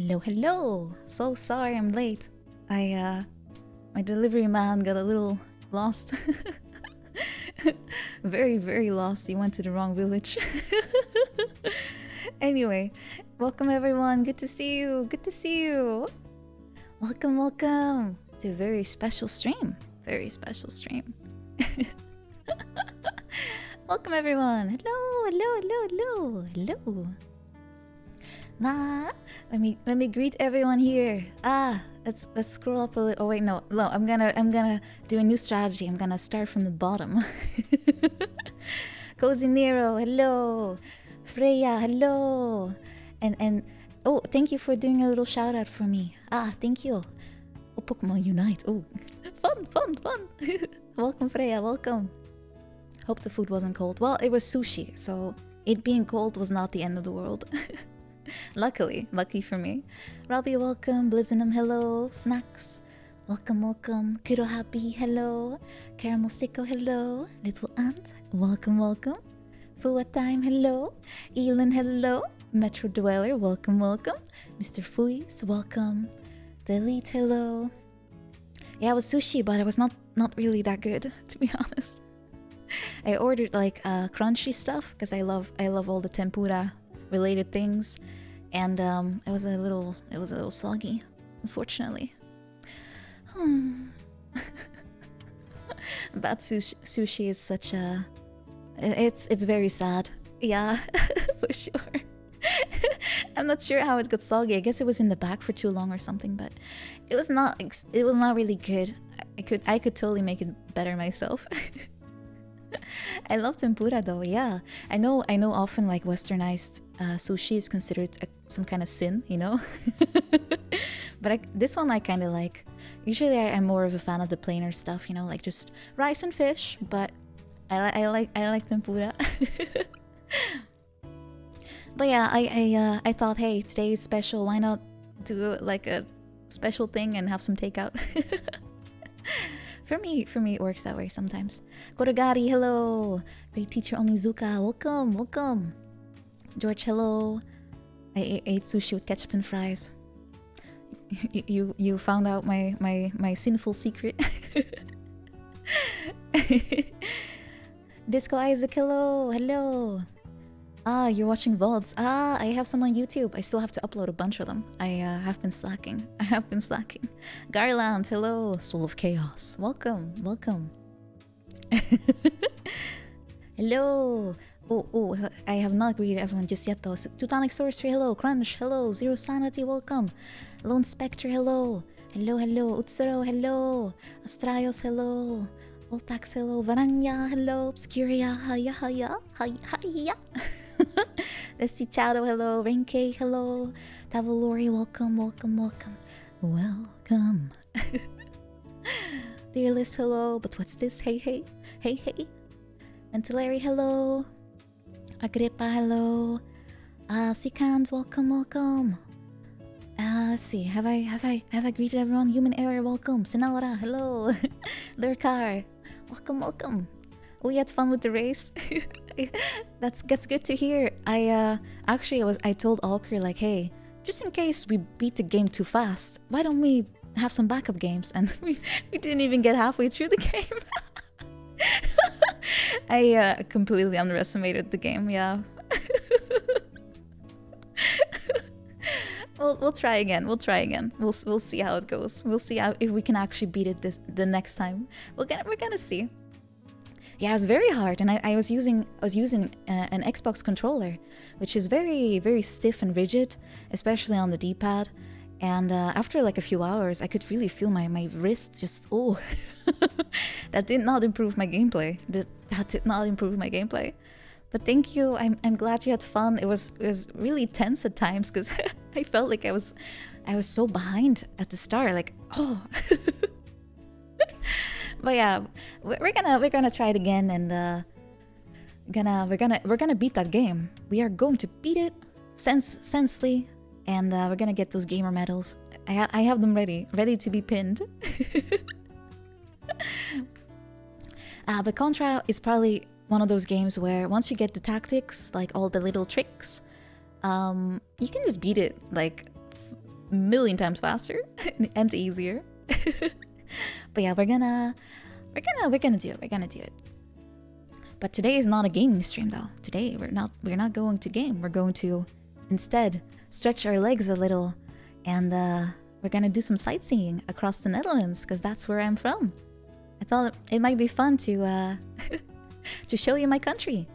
Hello. So sorry I'm late. My delivery man got a little lost. Very lost. He went to the wrong village. Anyway, welcome everyone. Good to see you. Good to see you. Welcome to a very special stream. Very special stream. Welcome everyone. Hello. Let me greet everyone here. Let's scroll up a little. Oh wait, no. I'm gonna do a new strategy. I'm gonna start from the bottom. Cozy Nero, hello. Freya, hello. And oh, thank you for doing a little shout out for me. Thank you. Oh, Pokemon Unite. Oh, fun. Welcome Freya, welcome. Hope the food wasn't cold. Well, it was sushi, so it being cold was not the end of the world. Lucky for me. Robbie, welcome. Blizzinum, hello. Snacks, welcome. Kuro Happy, hello. Caramel Sicko, hello. Little Ant, welcome. Fua Time, hello. Elin, hello. Metro Dweller, welcome. Mr. Fuis, welcome. The Elite, hello. Yeah, it was sushi, but it was not really that good, to be honest. I ordered like crunchy stuff because I love all the tempura related things, and it was a little soggy, unfortunately. But sushi is such a it's very sad. Yeah, for sure. I'm not sure how it got soggy. I guess it was in the bag for too long or something, but it was not really good. I could totally make it better myself. I love tempura though, yeah. I know often like westernized sushi is considered some kind of sin, you know? But this one I kind of like. Usually I'm more of a fan of the plainer stuff, you know, like just rice and fish, but I like tempura. But yeah, I thought, hey, today is special, why not do like a special thing and have some takeout? For me, it works that way sometimes. Korogari, hello. Great teacher Onizuka, welcome. George, hello. I ate sushi with ketchup and fries. You found out my sinful secret. Disco Isaac, hello. You're watching VODs. I have some on YouTube. I still have to upload a bunch of them. I have been slacking. Garland, hello. Soul of Chaos, welcome. Hello. Oh, I have not greeted everyone just yet though. Teutonic Sorcery, hello. Crunch, hello. Zero Sanity, welcome. Lone Spectre, hello. Hello. Utsuro, hello. Astraios, hello. Voltax, hello. Varanya, hello. Obscuria, hiya. Destichado, hello. Renke, hello. Tavalori, welcome. Dearless, hello. But what's this? Hey. Ventilary, hello. Agrippa, hello. Sikand, welcome. Let's see. Have I greeted everyone? Human Error, welcome. Sinalra, hello. Lurkar, welcome. We had fun with the race. That's good to hear. I told Alker like, hey, just in case we beat the game too fast, why don't we have some backup games? And we didn't even get halfway through the game. I completely underestimated the game. Yeah. We'll try again. We'll see how it goes. We'll see if we can actually beat it the next time. We're gonna see. Yeah, it was very hard, and I was using an Xbox controller, which is very, very stiff and rigid, especially on the D-pad. And after like a few hours, I could really feel my wrist just that did not improve my gameplay. That did not improve my gameplay. But thank you. I'm glad you had fun. It was really tense at times because I felt like I was so behind at the start. Like, oh. But yeah, we're gonna try it again, and we're gonna beat that game. We are going to beat it sensely, and we're gonna get those gamer medals. I have them ready to be pinned. But Contra is probably one of those games where once you get the tactics, like all the little tricks, you can just beat it like a million times faster and easier. But yeah, we're gonna do it. We're gonna do it. But today is not a gaming stream though. Today we're not going to game. We're going to instead stretch our legs a little, and we're gonna do some sightseeing across the Netherlands because that's where I'm from. I thought it might be fun to to show you my country.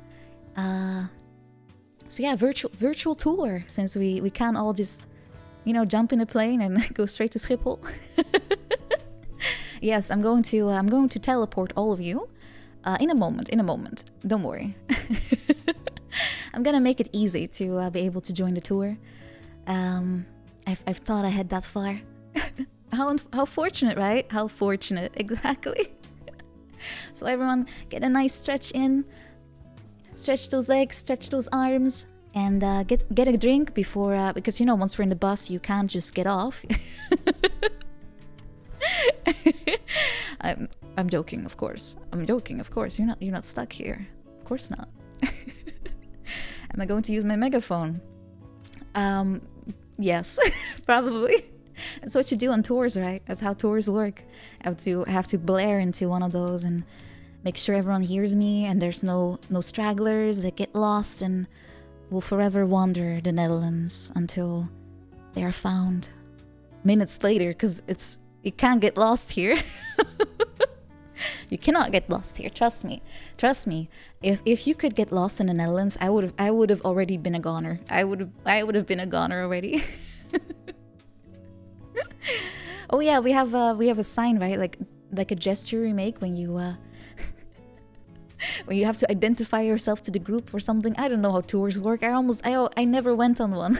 So yeah, virtual tour, since we can't all just, you know, jump in a plane and go straight to Schiphol. Yes, I'm going to teleport all of you in a moment. Don't worry. I'm gonna make it easy to be able to join the tour. I've thought ahead that far. How fortunate, right? How fortunate, exactly. So everyone, get a nice stretch in. Stretch those legs, stretch those arms, and get a drink before, because you know, once we're in the bus, you can't just get off. I'm joking, of course. You're not stuck here. Of course not. Am I going to use my megaphone? Yes, probably. That's what you do on tours, right? That's how tours work. I have to blare into one of those and make sure everyone hears me, and there's no stragglers that get lost and will forever wander the Netherlands until they are found minutes later, because you can't get lost here. You cannot get lost here. Trust me. If you could get lost in the Netherlands, I would have already been a goner. I would have been a goner already. Oh yeah, we have a sign, right? Like a gesture you make when you when you have to identify yourself to the group or something. I don't know how tours work. I never went on one.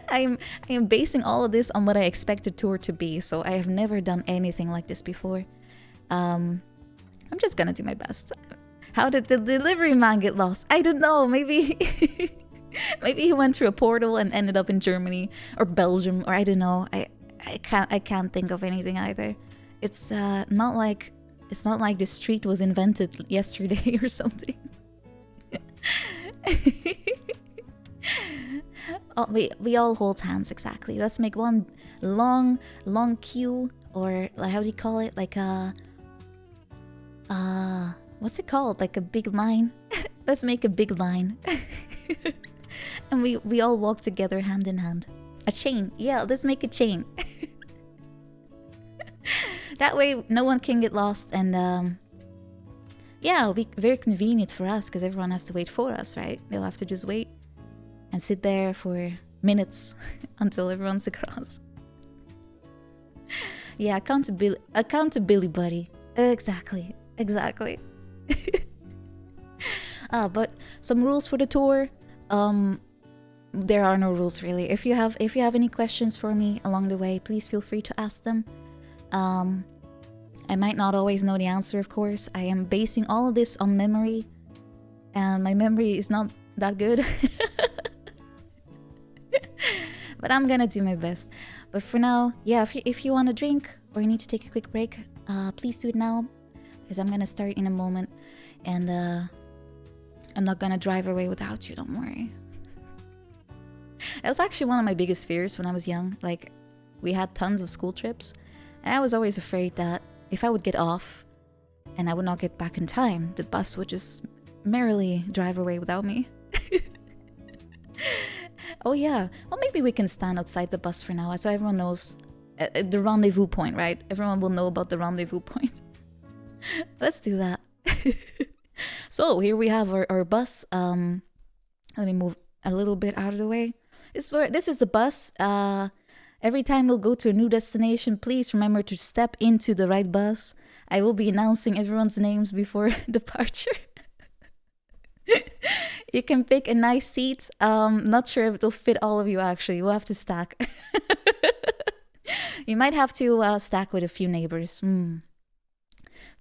I am basing all of this on what I expect a tour to be, so I have never done anything like this before. I'm just gonna do my best. How did the delivery man get lost? I don't know. Maybe maybe he went through a portal and ended up in Germany or Belgium, or I don't know. I can't think of anything either. It's not like the street was invented yesterday or something. Oh, we all hold hands, exactly. Let's make one long queue, or how do you call it? Like a what's it called? Like a big line. Let's make a big line. And we all walk together hand in hand. A chain. Yeah, let's make a chain. That way no one can get lost, and yeah, it'll be very convenient for us because everyone has to wait for us, right? They'll have to just wait and sit there for minutes until everyone's across. Yeah, accountability buddy. Exactly. But some rules for the tour. There are no rules really. If you have any questions for me along the way, please feel free to ask them. I might not always know the answer, of course. I am basing all of this on memory, and my memory is not that good. But I'm gonna do my best. But for now, yeah, if you want a drink or you need to take a quick break, please do it now, because I'm gonna start in a moment, and I'm not gonna drive away without you, don't worry. That was actually one of my biggest fears when I was young. Like, we had tons of school trips, and I was always afraid that if I would get off and I would not get back in time, the bus would just merrily drive away without me. Oh yeah, well, maybe we can stand outside the bus for now, so everyone knows the rendezvous point, right? Everyone will know about the rendezvous point. Let's do that. So here we have our bus. Let me move a little bit out of the way. This is the bus. Every time we'll go to a new destination, please remember to step into the right bus. I will be announcing everyone's names before departure. You can pick a nice seat. Not sure if it'll fit all of you, actually. We'll have to stack. You might have to stack with a few neighbors.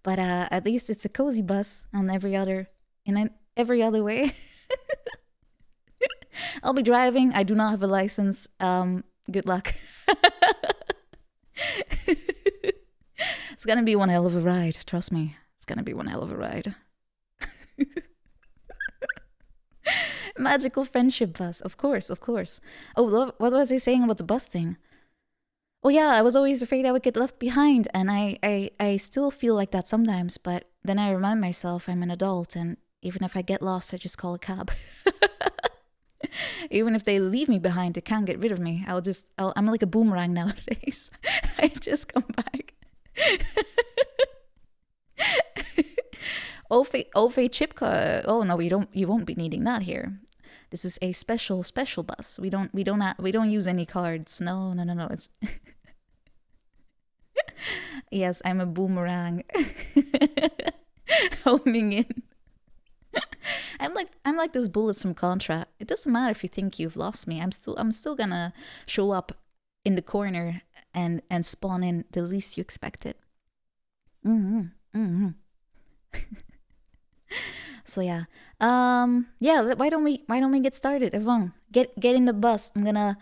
But at least it's a cozy bus in every other way. I'll be driving. I do not have a license. Good luck. It's gonna be one hell of a ride. Trust me. It's gonna be one hell of a ride. magical friendship bus. Of course, of course. Oh, what was I saying about the bus thing? Oh yeah, I was always afraid I would get left behind, and I still feel like that sometimes, but then I remind myself I'm an adult, and even if I get lost, I just call a cab. Even if they leave me behind, they can't get rid of me. I'm like a boomerang nowadays. I just come back. Ofe Chipka. Oh no, you won't be needing that here. This is a special bus. We don't use any cards. No. It's yes, I'm a boomerang. Homing in. I'm like those bullets from Contra. It doesn't matter if you think you've lost me. I'm still gonna show up in the corner and spawn in the least you expect it. So yeah. Why don't we get started, everyone? Get in the bus. I'm gonna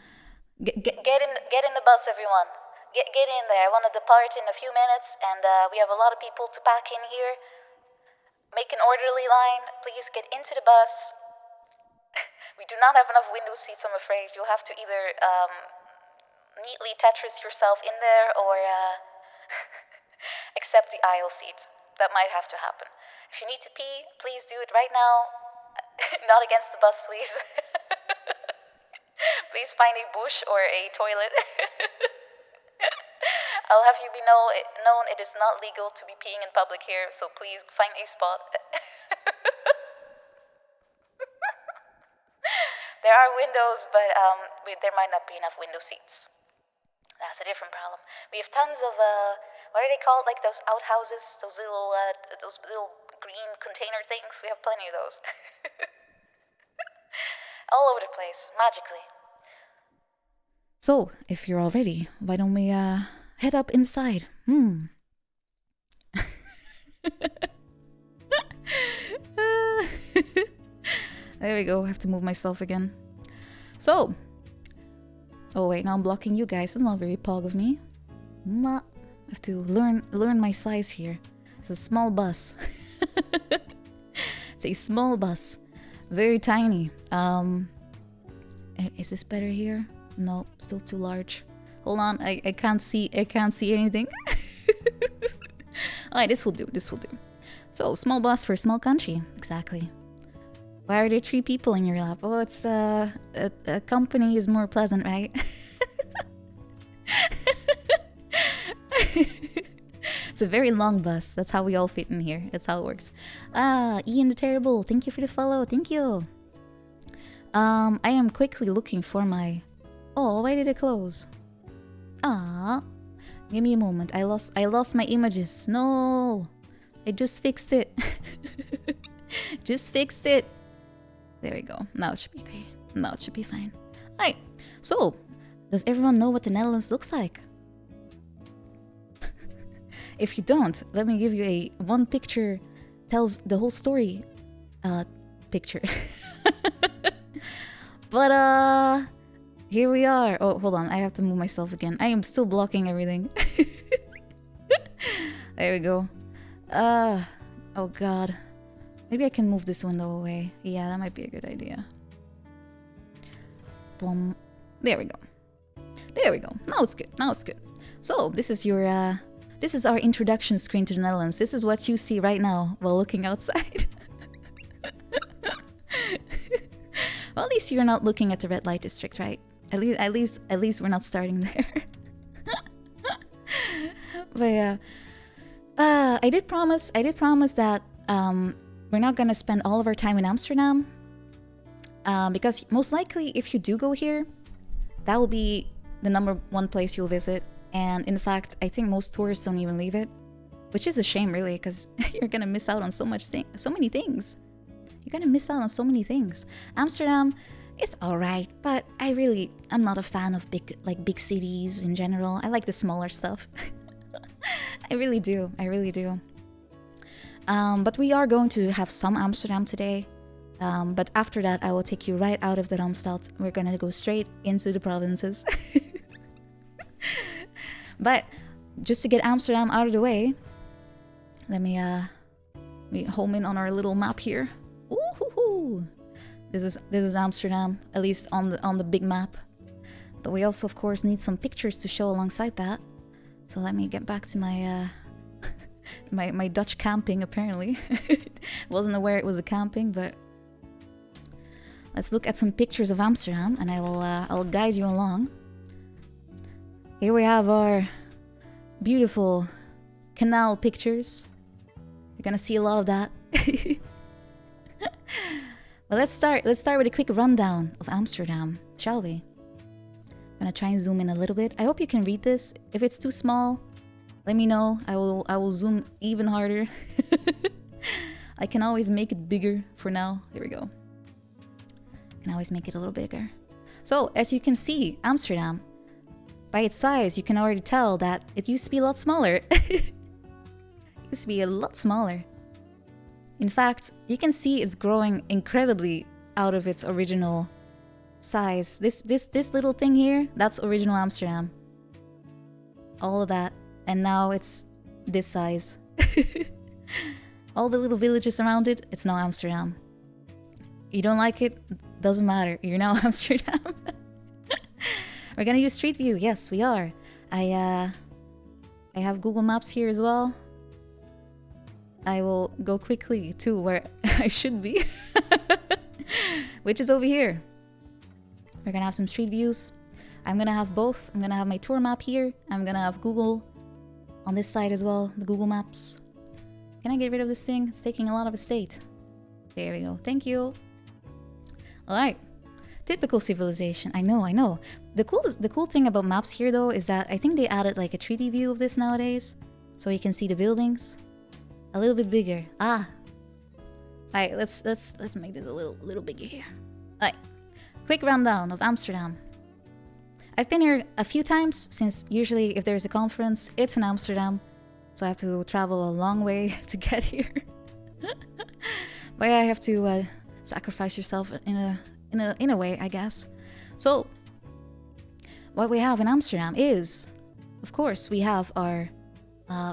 get in the bus, everyone. Get in there. I want to depart in a few minutes, and we have a lot of people to pack in here. Make an orderly line. Please get into the bus. We do not have enough window seats, I'm afraid. You'll have to either neatly Tetris yourself in there or accept the aisle seat. That might have to happen. If you need to pee, please do it right now. Not against the bus, please. Please find a bush or a toilet. I'll have you be known it is not legal to be peeing in public here, so please find a spot. There are windows, but there might not be enough window seats. That's a different problem. We have tons of what are they called? Like those outhouses, those little green container things. We have plenty of those. All over the place, magically. So, if you're all ready, why don't we head up inside? There we go. I have to move myself again. So, oh wait, now I'm blocking you guys. It's not very pog of me. I have to learn my size here. It's a small bus. It's a small bus, very tiny. Is this better here? No, still too large. Hold on, I can't see anything. Alright, this will do. So, small bus for small country. Exactly. Why are there 3 people in your lap? Oh, it's a company is more pleasant, right? It's a very long bus. That's how we all fit in here. That's how it works. Ian the Terrible, thank you for the follow. Thank you. I am quickly looking for my... Oh, why did it close? Give me a moment. I lost my images. No. I just fixed it. Just fixed it. There we go. Now it should be okay. Now it should be fine. Alright. So, does everyone know what the Netherlands looks like? If you don't, let me give you a one picture tells the whole story picture. But here we are. Oh, hold on. I have to move myself again. I am still blocking everything. There we go. Oh god. Maybe I can move this window away. Yeah, that might be a good idea. Boom. There we go. There we go. Now it's good. Now it's good. So, this is your this is our introduction screen to the Netherlands. This is what you see right now while looking outside. Well, at least you're not looking at the red light district, right? At least we're not starting there. But yeah, I did promise that we're not gonna spend all of our time in Amsterdam, because most likely, if you do go here, that will be the #1 place you'll visit. And in fact, I think most tourists don't even leave it, which is a shame, really, because you're gonna miss out on so many things. You're gonna miss out on so many things. Amsterdam, it's alright, but I'm not a fan of big cities in general. I like the smaller stuff. I really do. But we are going to have some Amsterdam today. But after that, I will take you right out of the Randstad. We're gonna go straight into the provinces. But just to get Amsterdam out of the way, let me home in on our little map here. Ooh, This is Amsterdam, at least on the big map. But we also, of course, need some pictures to show alongside that. So let me get back to my my Dutch camping. Apparently, wasn't aware it was a camping, but let's look at some pictures of Amsterdam, and I will guide you along. Here we have our beautiful canal pictures. You're gonna see a lot of that. Well, let's start with a quick rundown of Amsterdam, shall we? I'm gonna try and zoom in a little bit. I hope you can read this. If it's too small, let me know. I will zoom even harder. I can always make it bigger for now. Here we go. I can always make it a little bigger. So, as you can see, Amsterdam, by its size, you can already tell that it used to be a lot smaller. It used to be a lot smaller. In fact, you can see it's growing incredibly out of its original size. This little thing here, that's original Amsterdam. All of that. And now it's this size. All the little villages around it, it's now Amsterdam. You don't like it? Doesn't matter. You're now Amsterdam. We're gonna use Street View. Yes, we are. I have Google Maps here as well. I will go quickly to where I should be, which is over here. We're gonna have some street views. I'm gonna have both. I'm gonna have my tour map here. I'm gonna have Google on this side as well, the Google Maps. Can I get rid of this thing? It's taking a lot of estate. There we go. Thank you. All right. Typical civilization. I know. The cool thing about maps here, though, is that I think they added like a 3D view of this nowadays, so you can see the buildings a little bit bigger. All right, let's make this a little bigger here. All right, quick rundown of Amsterdam. I've been here a few times, since usually if there's a conference, it's in Amsterdam, so I have to travel a long way to get here. But yeah, I have to sacrifice yourself in a way, I guess. So what we have in Amsterdam is, of course, we have our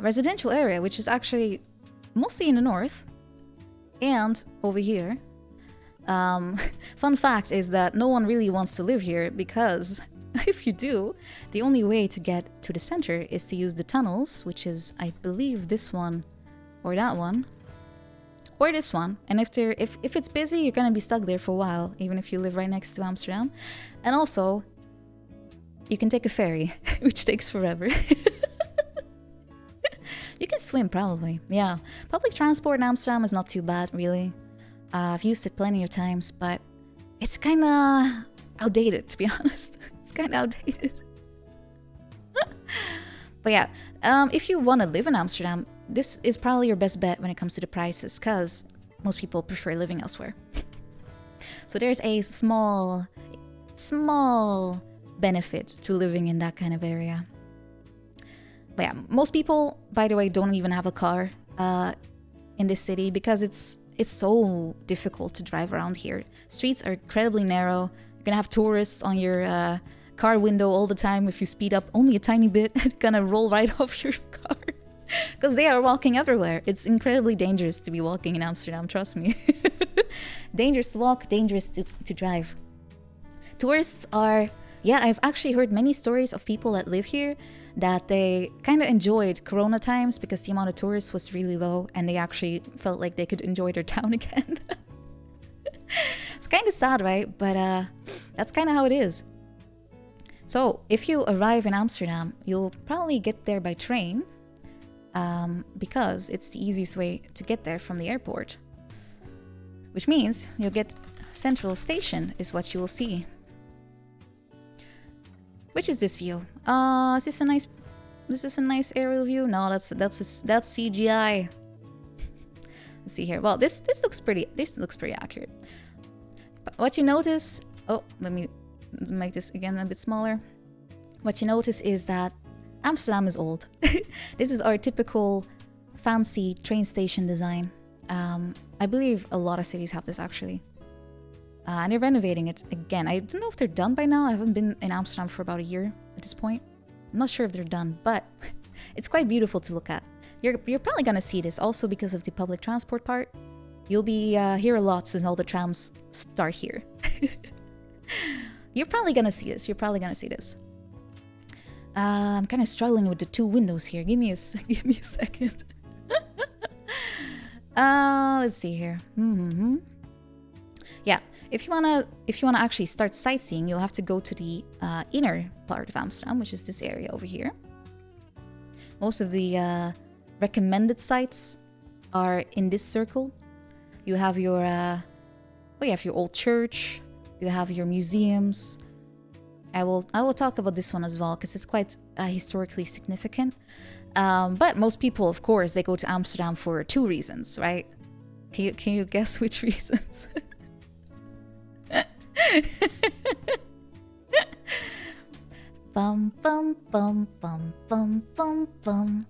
residential area, which is actually mostly in the north and over here. Fun fact is that no one really wants to live here, because if you do, the only way to get to the center is to use the tunnels, which is, I believe, this one or that one or this one. And if it's busy, you're gonna be stuck there for a while, even if you live right next to Amsterdam. And also, you can take a ferry, which takes forever. You can swim, probably. Yeah. Public transport in Amsterdam is not too bad, really. I've used it plenty of times, but it's kind of outdated, to be honest. It's kind of outdated. But yeah, if you want to live in Amsterdam, this is probably your best bet when it comes to the prices, because most people prefer living elsewhere. So there's a small benefit to living in that kind of area. But yeah, most people, by the way, don't even have a car in this city, because it's so difficult to drive around here. Streets are incredibly narrow. You're gonna have tourists on your car window all the time. If you speed up only a tiny bit, it's gonna roll right off your car, because they are walking everywhere. It's incredibly dangerous to be walking in Amsterdam, trust me. Dangerous to walk, dangerous to drive. Tourists are... Yeah, I've actually heard many stories of people that live here that they kind of enjoyed Corona times, because the amount of tourists was really low, and they actually felt like they could enjoy their town again. It's kind of sad, right? But that's kind of how it is. So if you arrive in Amsterdam, you'll probably get there by train, because it's the easiest way to get there from the airport. Which means you'll get Central Station is what you will see. Which is this view? Is this a nice? This is a nice aerial view. No, that's CGI. Let's see here. Well, this looks pretty. This looks pretty accurate. But what you notice? Oh, let me make this again a bit smaller. What you notice is that Amsterdam is old. This is our typical fancy train station design. I believe a lot of cities have this actually. And they're renovating it again. I don't know if they're done by now. I haven't been in Amsterdam for about a year at this point. I'm not sure if they're done, but it's quite beautiful to look at. You're probably gonna see this also because of the public transport part. You'll be here a lot since all the trams start here. You're probably gonna see this. I'm kind of struggling with the two windows here. Give me a second. Let's see here. Yeah, if you wanna actually start sightseeing, you'll have to go to the inner part of Amsterdam, which is this area over here. Most of the recommended sites are in this circle. You have your old church. You have your museums. I will talk about this one as well because it's quite historically significant. But most people, of course, they go to Amsterdam for two reasons, right? Can you guess which reasons? Bum bum bum bum bum bum bum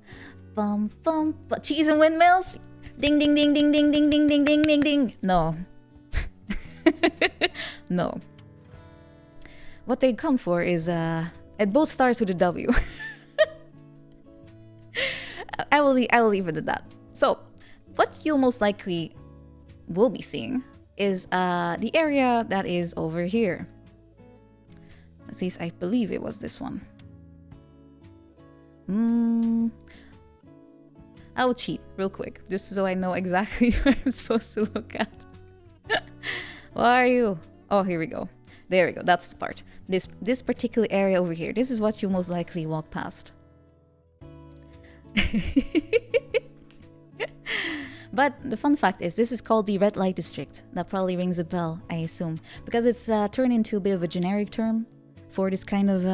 bum bum. Cheese and windmills. Ding ding ding ding ding ding ding ding ding ding ding. No. No. What they come for is it both starts with a W. I will leave it at that. So, what you'll most likely will be seeing is the area that is over here. At least I believe it was this one. I will cheat real quick, just so I know exactly what I'm supposed to look at. Where are you? Oh, here we go. There we go. That's the part. This particular area over here. This is what you most likely walk past. But the fun fact is, this is called the red light district. That probably rings a bell, I assume, because it's turned into a bit of a generic term for this kind of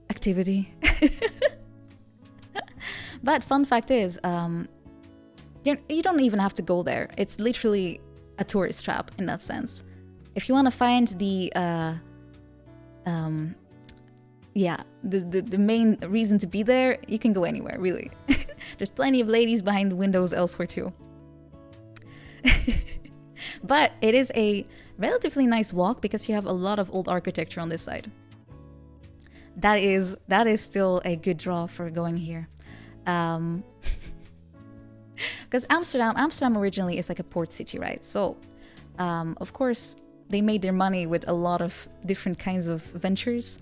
activity. But fun fact is, you don't even have to go there. It's literally a tourist trap in that sense. If you want to find the main reason to be there, you can go anywhere, really. There's plenty of ladies behind the windows elsewhere too. But it is a relatively nice walk because you have a lot of old architecture on this side. That is still a good draw for going here. Because Amsterdam originally is like a port city, right? So, of course, they made their money with a lot of different kinds of ventures.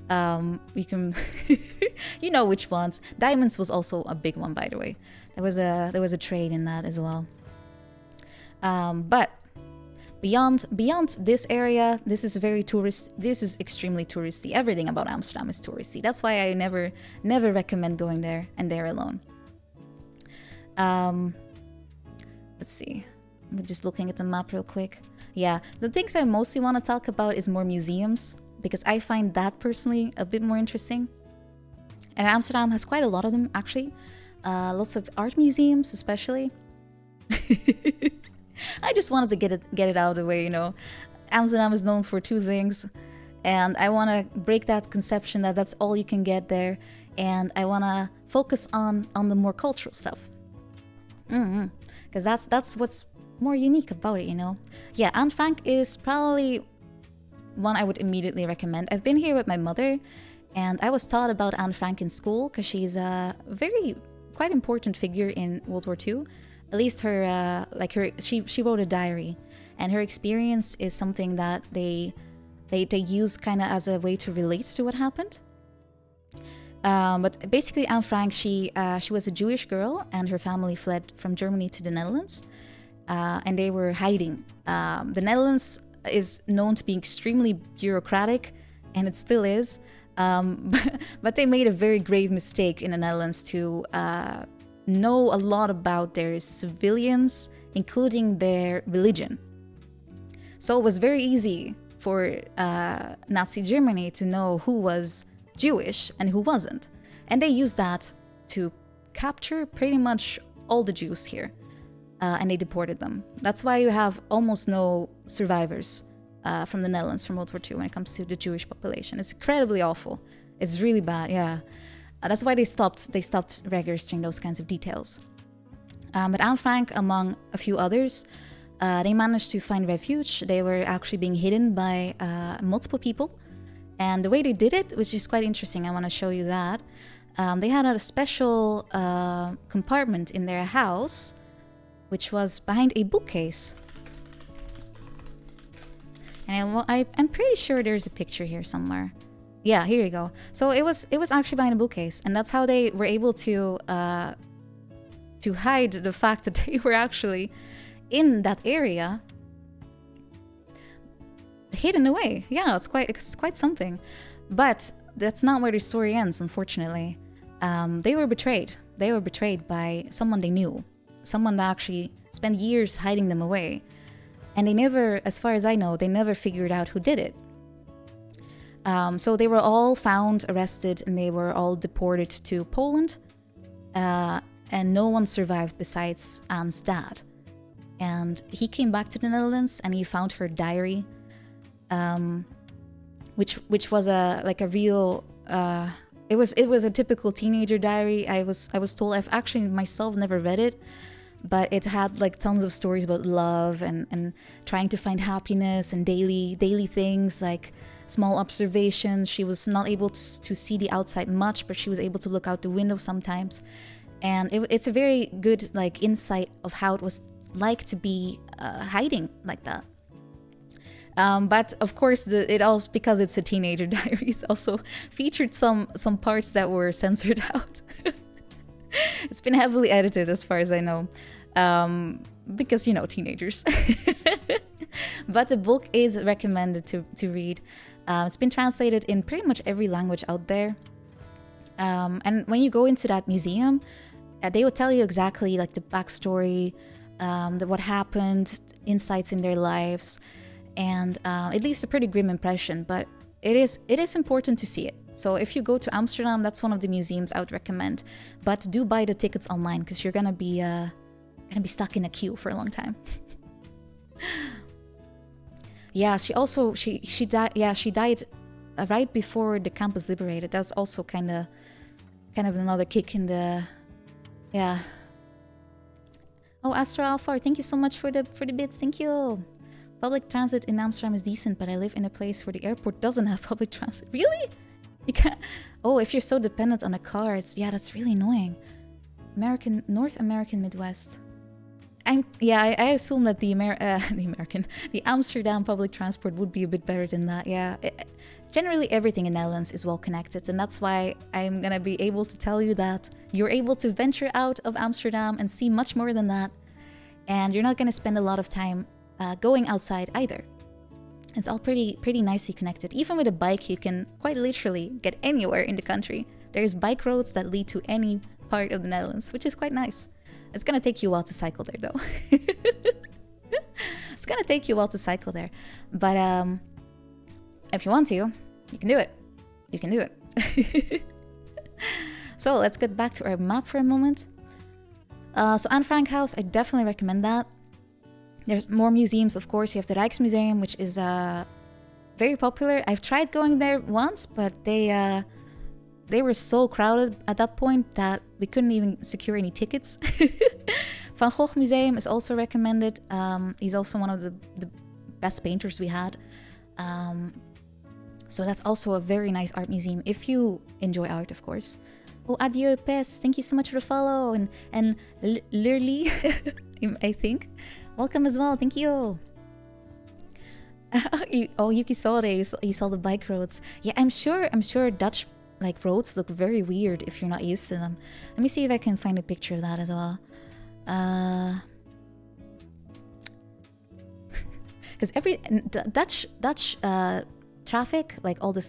You can, you know which ones. Diamonds was also a big one, by the way. There was a trade in that as well. But beyond this area, this is very tourist. This is extremely touristy. Everything about Amsterdam is touristy. That's why I never recommend going there and there alone. Let's see. I'm just looking at the map real quick. Yeah, the things I mostly want to talk about is more museums, because I find that personally a bit more interesting. And Amsterdam has quite a lot of them, actually. Lots of art museums, especially. I just wanted to get it out of the way, you know. Amsterdam is known for two things, and I want to break that conception that that's all you can get there, and I want to focus on the more cultural stuff. Because that's what's more unique about it, you know. Yeah, Anne Frank is probably one I would immediately recommend. I've been here with my mother, and I was taught about Anne Frank in school because she's a quite important figure in World War II. At least she wrote a diary, and her experience is something that they use kind of as a way to relate to what happened. But basically, Anne Frank, she was a Jewish girl, and her family fled from Germany to the Netherlands, and they were hiding. The Netherlands is known to be extremely bureaucratic, and it still is. But they made a very grave mistake in the Netherlands to know a lot about their civilians, including their religion. So it was very easy for Nazi Germany to know who was Jewish and who wasn't. And they used that to capture pretty much all the Jews here. And they deported them. That's why you have almost no survivors from the Netherlands from World War II when it comes to the Jewish population. It's incredibly awful. It's really bad, yeah. That's why they stopped registering those kinds of details. But Anne Frank, among a few others, they managed to find refuge. They were actually being hidden by multiple people. And the way they did it was just quite interesting. I want to show you that. They had a special compartment in their house which was behind a bookcase. And I'm pretty sure there's a picture here somewhere. Yeah, here you go. So it was actually behind a bookcase, and that's how they were able to hide the fact that they were actually in that area, hidden away. Yeah, it's quite something. But that's not where the story ends, unfortunately. They were betrayed. They were betrayed by someone they knew, someone that actually spent years hiding them away. And they never, as far as I know, they never figured out who did it. So they were all found, arrested, and they were all deported to Poland. And no one survived besides Anne's dad. And he came back to the Netherlands and he found her diary, which was a real. It was a typical teenager diary. I was told. I've actually myself never read it. But it had like tons of stories about love and trying to find happiness and daily things, like small observations. She was not able to see the outside much, but she was able to look out the window sometimes. And it's a very good like insight of how it was like to be hiding like that. But of course, it also, because it's a teenager diary, it also featured some parts that were censored out. It's been heavily edited as far as I know, because, teenagers. But the book is recommended to read. It's been translated in pretty much every language out there. And when you go into that museum, they will tell you exactly like the backstory, what happened, insights in their lives, and it leaves a pretty grim impression, but it is important to see it. So if you go to Amsterdam, that's one of the museums I would recommend. But do buy the tickets online, because you're gonna be stuck in a queue for a long time. Yeah, she died. Yeah, she died right before the camp was liberated. That's also kind of another kick in the. Yeah. Oh, Astro Alphar, thank you so much for the bits. Thank you. Public transit in Amsterdam is decent, but I live in a place where the airport doesn't have public transit. Really? You can't. Oh, if you're so dependent on a car, that's really annoying. North American Midwest. I assume that the Amsterdam public transport would be a bit better than that. Yeah. Generally, everything in Netherlands is well connected, and that's why I'm gonna be able to tell you that you're able to venture out of Amsterdam and see much more than that, and you're not gonna spend a lot of time going outside either. It's all pretty nicely connected. Even with a bike, you can quite literally get anywhere in the country. There's bike roads that lead to any part of the Netherlands, which is quite nice. It's gonna take you a while to cycle there, though. It's gonna take you a while to cycle there, but if you want to, you can do it. You can do it. So let's get back to our map for a moment. So Anne Frank House, I definitely recommend that. There's more museums, of course. You have the Rijksmuseum, which is very popular. I've tried going there once, but they were so crowded at that point that we couldn't even secure any tickets. Van Gogh Museum is also recommended. He's also one of the best painters we had. So that's also a very nice art museum if you enjoy art, of course. Oh, adieu, Pes. Thank you so much for the follow. And Lurly, I think. Welcome as well. Thank you. Yuki Sore, you saw the bike roads. Yeah, I'm sure Dutch like roads look very weird if you're not used to them. Let me see if I can find a picture of that as well. Because every Dutch traffic, like all the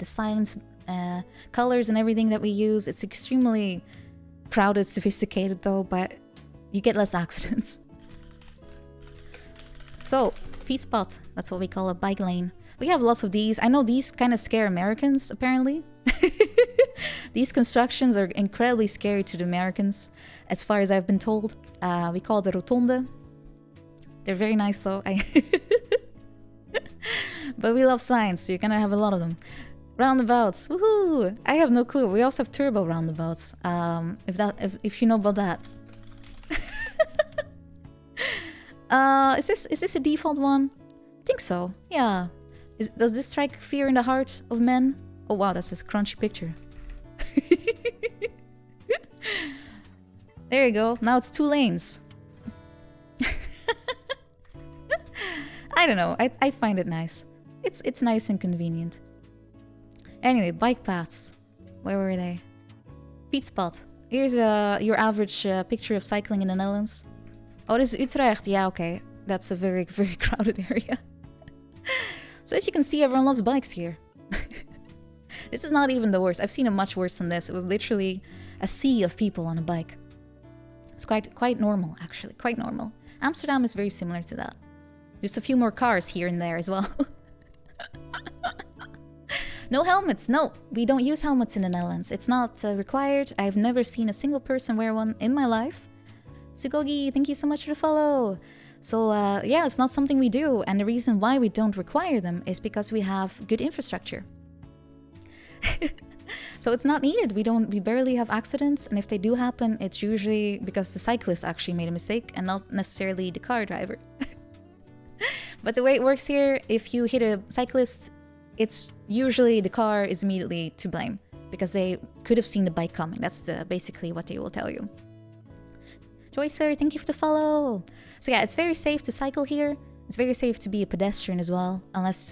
signs, colors and everything that we use, it's extremely crowded, sophisticated though, but you get less accidents. So, feed spot, that's what we call a bike lane. We have lots of these. I know these kind of scare Americans, apparently. These constructions are incredibly scary to the Americans, as far as I've been told. We call it a rotonde. They're very nice though. But we love signs, so you're gonna have a lot of them. Roundabouts, woohoo! I have no clue. We also have turbo roundabouts. If you know about that. Is this a default one? I think so. Yeah. Does this strike fear in the heart of men? Oh wow, that's a crunchy picture. There you go. Now it's 2 lanes. I don't know. I find it nice. It's nice and convenient. Anyway, bike paths. Where were they? Feet spot. Here's your average picture of cycling in the Netherlands. Oh, this is Utrecht. Yeah, okay. That's a very, very crowded area. So as you can see, everyone loves bikes here. This is not even the worst. I've seen it much worse than this. It was literally a sea of people on a bike. It's quite normal, actually. Quite normal. Amsterdam is very similar to that. Just a few more cars here and there as well. No helmets. No, we don't use helmets in the Netherlands. It's not required. I've never seen a single person wear one in my life. Sugogi, thank you so much for the follow. So yeah, it's not something we do. And the reason why we don't require them is because we have good infrastructure. So it's not needed. We barely have accidents, and if they do happen, it's usually because the cyclist actually made a mistake and not necessarily the car driver. But the way it works here, if you hit a cyclist, it's usually the car is immediately to blame because they could have seen the bike coming. That's basically what they will tell you. Joycer, thank you for the follow. So yeah, it's very safe to cycle here. It's very safe to be a pedestrian as well, unless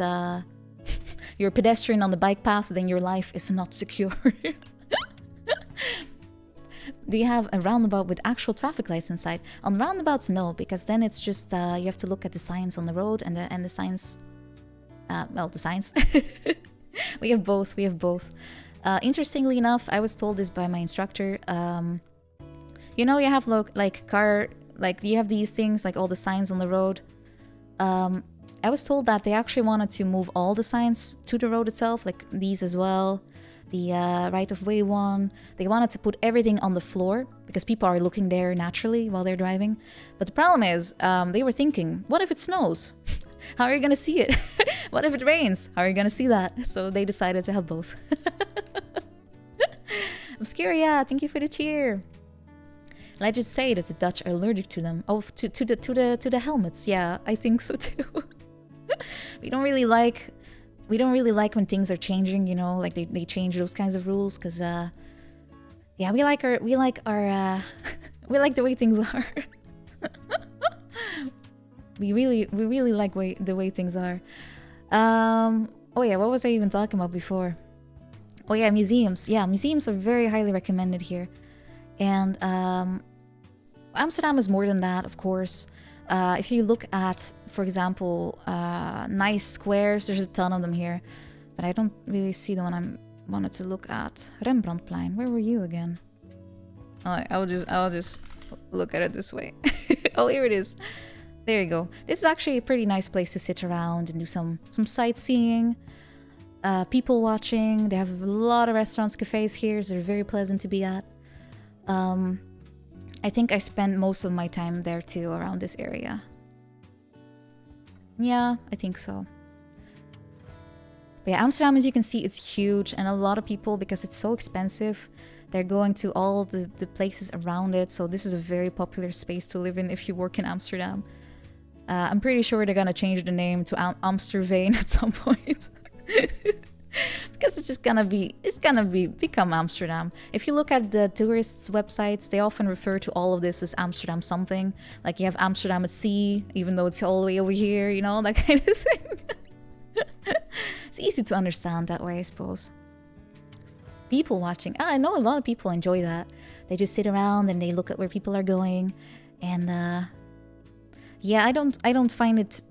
you're a pedestrian on the bike path, then your life is not secure. Do you have a roundabout with actual traffic lights inside? On roundabouts, no, because then it's just you have to look at the signs on the road and the signs. Well, the signs. We have both. Interestingly enough, I was told this by my instructor. You know, you have you have these things like all the signs on the road. I was told that they actually wanted to move all the signs to the road itself, like these as well, the right-of-way one. They wanted to put everything on the floor because people are looking there naturally while they're driving. But the problem is, they were thinking, what if it snows? How are you going to see it? What if it rains? How are you going to see that? So they decided to have both. Obscuria, thank you for the cheer. Legends say that the Dutch are allergic to them. Oh, to the helmets. Yeah, I think so too. We don't really like when things are changing, you know, like they change those kinds of rules because yeah, we like our we like the way things are. we really like the way things are. Oh yeah, what was I even talking about before? Oh yeah, museums. Yeah, museums are very highly recommended here. And Amsterdam is more than that, of course. If you look at, for example, nice squares, there's a ton of them here. But I don't really see the one I wanted to look at. Rembrandtplein, where were you again? Oh, I'll just look at it this way. Oh, here it is. There you go. This is actually a pretty nice place to sit around and do some sightseeing. People watching. They have a lot of restaurants, cafes here, so they're very pleasant to be at. I think I spent most of my time there too, around this area. Yeah, I think so. But yeah, Amsterdam, as you can see, it's huge, and a lot of people, because it's so expensive, they're going to all the places around it. So this is a very popular space to live in if you work in Amsterdam. I'm pretty sure they're gonna change the name to Amsterveen at some point. Because it's just become Amsterdam. If you look at the tourists' websites, they often refer to all of this as Amsterdam something. Like you have Amsterdam at sea, even though it's all the way over here, you know, that kind of thing. It's easy to understand that way, I suppose. People watching. I know a lot of people enjoy that. They just sit around and they look at where people are going. And yeah, I don't find it.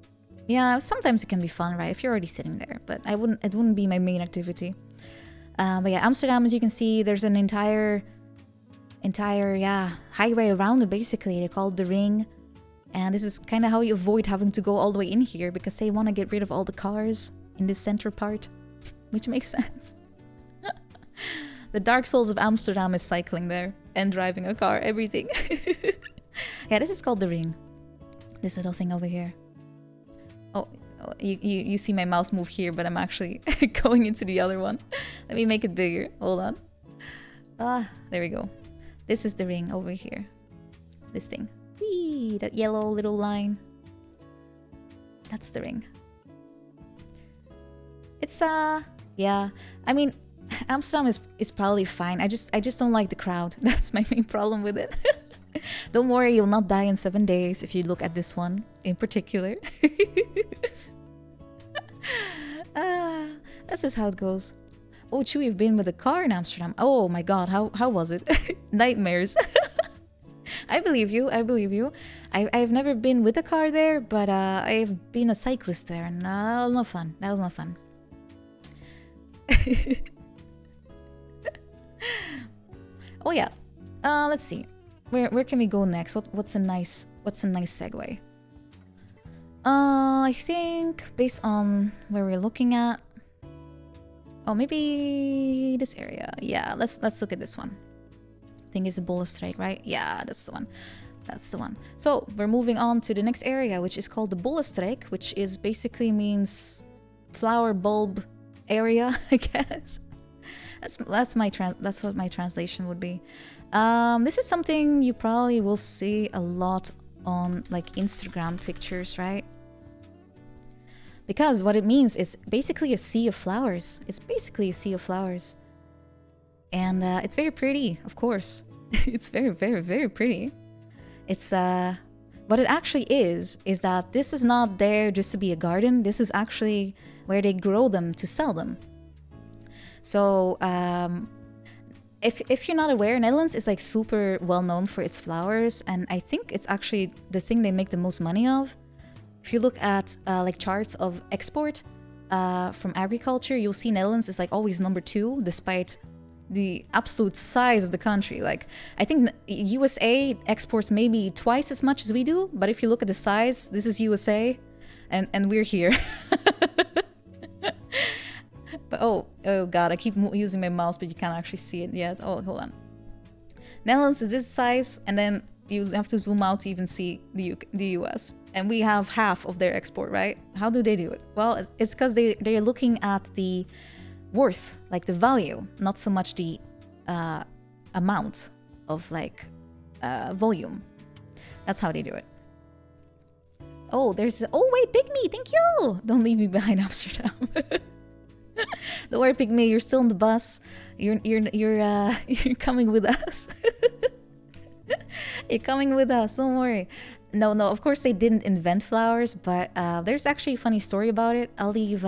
Yeah, sometimes it can be fun, right? If you're already sitting there, but it wouldn't be my main activity. But yeah, Amsterdam, as you can see, there's an entire highway around it. Basically, they call it the Ring, and this is kind of how you avoid having to go all the way in here because they want to get rid of all the cars in this center part, which makes sense. The Dark Souls of Amsterdam is cycling there and driving a car, everything. Yeah, this is called the Ring. This little thing over here. Oh, you see my mouse move here, but I'm actually going into the other one. Let me make it bigger. Hold on. Ah, there we go. This is the Ring over here. This thing. Whee, that yellow little line. That's the Ring. It's yeah. I mean, Amsterdam is probably fine. I just don't like the crowd. That's my main problem with it. Don't worry, you'll not die in 7 days if you look at this one in particular. That's just how it goes. Oh, Chewy, you've been with a car in Amsterdam. Oh my god, how was it? Nightmares. I believe you, I believe you. I've never been with a car there, but I've been a cyclist there, and that was not fun. That was not fun. Oh yeah. Let's see. Where can we go next? What's a nice segue? I think based on where we're looking at. Oh, maybe this area. Yeah, let's look at this one. I think it's a Bollenstreek, right? Yeah, that's the one. That's the one. So we're moving on to the next area, which is called the Bollenstreek, which is basically means flower bulb area, I guess. That's what my translation would be. This is something you probably will see a lot on like Instagram pictures, right? Because what it means, it's basically a sea of flowers. It's basically a sea of flowers. And it's very pretty, of course. It's very, very, very pretty. It's, what it actually is that this is not there just to be a garden. This is actually where they grow them to sell them. So, if you're not aware, Netherlands is like super well known for its flowers. And I think it's actually the thing they make the most money of. If you look at like charts of export from agriculture, you'll see Netherlands is like always number 2, despite the absolute size of the country. Like, I think USA exports maybe twice as much as we do, but if you look at the size, this is USA, and we're here. But oh god, I keep using my mouse, but you can't actually see it yet. Oh, hold on. Netherlands is this size, and then you have to zoom out to even see the US. And we have half of their export, right? How do they do it? Well, it's because they're looking at the worth, like the value, not so much the amount of like volume. That's how they do it. Oh, there's... Oh, wait, Pygmy, thank you! Don't leave me behind, Amsterdam. Don't worry, Pygmy, you're still on the bus. You're coming with us. You're coming with us, don't worry. No, of course they didn't invent flowers, but there's actually a funny story about it. I'll leave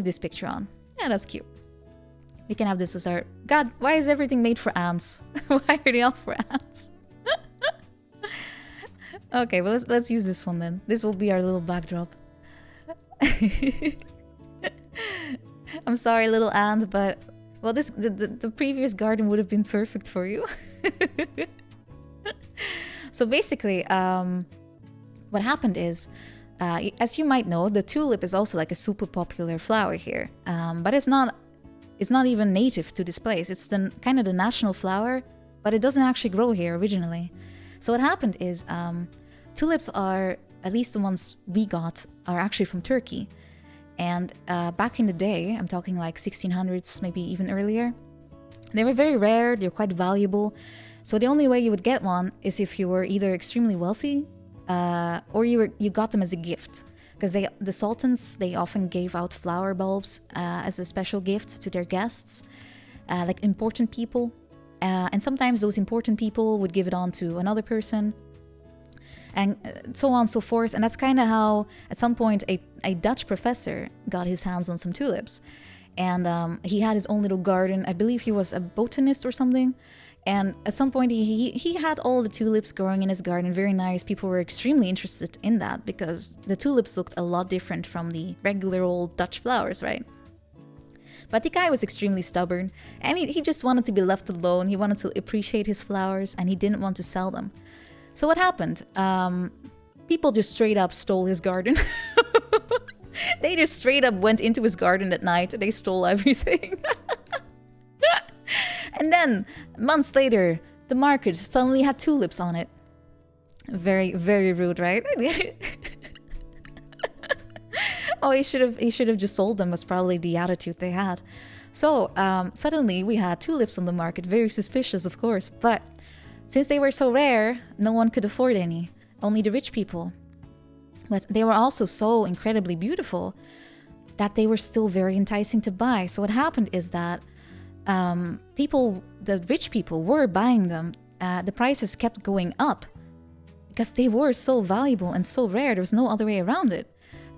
this picture on. Yeah, that's cute. We can have this as our... God, why is everything made for ants? Why are they all for ants? Okay, well let's use this one then. This will be our little backdrop. I'm sorry, little ant, but well, the previous garden would have been perfect for you. So basically, what happened is, as you might know, the tulip is also like a super popular flower here, but it's not even native to this place. It's kind of the national flower, but it doesn't actually grow here originally. So what happened is, tulips are, at least the ones we got, are actually from Turkey. And back in the day, I'm talking like 1600s, maybe even earlier, they were very rare, they're quite valuable. So the only way you would get one is if you were either extremely wealthy or you got them as a gift. Because the sultans, they often gave out flower bulbs as a special gift to their guests, like important people. And sometimes those important people would give it on to another person. And so on and so forth. And that's kind of how, at some point, a Dutch professor got his hands on some tulips. And he had his own little garden. I believe he was a botanist or something. And at some point, he had all the tulips growing in his garden. Very nice. People were extremely interested in that because the tulips looked a lot different from the regular old Dutch flowers, right? But the guy was extremely stubborn. And he just wanted to be left alone. He wanted to appreciate his flowers. And he didn't want to sell them. So what happened? People just straight up stole his garden. They just straight up went into his garden at night. They stole everything. And then, months later, the market suddenly had tulips on it. Very, very rude, right? Oh, he should have just sold them, was probably the attitude they had. So, suddenly we had tulips on the market. Very suspicious, of course. But since they were so rare, no one could afford any. Only the rich people. But they were also so incredibly beautiful that they were still very enticing to buy. So what happened is that the rich people were buying them the prices kept going up because they were so valuable and so rare. There was no other way around it.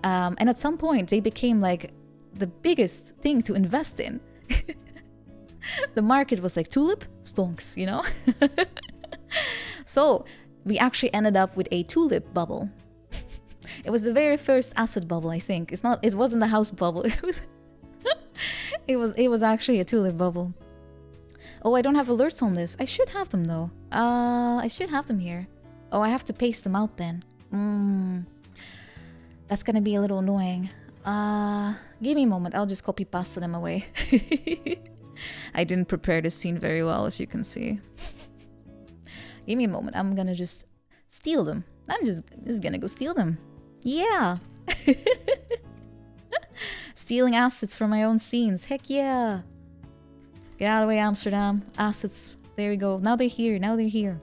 And at some point, they became like the biggest thing to invest in. The market was like tulip stonks, you know? So we actually ended up with a tulip bubble. It was the very first asset bubble, I think. It wasn't a house bubble. It was actually a tulip bubble. Oh, I don't have alerts on this. I should have them though. I should have them here. Oh, I have to paste them out then. That's gonna be a little annoying. Give me a moment. I'll just copy paste them away. I didn't prepare this scene very well, as you can see. Give me a moment. I'm gonna just steal them. I'm just gonna go steal them. Yeah. Stealing assets from my own scenes. Heck yeah. Get out of the way, Amsterdam. Assets. There we go. Now they're here.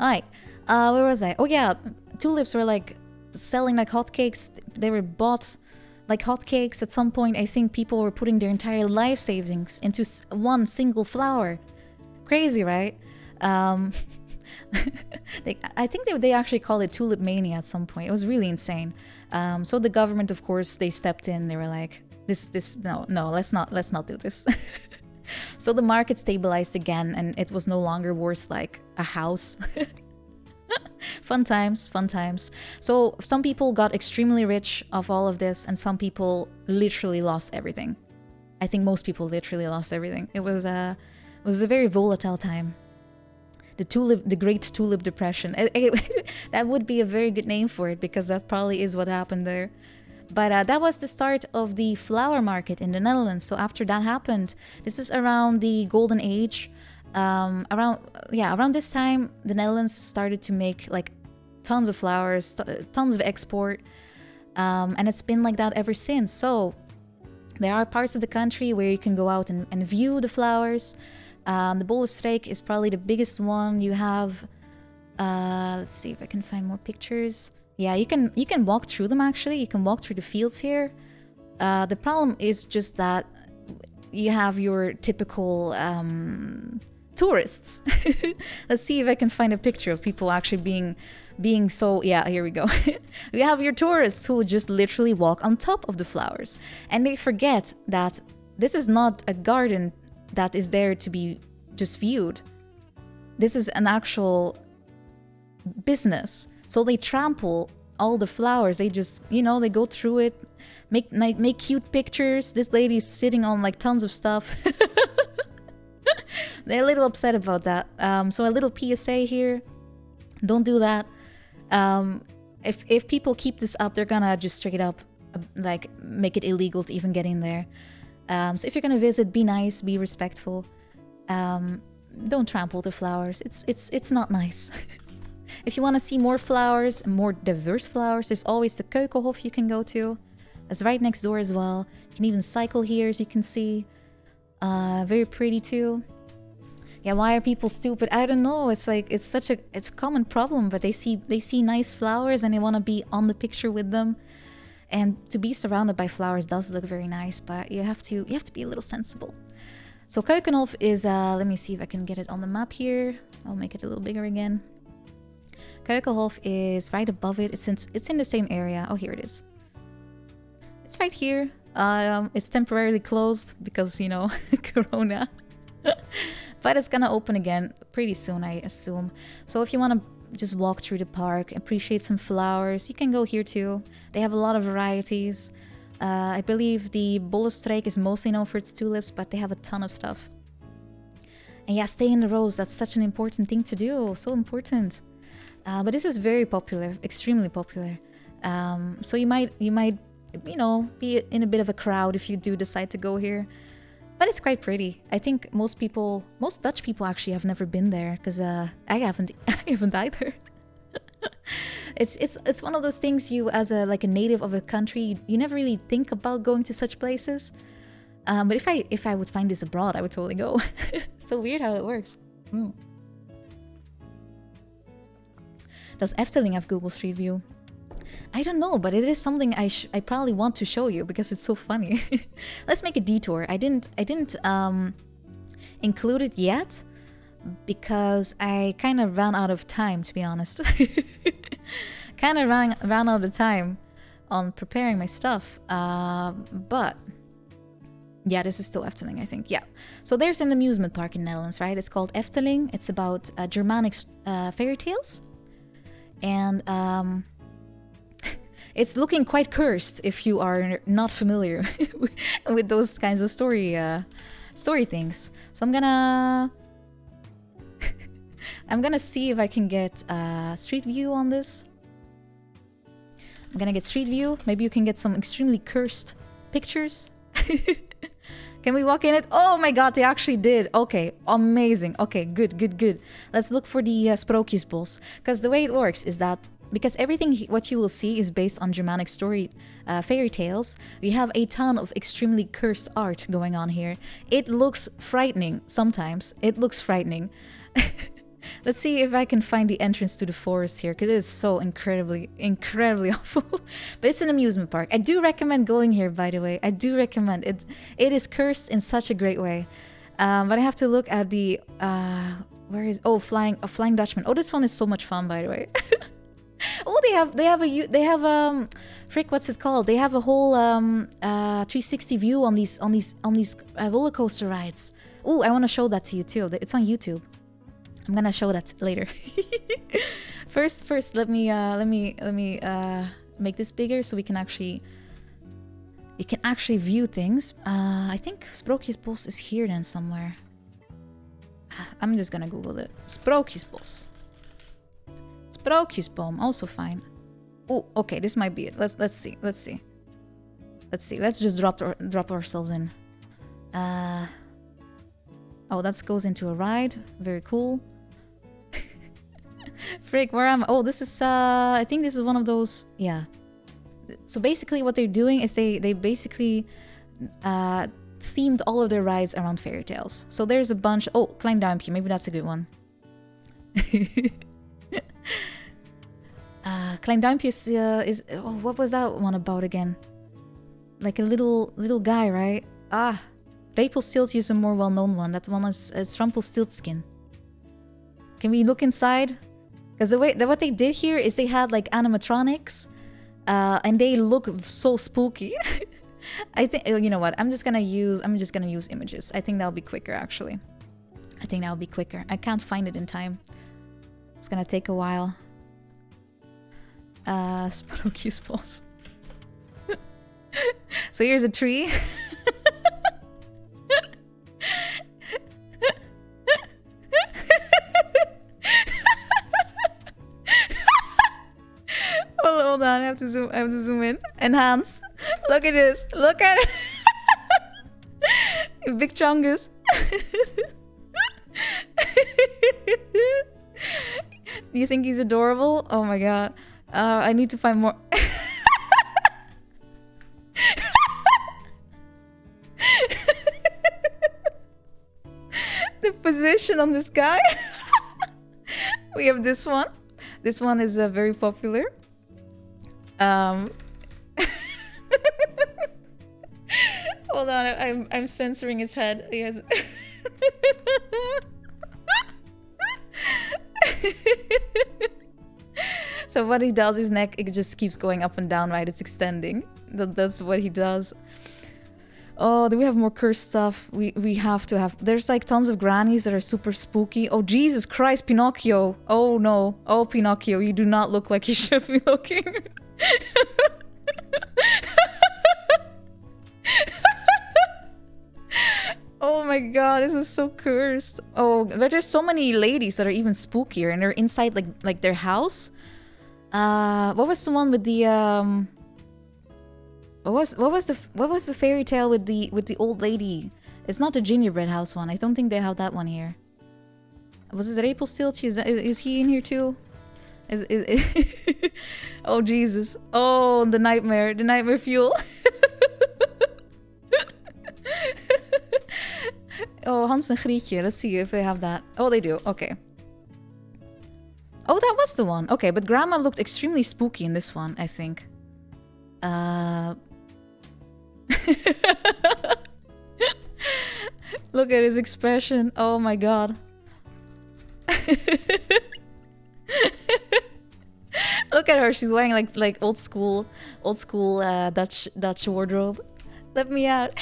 Alright. Where was I? Oh yeah. Tulips were like selling like hotcakes. They were bought like hotcakes. At some point, I think people were putting their entire life savings into one single flower. Crazy, right? I think they actually called it tulip mania at some point. It was really insane. So the government, of course, they stepped in. They were like, no, let's not do this. So the market stabilized again, and it was no longer worth like a house. Fun times. So some people got extremely rich off all of this, and some people literally lost everything. I think most people literally lost everything. It was a very volatile time. The Great Tulip Depression. That would be a very good name for it, because that probably is what happened there. But that was the start of the flower market in the Netherlands. So after that happened, this is around the golden age. Around this time, the Netherlands started to make like tons of flowers, tons of export, and it's been like that ever since. So there are parts of the country where you can go out and view the flowers. The Bollenstreek is probably the biggest one. You have, let's see if I can find more pictures. Yeah, you can walk through them actually. You can walk through the fields here. The problem is just that you have your typical tourists. Let's see if I can find a picture of people actually being so, yeah, here we go. You have your tourists who just literally walk on top of the flowers, and they forget that this is not a garden that is there to be just viewed. This is an actual business. So they trample all the flowers. They just, they go through it, make cute pictures. This lady's sitting on like tons of stuff. They're a little upset about that. So a little PSA here. Don't do that. If people keep this up, they're gonna just straight up like make it illegal to even get in there. So if you're gonna visit, be nice, be respectful. Don't trample the flowers. It's not nice. If you want to see more flowers, more diverse flowers, there's always the Keukenhof you can go to. That's right next door as well. You can even cycle here, as you can see. Very pretty too. Yeah, why are people stupid? I don't know. It's like it's a common problem, but they see nice flowers and they want to be on the picture with them. And to be surrounded by flowers does look very nice, but you have to be a little sensible. So Keukenhof is let me see if I can get it on the map here. I'll make it a little bigger again. Keukenhof is right above it. It's in the same area. Oh, here it is. It's right here. It's temporarily closed because, Corona. But it's gonna open again pretty soon, I assume. So if you want to just walk through the park, appreciate some flowers, you can go here too. They have a lot of varieties. I believe the Bollenstreek is mostly known for its tulips, but they have a ton of stuff. And yeah, stay in the rows. That's such an important thing to do. So important. But this is very popular, extremely popular. So you might, be in a bit of a crowd if you do decide to go here. But it's quite pretty. I think most Dutch people actually have never been there, because I haven't either. It's one of those things you, as a native of a country, you never really think about going to such places. But if I would find this abroad, I would totally go. It's so weird how it works. Does Efteling have Google Street View? I don't know, but it is something I probably want to show you because it's so funny. Let's make a detour. I didn't include it yet, because I kind of ran out of time, to be honest. Kind of ran out of time on preparing my stuff. But yeah, this is still Efteling, I think. Yeah. So there's an amusement park in Netherlands, right? It's called Efteling. It's about Germanic fairy tales. And it's looking quite cursed if you are not familiar with those kinds of story things. So I'm gonna see if I can get street view on this. I'm gonna get street view. Maybe you can get some extremely cursed pictures. Can we walk in it? Oh my god, they actually did. Okay, amazing. Okay, good. Let's look for the Sprookjesbos. Because the way it works is that because everything what you will see is based on Germanic story fairy tales, we have a ton of extremely cursed art going on here. It looks frightening sometimes. It looks frightening. Let's see if I can find the entrance to the forest here, because it is so incredibly awful. But it's an amusement park. I do recommend going here, by the way. I do recommend it. It is cursed in such a great way. But I have to look at the where is Flying Dutchman. Oh, this one is so much fun, by the way. Oh, they have frick, what's it called? They have a whole 360 view on these roller coaster rides. Oh, I want to show that to you too. It's on YouTube. I'm gonna show that later. First, let me make this bigger so you can actually view things. I think Sprookjesbos is here then somewhere. I'm just gonna Google it. Sprookjesbos. Sprookjesboom, also fine. Oh, okay, this might be it. Let's see. Let's just drop ourselves in. Oh, that goes into a ride. Very cool. Frick, where am I? Oh, this is I think this is one of those. Yeah. So basically, what they're doing is they basically themed all of their rides around fairy tales. So there's a bunch. Oh, Klein Duimpje. Maybe that's a good one. Klein Duimpje is oh, what was that one about again? Like a little guy, right? Rumpelstiltskin is a more well-known one. That one is Rumpelstiltskin. Can we look inside? Because what they did here is they had like animatronics, and they look so spooky. I think you know what? I'm just gonna use images. I think that'll be quicker actually. I can't find it in time. It's gonna take a while. Sprookjesbos. So here's a tree. Hold on, I have to zoom in. Enhance. Look at this. Look at it. Big chungus. Do you think he's adorable? Oh my god. I need to find more. The position on this guy. We have this one. This one is very popular. Hold on, I'm censoring his head. He has. So what he does, his neck, it just keeps going up and down, right? It's extending. That's what he does. Oh, do we have more cursed stuff? We have to have. There's like tons of grannies that are super spooky. Oh, Jesus Christ, Pinocchio. Oh no. Oh, Pinocchio, you do not look like you should be looking. Oh my god, this is so cursed. Oh, but there's so many ladies that are even spookier, and they're inside like their house. What was the one with the what was the fairy tale with the old lady? It's not the gingerbread house one. I don't think they have that one here. Was it Rumpelstiltskin? Is he in here too? Is oh Jesus! Oh, the nightmare fuel. Oh, Hans and Grietje. Let's see if they have that. Oh, they do. Okay. Oh, that was the one. Okay, but Grandma looked extremely spooky in this one, I think. Look at his expression. Oh my god. Look at her. She's wearing like old school Dutch wardrobe. Let me out.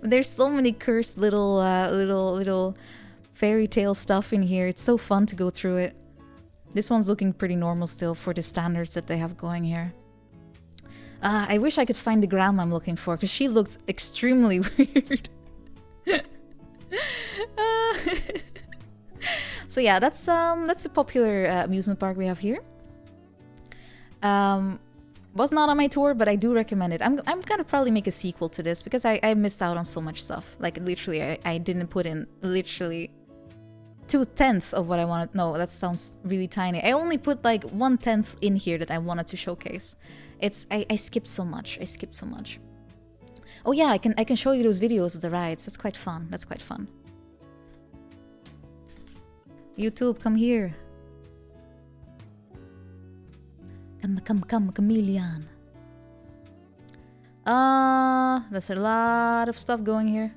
But there's so many cursed little fairy tale stuff in here. It's so fun to go through it. This one's looking pretty normal still for the standards that they have going here. I wish I could find the grandma I'm looking for, because she looked extremely weird. So yeah, that's a popular amusement park we have here. Was not on my tour, but I do recommend it. I'm gonna probably make a sequel to this, because I missed out on so much stuff. Like literally, I didn't put in literally 2/10 of what I wanted. No, that sounds really tiny. I only put like 1/10 in here that I wanted to showcase. I skipped so much. I skipped so much. Oh yeah, I can show you those videos of the rides. That's quite fun. That's quite fun. YouTube, come here. Come, chameleon. There's a lot of stuff going here.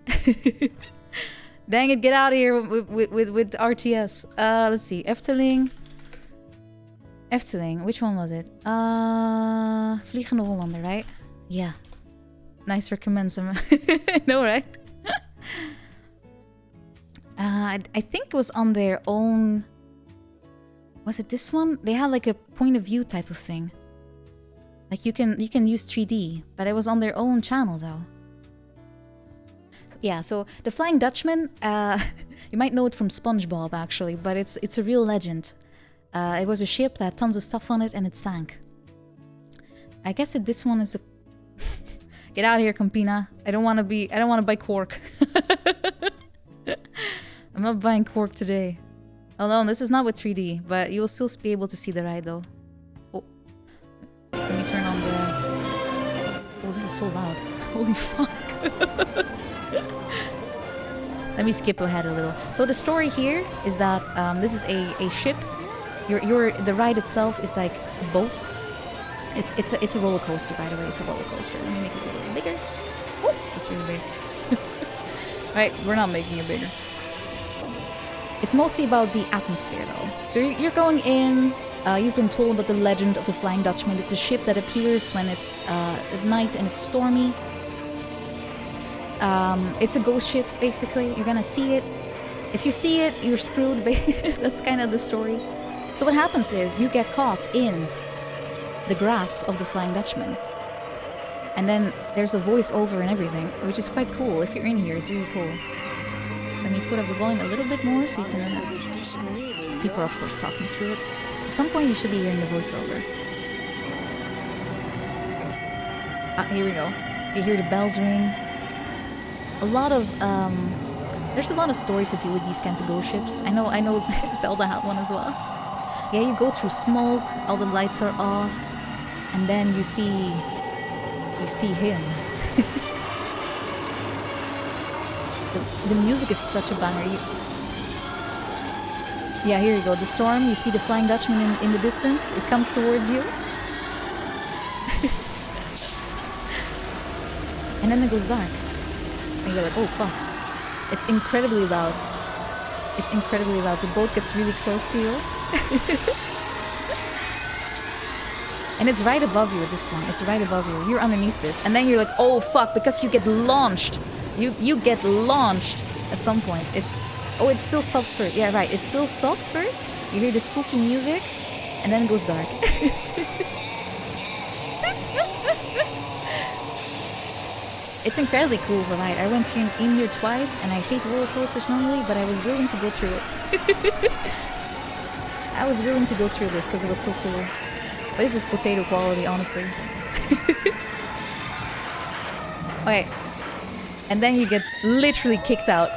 Dang it, get out of here with RTS. Let's see, Efteling. Efteling, which one was it? Vliegende Hollander, right? Yeah. Nice recommends. No, right? I think it was on their own... Was it this one? They had like a point of view type of thing. Like you can use 3D, but it was on their own channel though. Yeah, so the Flying Dutchman, you might know it from SpongeBob actually, but it's a real legend. It was a ship that had tons of stuff on it and it sank. I guess this one is a... Get out of here, Campina. I don't want to buy cork. I'm not buying cork today. Oh no, this is not with 3D, but you will still be able to see the ride though. Oh. Let me turn on the... Oh, this is so loud. Holy fuck. Let me skip ahead a little. So the story here is that this is a ship. The ride itself is like a boat. It's a roller coaster, by the way. It's a roller coaster. Let me make it a little bigger. Oh, it's really big. Right, we're not making it bigger. It's mostly about the atmosphere, though. So you're going in. You've been told about the legend of the Flying Dutchman. It's a ship that appears when it's at night and it's stormy. It's a ghost ship, basically. You're gonna see it. If you see it, you're screwed. That's kind of the story. So what happens is you get caught in the grasp of the Flying Dutchman. And then there's a voice-over and everything, which is quite cool. If you're in here, it's really cool. Let me put up the volume a little bit more so you can... People are, of course, talking through it. At some point, you should be hearing the voiceover. Here we go. You hear the bells ring. A lot of... there's a lot of stories to do with these kinds of ghost ships. I know Zelda had one as well. Yeah, you go through smoke, all the lights are off, and then you see him. The music is such a banger. Yeah, here you go. The storm, you see the Flying Dutchman in the distance. It comes towards you. And then it goes dark. And you're like, oh fuck. It's incredibly loud. It's incredibly loud. The boat gets really close to you. And it's right above you at this point. It's right above you. You're underneath this. And then you're like, oh fuck, because you get launched. You get launched at some point. Oh, it still stops first. Yeah, right. It still stops first. You hear the spooky music. And then it goes dark. It's incredibly cool of a ride. I went in here twice, and I hate roller coasters normally, but I was willing to go through it. I was willing to go through this because it was so cool. But this is potato quality, honestly. Okay. And then you get literally kicked out.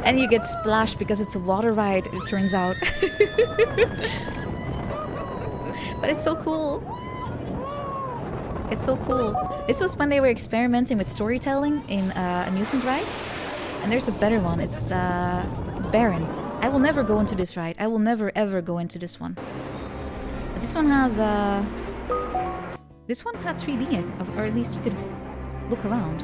And you get splashed because it's a water ride, it turns out. But it's so cool. It's so cool. This was when they were experimenting with storytelling in amusement rides. And there's a better one. It's Baron. I will never go into this ride. I will never ever go into this one. But this one has this one had 3D in it, or at least you could look around.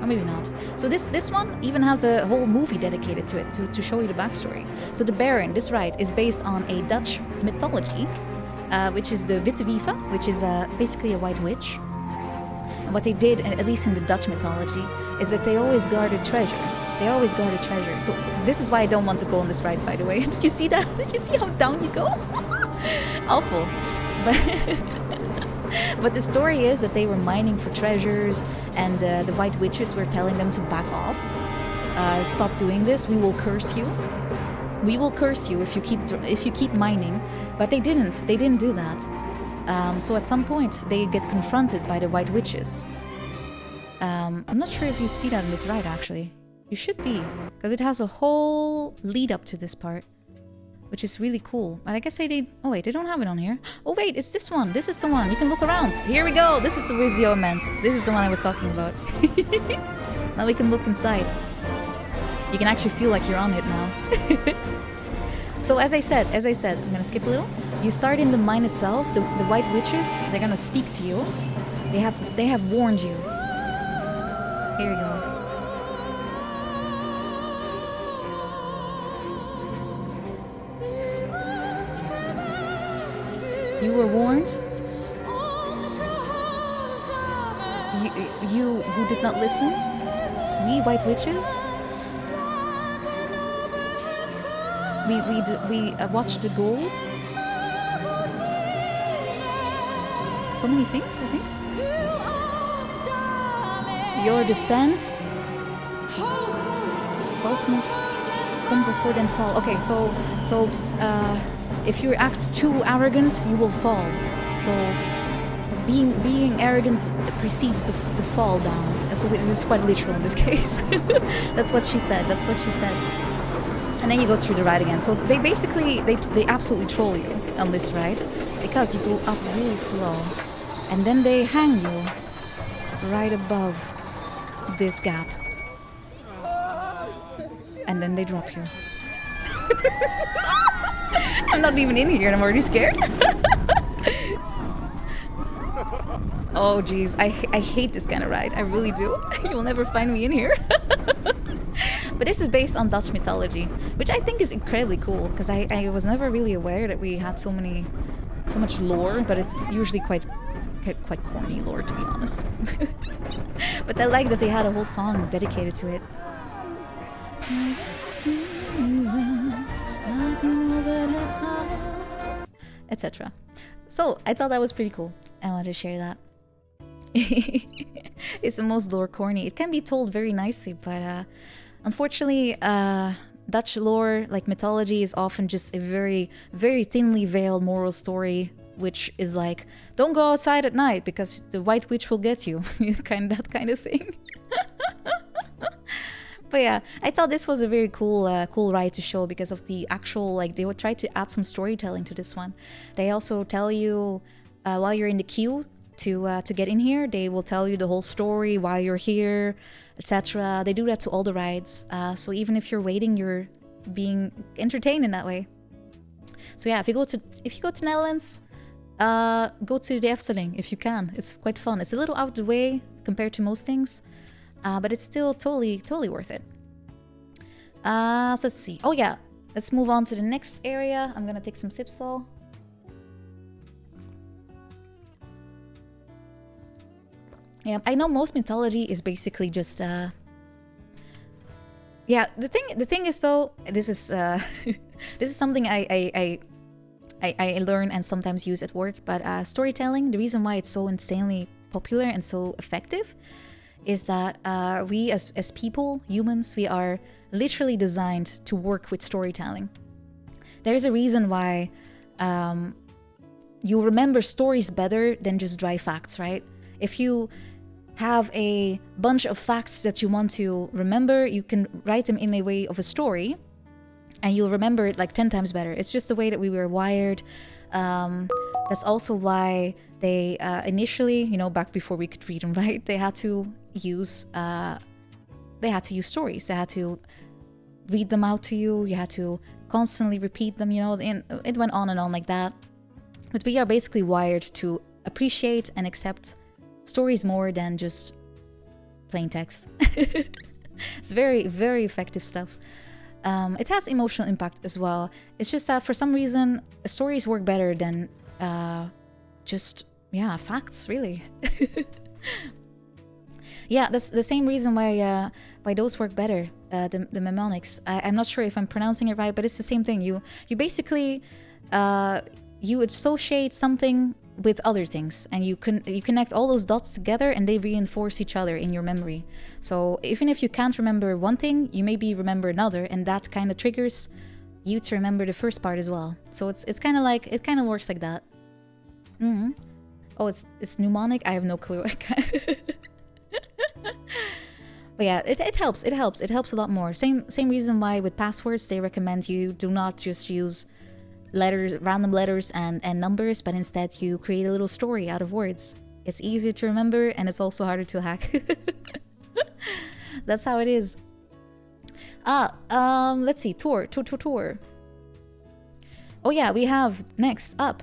or maybe not. So this one even has a whole movie dedicated to it, to show you the backstory. So the Baron, this ride, is based on a Dutch mythology, which is the vtuber, which is basically a white witch. And what they did, at least in the Dutch mythology, is that they always guarded treasure. They always guarded treasure. So this is why I don't want to go on this ride, by the way. Did you see that? Did you see how down you go? Awful. But the story is that they were mining for treasures, and the white witches were telling them to back off. Stop doing this. We will curse you. We will curse you if you keep mining. But they didn't. They didn't do that. So at some point they get confronted by the white witches. I'm not sure if you see that in this ride, actually. You should be, because it has a whole lead up to this part, which is really cool. But I guess they did. Oh wait, they don't have it on here. Oh wait, it's this one. This is the one. You can look around. Here we go. This is the video I meant. This is the one I was talking about. Now we can look inside. You can actually feel like you're on it now. So as I said, I'm gonna skip a little. You start in the mine itself. The white witches, they're gonna speak to you. They have warned you. Here we go. You were warned. You who did not listen. We white witches. We watched the gold. So many things, I think. Your descent. Come before then fall. Okay, so if you act too arrogant, you will fall. So being arrogant precedes the fall down. So it is quite literal in this case. That's what she said. And then you go through the ride again. So they basically they absolutely troll you on this ride, because you go up really slow, and then they hang you right above this gap, and then they drop you. I'm not even in here and I'm already scared. Oh geez, I hate this kind of ride. I really do. You'll never find me in here. But this is based on Dutch mythology, which I think is incredibly cool, because I was never really aware that we had so much lore, but it's usually quite corny lore, to be honest. But I like that they had a whole song dedicated to it. Etc. So I thought that was pretty cool. I wanted to share that. It's the most lore corny. It can be told very nicely, but unfortunately, Dutch lore, like mythology, is often just a very, very thinly veiled moral story, which is like, don't go outside at night because the white witch will get you. That kind of thing. But yeah, I thought this was a very cool ride to show, because of the actual, like, they would try to add some storytelling to this one. They also tell you while you're in the queue to get in here, they will tell you the whole story, why you're here, etc. They do that to all the rides. So even if you're waiting, you're being entertained in that way. So yeah, if you go to Netherlands, go to the Efteling if you can. It's quite fun. It's a little out of the way compared to most things. But it's still totally worth it. So let's see. Oh yeah, let's move on to the next area. I'm gonna take some sips though. Yeah, I know most mythology is basically just yeah, the thing is though, this is this is something I learn and sometimes use at work, but storytelling, the reason why it's so insanely popular and so effective is that we as people, humans, we are literally designed to work with storytelling. There's a reason why you remember stories better than just dry facts, right? If you have a bunch of facts that you want to remember, you can write them in a way of a story and you'll remember it like 10 times better. It's just the way that we were wired. That's also why they initially, you know, back before we could read and write, they had to use stories. They had to read them out to you. You had to constantly repeat them, you know, and it went on and on like that. But we are basically wired to appreciate and accept stories more than just plain text. It's very, very effective stuff. It has emotional impact as well. It's just that for some reason, stories work better than just, yeah, facts, really. Yeah, that's the same reason why those work better, the mnemonics. I'm not sure if I'm pronouncing it right, but it's the same thing. You basically, you associate something with other things, and you connect all those dots together, and they reinforce each other in your memory. So even if you can't remember one thing, you maybe remember another, and that kind of triggers you to remember the first part as well. So it's kind of like, it kind of works like that. Oh, it's mnemonic. I have no clue. But yeah, it helps. It helps a lot more. Same reason why with passwords they recommend you do not just use letters, random letters and numbers, but instead you create a little story out of words. It's easier to remember, and it's also harder to hack. That's how it is. Let's see, tour. Oh yeah, we have next up.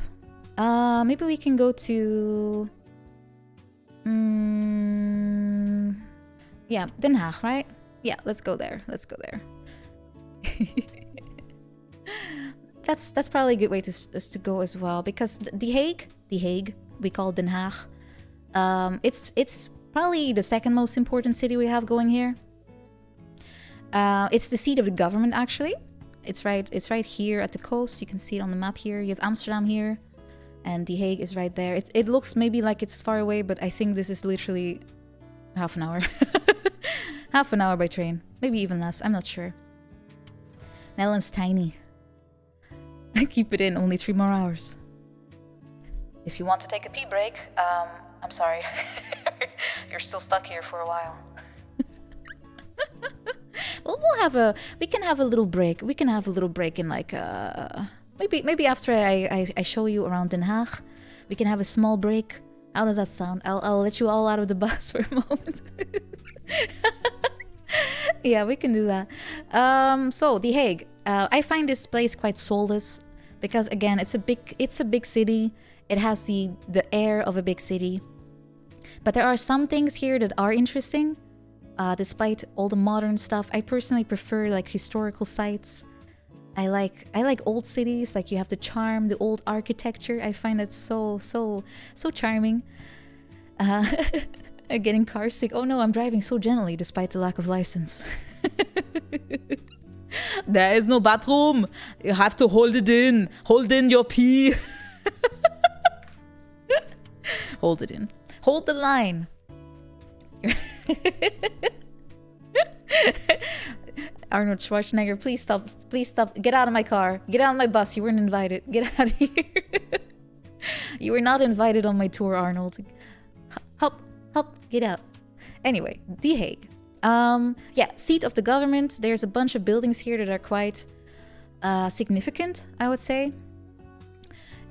Maybe we can go to yeah, Den Haag, right? Yeah, let's go there. That's probably a good way to go as well, because The Hague, we call Den Haag. It's probably the second most important city we have going here. It's the seat of the government, actually. It's right here at the coast. You can see it on the map here. You have Amsterdam here, and The Hague is right there. It looks maybe like it's far away, but I think this is literally half an hour. Half an hour by train, maybe even less. I'm not sure. Netherlands tiny. Keep it in, only 3 more hours. If you want to take a pee break, I'm sorry. You're still stuck here for a while. Well, we can have a little break. We can have a little break in like, maybe after I show you around Den Haag, we can have a small break. How does that sound? I'll let you all out of the bus for a moment. Yeah, we can do that. So The Hague. I find this place quite soulless because, again, it's a big city. It has the air of a big city. But there are some things here that are interesting, despite all the modern stuff. I personally prefer like historical sites. I like old cities. Like, you have the charm, the old architecture. I find it so charming. Getting car sick. Oh no, I'm driving so gently despite the lack of license. There is no bathroom. You have to hold it in. Hold in your pee. Hold it in. Hold the line. Arnold Schwarzenegger, please stop. Please stop. Get out of my car. Get out of my bus. You weren't invited. Get out of here. You were not invited on my tour, Arnold. Help, get out. Anyway, The Hague. Yeah, seat of the government. There's a bunch of buildings here that are quite significant, I would say.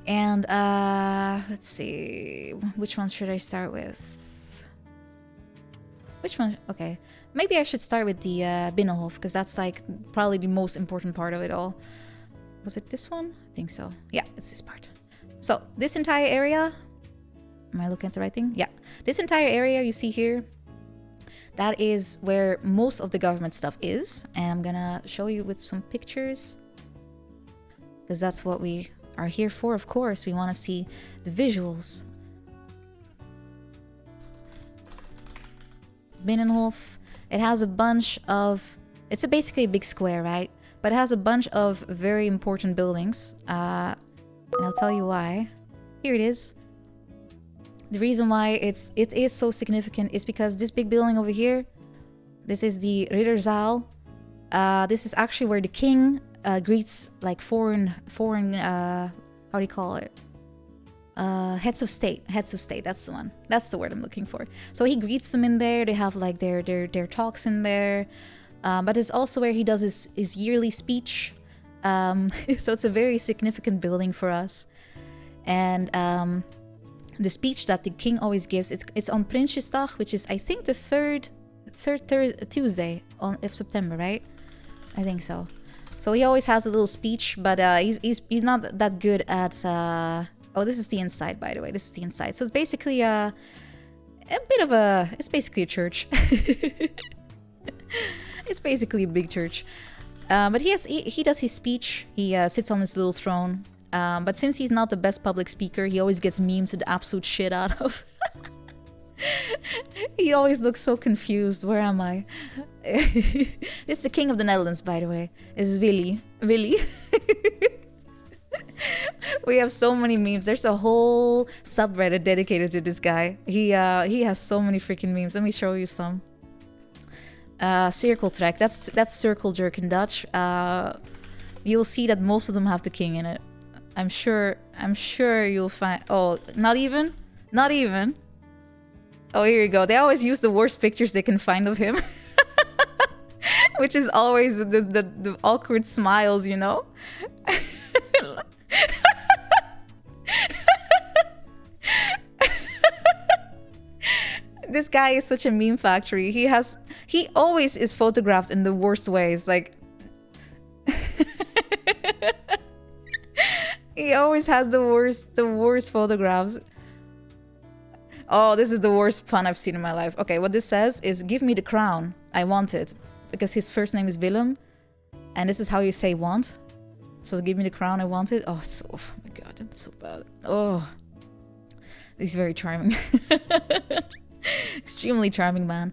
And let's see, which one should I start with? Which one? Okay, maybe I should start with the Binnenhof, because that's like probably the most important part of it all. Was it this one? I think so. Yeah, it's this part. So this entire area, am I looking at the right thing? Yeah, this entire area you see here, that is where most of the government stuff is. And I'm gonna show you with some pictures, because that's what we are here for, of course. We want to see the visuals. Binnenhof. It has a bunch of... It's basically a big square, right? But it has a bunch of very important buildings. And I'll tell you why. Here it is. The reason why it is so significant is because this big building over here, this is the Ridderzaal. This is actually where the king greets like foreign how do you call it? Heads of state. That's the one. That's the word I'm looking for. So he greets them in there. They have like their talks in there. But it's also where he does his yearly speech. So it's a very significant building for us. And the speech that the king always gives, it's on Prinsjesdag, which is I think the third Tuesday of September, right? I think so. So he always has a little speech, but he's not that good at... Oh, this is the inside, by the way. This is the inside. So it's basically a bit of a... It's basically a church. It's basically a big church. But he does his speech. He sits on his little throne. But since he's not the best public speaker, he always gets memes the absolute shit out of. He always looks so confused. Where am I? This is the king of the Netherlands, by the way. This is Willy. Willy. We have so many memes. There's a whole subreddit dedicated to this guy. He has so many freaking memes. Let me show you some. Circle track. That's circle jerk in Dutch. You'll see that most of them have the king in it. I'm sure you'll find... Oh, not even? Not even? Oh, here you go. They always use the worst pictures they can find of him. Which is always the awkward smiles, you know? This guy is such a meme factory. He always is photographed in the worst ways. Like... He always has the worst photographs. Oh, this is the worst pun I've seen in my life. Okay, what this says is, give me the crown. I want it. Because his first name is Willem. And this is how you say want. So give me the crown, I want it. Oh, oh my god, that's so bad. Oh. He's very charming. Extremely charming man.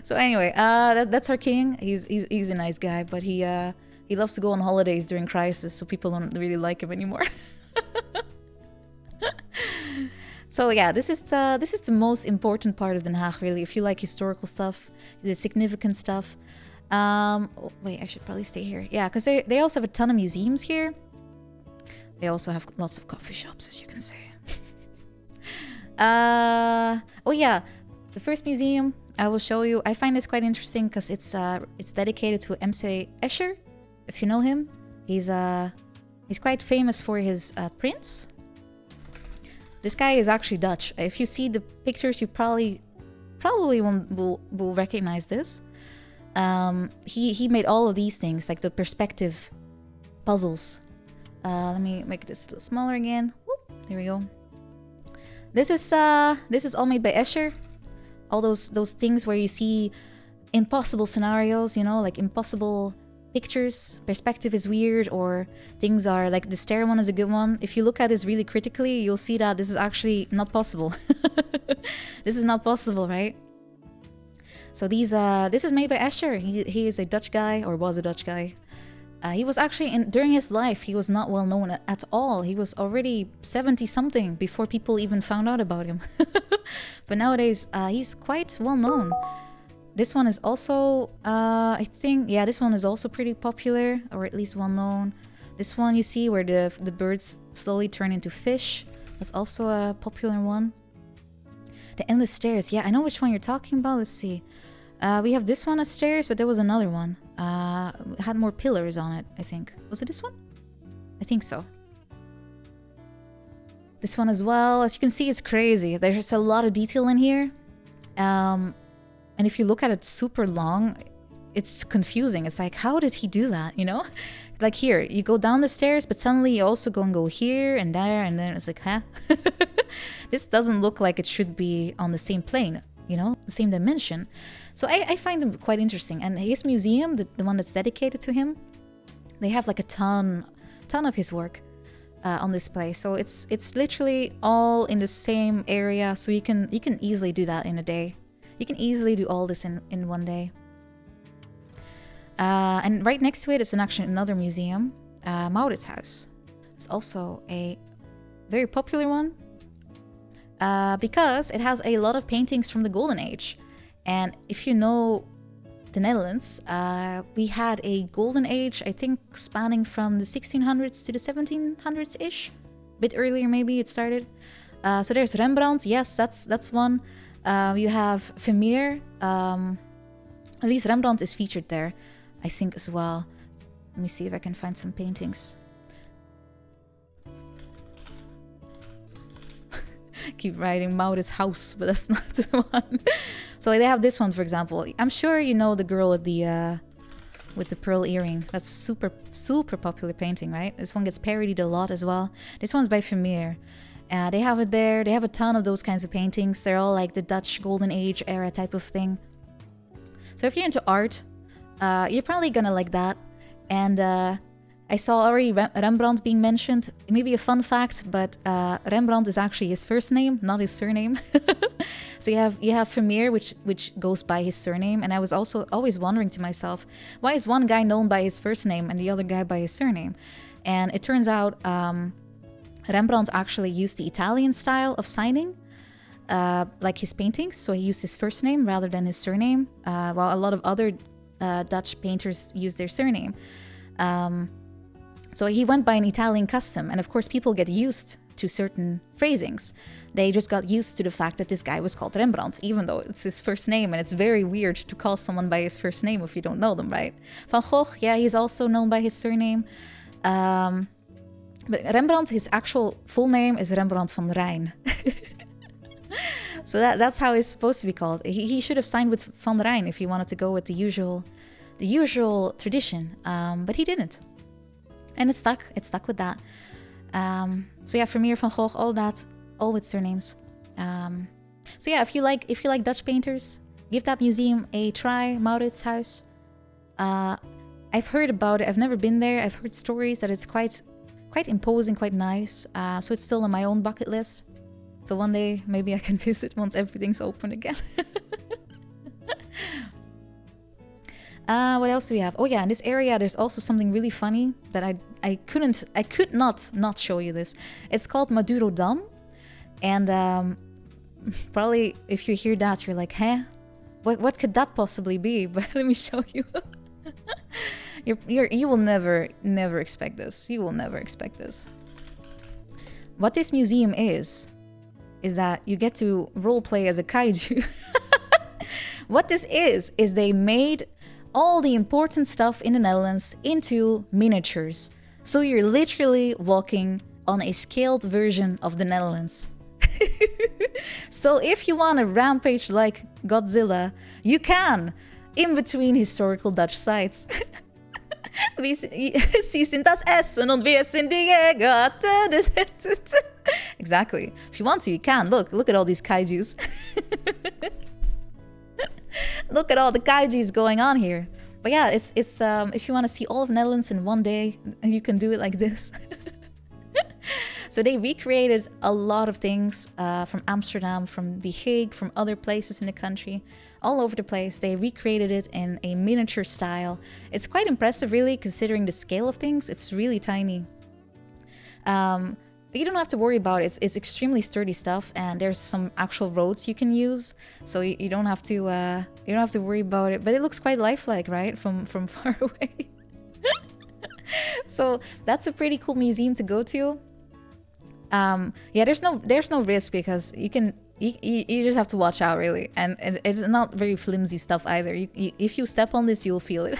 So anyway, that's our king. He's a nice guy, but he loves to go on holidays during crisis, so people don't really like him anymore. So yeah, this is the most important part of Den Haag, really. If you like historical stuff, the significant stuff. Oh, wait, I should probably stay here. Yeah, because they also have a ton of museums here. They also have lots of coffee shops, as you can see. Oh yeah, the first museum I will show you. I find this quite interesting because it's dedicated to MC Escher. If you know him, he's quite famous for his prints. This guy is actually Dutch. If you see the pictures, you probably will recognize this. He made all of these things, like the perspective puzzles. Let me make this a little smaller again. Whoop, there we go. This is all made by Escher. All those things where you see impossible scenarios, you know, like impossible pictures. Perspective is weird, or things are like the stair one is a good one. If you look at this really critically, you'll see that this is actually not possible. This is not possible, right? So this is made by Escher. He is a Dutch guy, or was a Dutch guy. He was actually, during his life, he was not well known at all. He was already 70-something before people even found out about him. But nowadays, he's quite well known. This one is also, I think, yeah, this one is also pretty popular, or at least well known. This one you see where the birds slowly turn into fish. That's also a popular one. The endless stairs. Yeah, I know which one you're talking about. Let's see. We have this one as stairs, but there was another one. It had more pillars on it, I think. Was it this one? I think so. This one as well. As you can see, it's crazy. There's a lot of detail in here. And if you look at it super long, it's confusing. It's like, how did he do that, you know? Like here, you go down the stairs, but suddenly you also go here and there, and then it's like, huh? This doesn't look like it should be on the same plane, you know? The same dimension. So I find them quite interesting. And his museum, the one that's dedicated to him, they have like a ton of his work on display. So it's literally all in the same area. So you can easily do that in a day. You can easily do all this in one day. And right next to it is actually another museum, Maurits House. It's also a very popular one because it has a lot of paintings from the Golden Age. And if you know the Netherlands, we had a Golden Age, I think, spanning from the 1600s to the 1700s-ish. A bit earlier, maybe it started. So there's Rembrandt. Yes, that's one. You have Vermeer. At least Rembrandt is featured there, I think, as well. Let me see if I can find some paintings. Keep writing Maurits House, but that's not the one. So they have this one, for example. I'm sure you know the girl with the pearl earring. That's super popular painting, right? This one gets parodied a lot as well. This one's by Vermeer. They have it there. They have a ton of those kinds of paintings. They're all like the Dutch Golden Age era type of thing. So if you're into art, you're probably gonna like that. And I saw already Rembrandt being mentioned. Maybe a fun fact, but Rembrandt is actually his first name, not his surname. So you have Vermeer, which goes by his surname. And I was also always wondering to myself, why is one guy known by his first name and the other guy by his surname? And it turns out Rembrandt actually used the Italian style of signing, like his paintings. So he used his first name rather than his surname, while a lot of other Dutch painters use their surname. So he went by an Italian custom. And of course, people get used to certain phrasings. They just got used to the fact that this guy was called Rembrandt, even though it's his first name. And it's very weird to call someone by his first name if you don't know them, right? Van Gogh, yeah, he's also known by his surname. But Rembrandt, his actual full name is Rembrandt van Rijn. So that's how he's supposed to be called. He should have signed with Van Rijn if he wanted to go with the usual tradition, but he didn't. And it stuck with that. So yeah, Vermeer, Van Gogh, all that, all with surnames. So yeah, if you like Dutch painters, give that museum a try. Mauritshuis. I've heard about it. I've never been there. I've heard stories that it's quite imposing, quite nice. So it's still on my own bucket list. So one day maybe I can visit once everything's open again. What else do we have? Oh yeah, in this area there's also something really funny that I could not show you this. It's called Maduro Dam, and probably if you hear that you're like, huh? What could that possibly be? But let me show you. You will never expect this. You will never expect this. What this museum is that you get to roleplay as a kaiju. What this is they made all the important stuff in the Netherlands into miniatures. So you're literally walking on a scaled version of the Netherlands. So if you want to rampage like Godzilla, you can, in between historical Dutch sites. Exactly. If you want to, you can. Look at all these kaijus. Look at all the kaijus going on here. But yeah, it's if you want to see all of Netherlands in one day, you can do it like this. So they recreated a lot of things from Amsterdam, from The Hague, from other places in the country, all over the place. They recreated it in a miniature style. It's quite impressive, really, considering the scale of things. It's really tiny. You don't have to worry about it. It's extremely sturdy stuff, and there's some actual roads you can use, so you don't have to worry about it. But it looks quite lifelike, right, from far away. So that's a pretty cool museum to go to. Yeah, there's no risk because you just have to watch out, really, and it's not very flimsy stuff either. If you step on this, you'll feel it.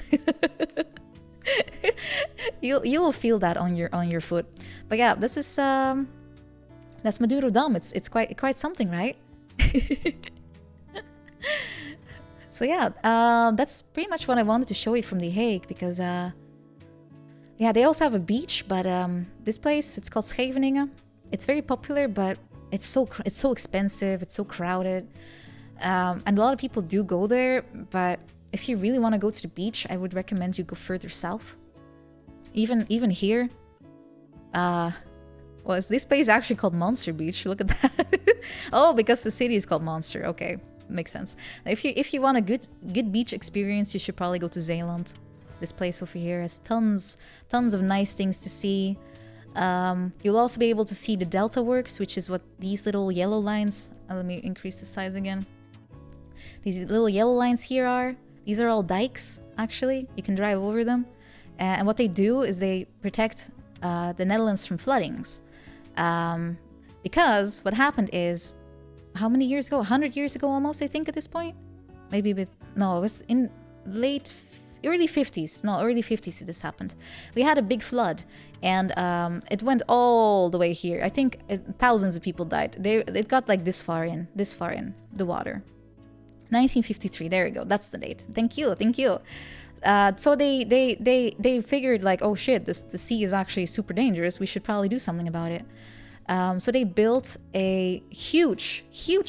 You will feel that on your foot. But yeah, this is that's Maduro Dam. It's quite something, right? So yeah, that's pretty much what I wanted to show you from The Hague, because yeah, they also have a beach, but this place, it's called Scheveningen. It's very popular, but it's so expensive. It's so crowded, and a lot of people do go there. But if you really want to go to the beach, I would recommend you go further south. Even here, is this place actually called Monster Beach? Look at that. Oh, because the city is called Monster. Okay, makes sense. If you want a good beach experience, you should probably go to Zeeland. This place over here has tons of nice things to see. You'll also be able to see the Delta Works, which is what these little yellow lines. Let me increase the size again. These little yellow lines here are. These are all dikes, actually. You can drive over them. And what they do is they protect the Netherlands from floodings. Because what happened is, how many years ago? 100 years ago almost, I think, at this point? Maybe a bit. No, it was in early 50s. No, early 50s this happened. We had a big flood, and it went all the way here. I think thousands of people died. It got like this far in the water. 1953, there we go, that's the date. Thank you. So they figured like, oh shit, the sea is actually super dangerous, we should probably do something about it. So they built a huge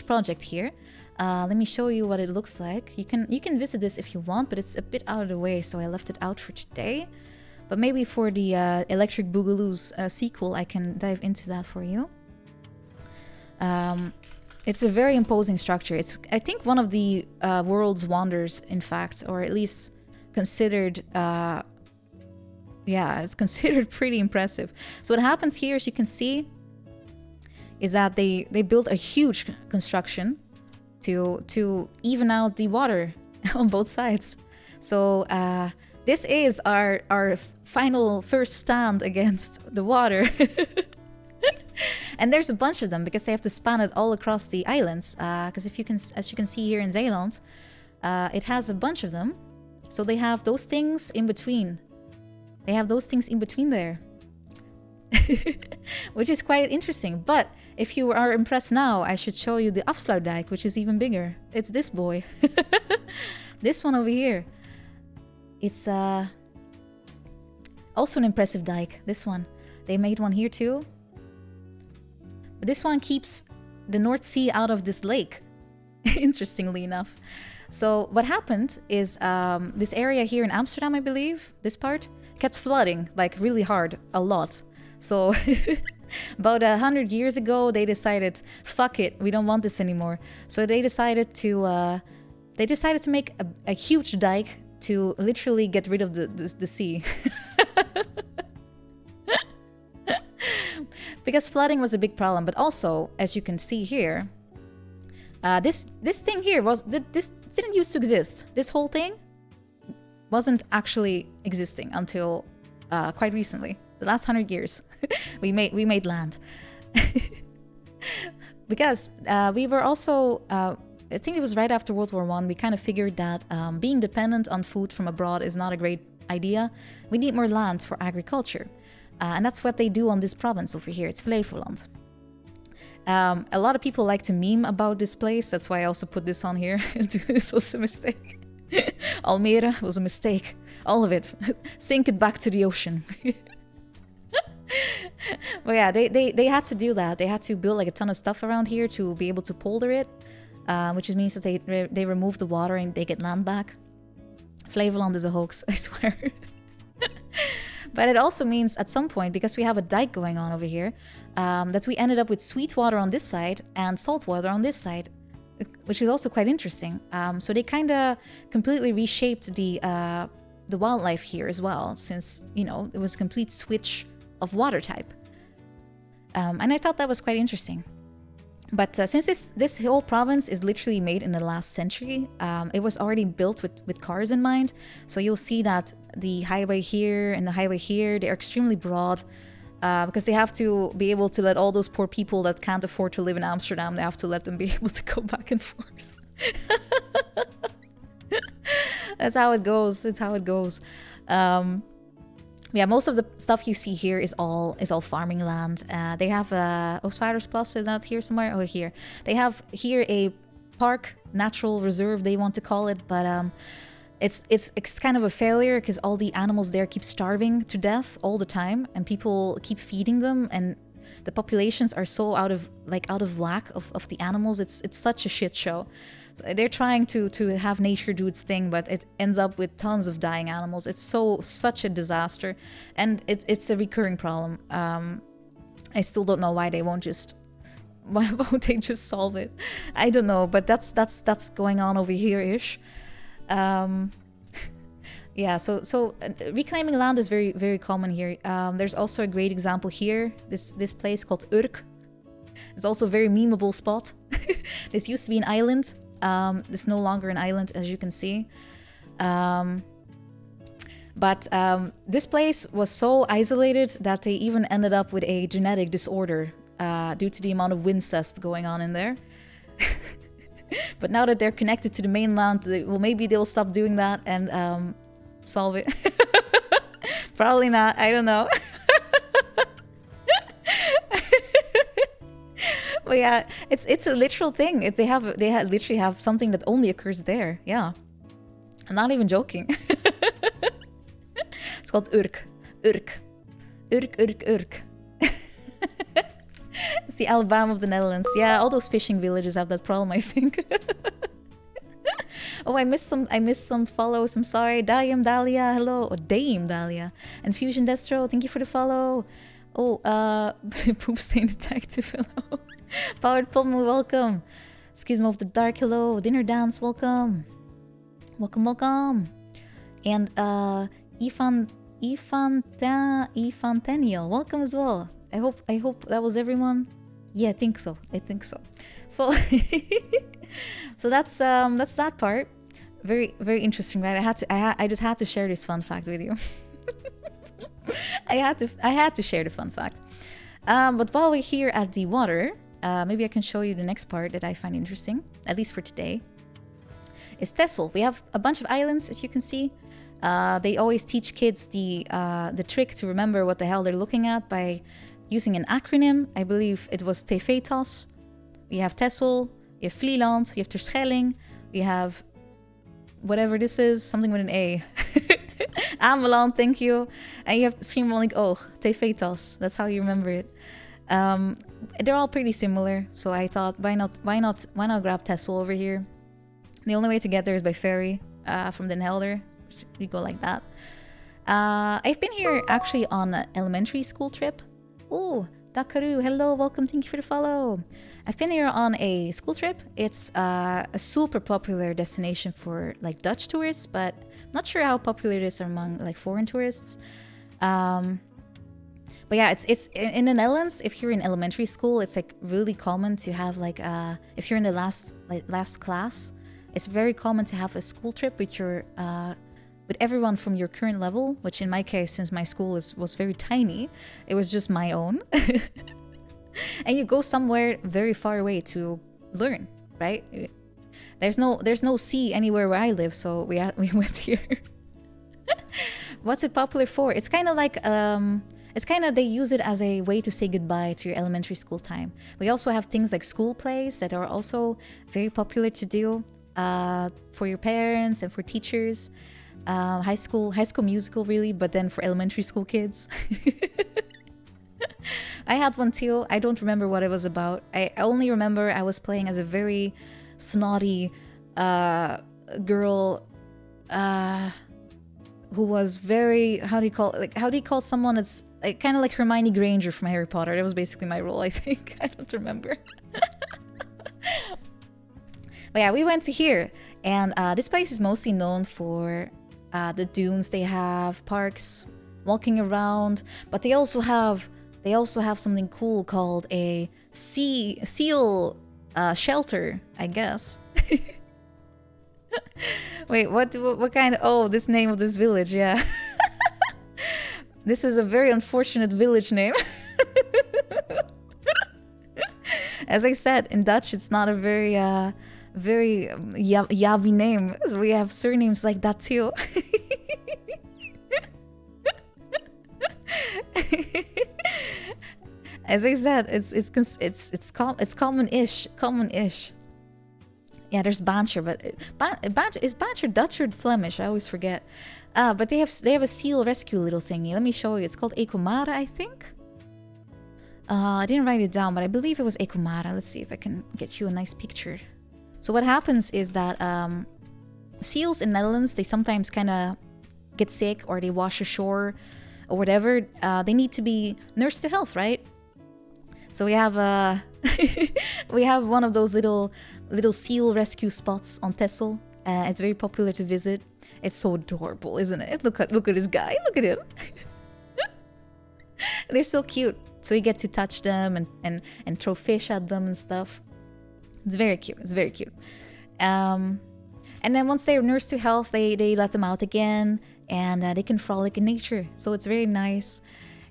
project here. Let me show you what it looks like. You can visit this if you want, but it's a bit out of the way, so I left it out for today. But maybe for the Electric Boogaloo's sequel, I can dive into that for you. It's a very imposing structure. It's, I think, one of the world's wonders, in fact, or at least considered... yeah, it's considered pretty impressive. So what happens here, as you can see, is that they built a huge construction to even out the water on both sides. So this is our final first stand against the water. And there's a bunch of them because they have to span it all across the islands. Because as you can see here in Zeeland, it has a bunch of them. So they have those things in between. They have those things in between there. Which is quite interesting. But if you are impressed now, I should show you the Afsluitdijk, which is even bigger. It's this boy. This one over here. It's also an impressive dike, this one. They made one here too. But this one keeps the North Sea out of this lake, interestingly enough. So what happened is this area here in Amsterdam, I believe, this part, kept flooding like really hard, a lot. So about 100 years ago, they decided, fuck it, we don't want this anymore. So they decided to make a huge dike to literally get rid of the sea. Because flooding was a big problem, but also, as you can see here, this thing here this didn't used to exist. This whole thing wasn't actually existing until quite recently. The last 100 years, we made land. Because we were also, I think it was right after World War I, we kind of figured that being dependent on food from abroad is not a great idea. We need more land for agriculture. And that's what they do on this province over here. It's Flevoland. A lot of people like to meme about this place. That's why I also put this on here. This was a mistake. Almere was a mistake. All of it. Sink it back to the ocean. But yeah, they had to do that. They had to build like a ton of stuff around here to be able to polder it, which means that they remove the water and they get land back. Flevoland is a hoax, I swear. But it also means at some point, because we have a dike going on over here, that we ended up with sweet water on this side and salt water on this side, which is also quite interesting. So they kind of completely reshaped the wildlife here as well, since, you know, it was a complete switch of water type. And I thought that was quite interesting. But since this whole province is literally made in the last century, it was already built with cars in mind. So you'll see that the highway here and the highway here, they're extremely broad because they have to be able to let all those poor people that can't afford to live in Amsterdam, they have to let them be able to go back and forth. That's how it goes. It's how it goes. Yeah, most of the stuff you see here is all farming land. They have Oostvaardersplassen, is that here somewhere? Oh, here. They have here a park, natural reserve, they want to call it, but it's kind of a failure because all the animals there keep starving to death all the time, and people keep feeding them, and the populations are so out of whack of the animals. It's such a shit show. So they're trying to have nature do its thing, but it ends up with tons of dying animals. It's such a disaster, and it's a recurring problem. I still don't know why won't they just solve it? I don't know, but that's going on over here ish. Yeah, so reclaiming land is very, very common here. There's also a great example here. This place called Urk. It's also a very memeable spot. This used to be an island. It's no longer an island, as you can see. But this place was so isolated that they even ended up with a genetic disorder due to the amount of wincest going on in there. But now that they're connected to the mainland, maybe they'll stop doing that and solve it. Probably not. I don't know. But yeah, it's a literal thing. They literally have something that only occurs there. Yeah, I'm not even joking. It's called Urk. the Alabama of the Netherlands. Yeah, all those fishing villages have that problem, I think. Oh, I missed some follows. I'm sorry. Dahlia, hello. Or Dame Dahlia. And Fusion Destro, thank you for the follow. Oh, Poop Stain Detective, hello. Powered Pullman, welcome. Schism of the Dark, hello. Dinner Dance, welcome. Welcome. And Ifantaniel, welcome as well. I hope that was everyone. Yeah, I think so. So so that's that part. Very, very interesting, right? I just had to share this fun fact with you. I had to share the fun fact. But while we're here at the water, maybe I can show you the next part that I find interesting, at least for today. Is Texel. We have a bunch of islands, as you can see. They always teach kids the trick to remember what the hell they're looking at by using an acronym. I believe it was Tevetas. We have Texel, we have Vlieland, we have Terschelling, we have whatever this is, something with an A. Ameland, thank you. And you have Schiermonnikoog, Tevetas. That's how you remember it. They're all pretty similar, so I thought, why not grab Texel over here? The only way to get there is by ferry from Den Helder. You go like that. I've been here actually on an elementary school trip. Oh, Dakaru, hello, welcome, thank you for the follow. I've been here on a school trip. It's a super popular destination for like Dutch tourists, but I'm not sure how popular it is among like foreign tourists. But yeah, it's in the Netherlands. If you're in elementary school, it's like really common to have like if you're in the last class, it's very common to have a school trip with your with everyone from your current level, which in my case, since my school was very tiny, it was just my own. And you go somewhere very far away to learn, right? There's no sea anywhere where I live, so we went here. What's it popular for? It's kind of like they use it as a way to say goodbye to your elementary school time. We also have things like school plays that are also very popular to do for your parents and for teachers. High school musical, really, but then for elementary school kids. I had one too. I don't remember what it was about. I only remember I was playing as a very snotty girl who was very, how do you call someone that's like, kind of like Hermione Granger from Harry Potter. That was basically my role, I think. I don't remember. But yeah, we went to here, and this place is mostly known for the dunes they have, parks, walking around, but they also have something cool called a seal shelter, I guess. Wait, what kind of... Oh, this name of this village, yeah. This is a very unfortunate village name. As I said, in Dutch, it's not a very Yavi name. So we have surnames like that too. As I said, it's common-ish. Yeah, there's Baantje, but is Baantje Dutch or Flemish? I always forget. But they have a seal rescue little thingy. Let me show you. It's called Ecomara, I think. I didn't write it down, but I believe it was Ecomara. Let's see if I can get you a nice picture. So what happens is that seals in Netherlands, they sometimes kind of get sick or they wash ashore or whatever. They need to be nursed to health, right? So we have we have one of those little seal rescue spots on Texel. It's very popular to visit. It's so adorable, isn't it? Look at this guy. Look at him. They're so cute. So you get to touch them and throw fish at them and stuff. It's very cute. And then once they're nursed to health, they let them out again, and they can frolic in nature. So it's very nice.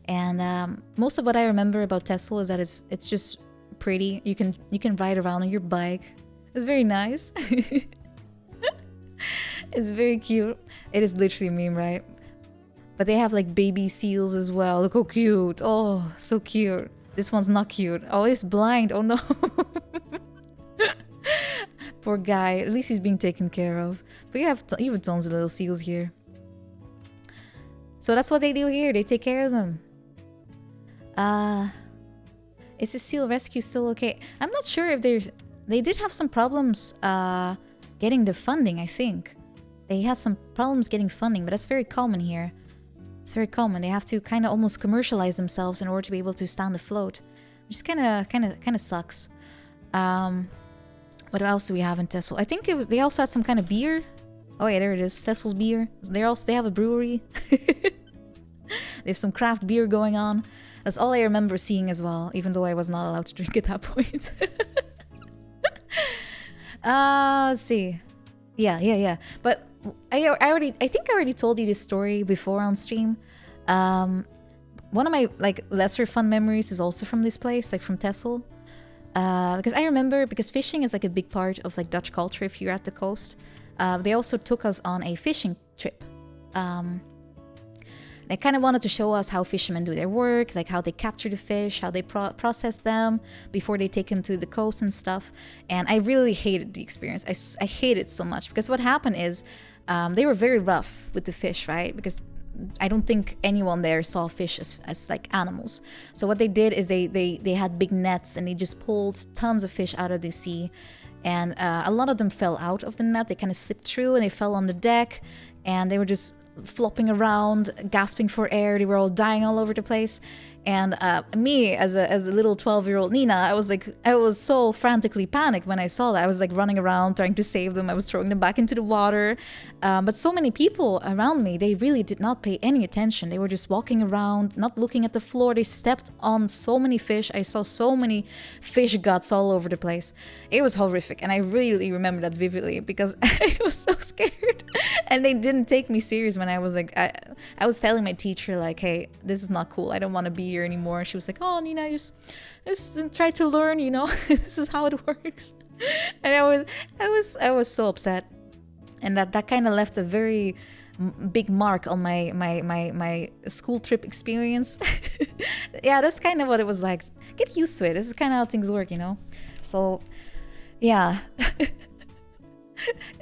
And most of what I remember about Texel is that it's just pretty. You can ride around on your bike. It's very nice. It's very cute. It is literally a meme, right? But they have like baby seals as well. Look how cute. Oh, so cute. This one's not cute. Oh, he's blind. Oh no. Poor guy. At least he's being taken care of. But you have tons of little seals here. So that's what they do here. They take care of them. Is the seal rescue still okay? I'm not sure if they did have some problems getting the funding, I think. They had some problems getting funding, but that's very common here. It's very common. They have to kind of almost commercialize themselves in order to be able to stand afloat, which is kind of sucks. What else do we have in Texel? I think they also had some kind of beer. Oh yeah, there it is. Texel's beer. They have a brewery. They have some craft beer going on. That's all I remember seeing as well, even though I was not allowed to drink at that point. Let's see. Yeah. But I think I already told you this story before on stream. One of my like lesser fun memories is also from this place, like from Texel. Because I remember, because fishing is like a big part of like Dutch culture if you're at the coast. They also took us on a fishing trip. They kind of wanted to show us how fishermen do their work, like how they capture the fish, how they process them before they take them to the coast and stuff. And I really hated the experience. I hated it so much because what happened is they were very rough with the fish, right? Because I don't think anyone there saw fish as like animals. So what they did is they had big nets and they just pulled tons of fish out of the sea. And a lot of them fell out of the net. They kind of slipped through and they fell on the deck. And they were just flopping around, gasping for air. They were all dying all over the place. And me, as a little 12-year-old Nina, I was so frantically panicked when I saw that. I was like running around trying to save them. I was throwing them back into the water. But so many people around me, they really did not pay any attention. They were just walking around, not looking at the floor. They stepped on so many fish. I saw so many fish guts all over the place. It was horrific. And I really remember that vividly because I was so scared. And they didn't take me serious when I was like, I was telling my teacher like, hey, this is not cool. I don't want to be here anymore. She was like, oh, Nina, just try to learn, you know. This is how it works. And I was so upset, and that kind of left a very big mark on my school trip experience. Yeah, that's kind of what it was like. Get used to it. This is kind of how things work, you know. So yeah.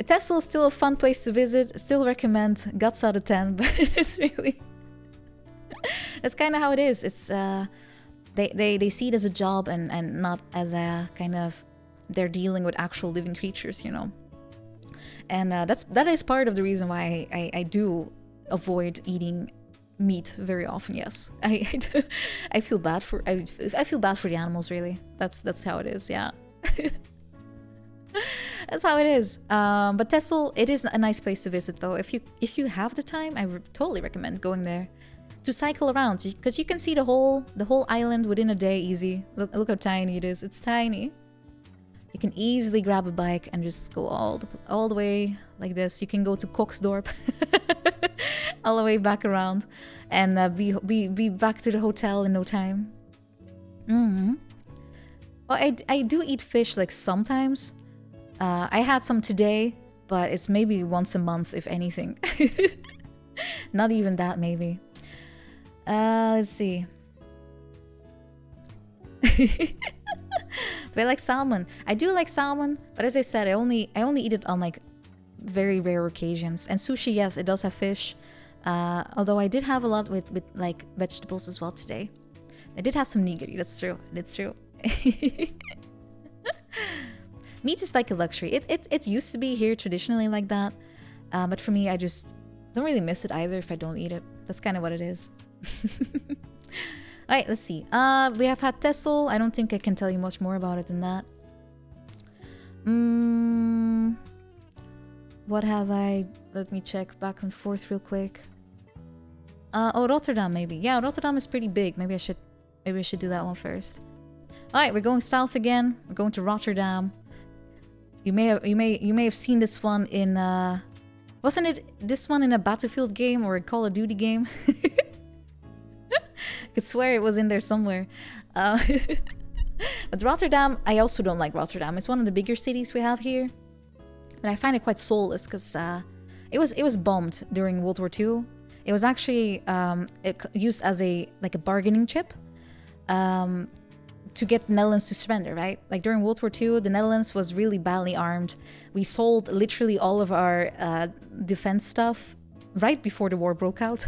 Texel is still a fun place to visit. Still recommend. Guts out of 10, but it's really that's kind of how it is. It's they see it as a job and not as a kind of they're dealing with actual living creatures, you know. And that is part of the reason why I do avoid eating meat very often. Yes, I feel bad for I feel bad for the animals. Really, that's how it is. Yeah. That's how it is. But Texel, it is a nice place to visit though. If you have the time, I totally recommend going there to cycle around, because you can see the whole island within a day easy. Look how tiny it is. It's tiny. You can easily grab a bike and just go all the way like this. You can go to Koksdorp all the way back around and be back to the hotel in no time. Well, I do eat fish like sometimes. I had some today, but it's maybe once a month, if anything. Not even that, maybe. Let's see. Do I like salmon? I do like salmon, but as I said, I only eat it on like very rare occasions. And sushi, yes, it does have fish. Although I did have a lot with like vegetables as well today. I did have some nigiri. That's true. It's true. Meat is like a luxury. It used to be here traditionally like that, but for me, I just don't really miss it either if I don't eat it. That's kind of what it is. All right, let's see. We have had Texel. I don't think I can tell you much more about it than that. What have I? Let me check back and forth real quick. Oh, Rotterdam maybe. Yeah, Rotterdam is pretty big. Maybe I should do that one first. All right, we're going south again. We're going to Rotterdam. You may have seen this one in wasn't it this one in a Battlefield game or a Call of Duty game? I could swear it was in there somewhere. But Rotterdam, I also don't like Rotterdam. It's one of the bigger cities we have here, but I find it quite soulless because it was bombed during World War II. It was actually used as a bargaining chip. To get the Netherlands to surrender, right? Like during World War II, the Netherlands was really badly armed. We sold literally all of our defense stuff right before the war broke out.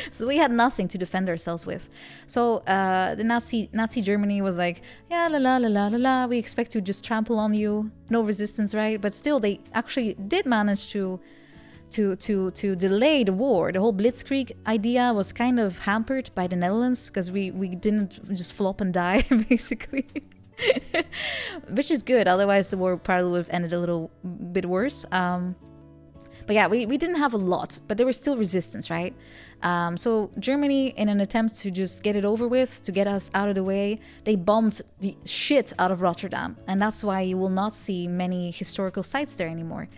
So we had nothing to defend ourselves with. So the Nazi Germany was like, yeah, la la la la la la, we expect to just trample on you, no resistance, right? But still, they actually did manage to delay the war. The whole blitzkrieg idea was kind of hampered by the Netherlands because we didn't just flop and die, basically. Which is good, otherwise the war probably would have ended a little bit worse. But yeah, we didn't have a lot, but there was still resistance, right? So Germany, in an attempt to just get it over with, to get us out of the way, they bombed the shit out of Rotterdam. And that's why you will not see many historical sites there anymore.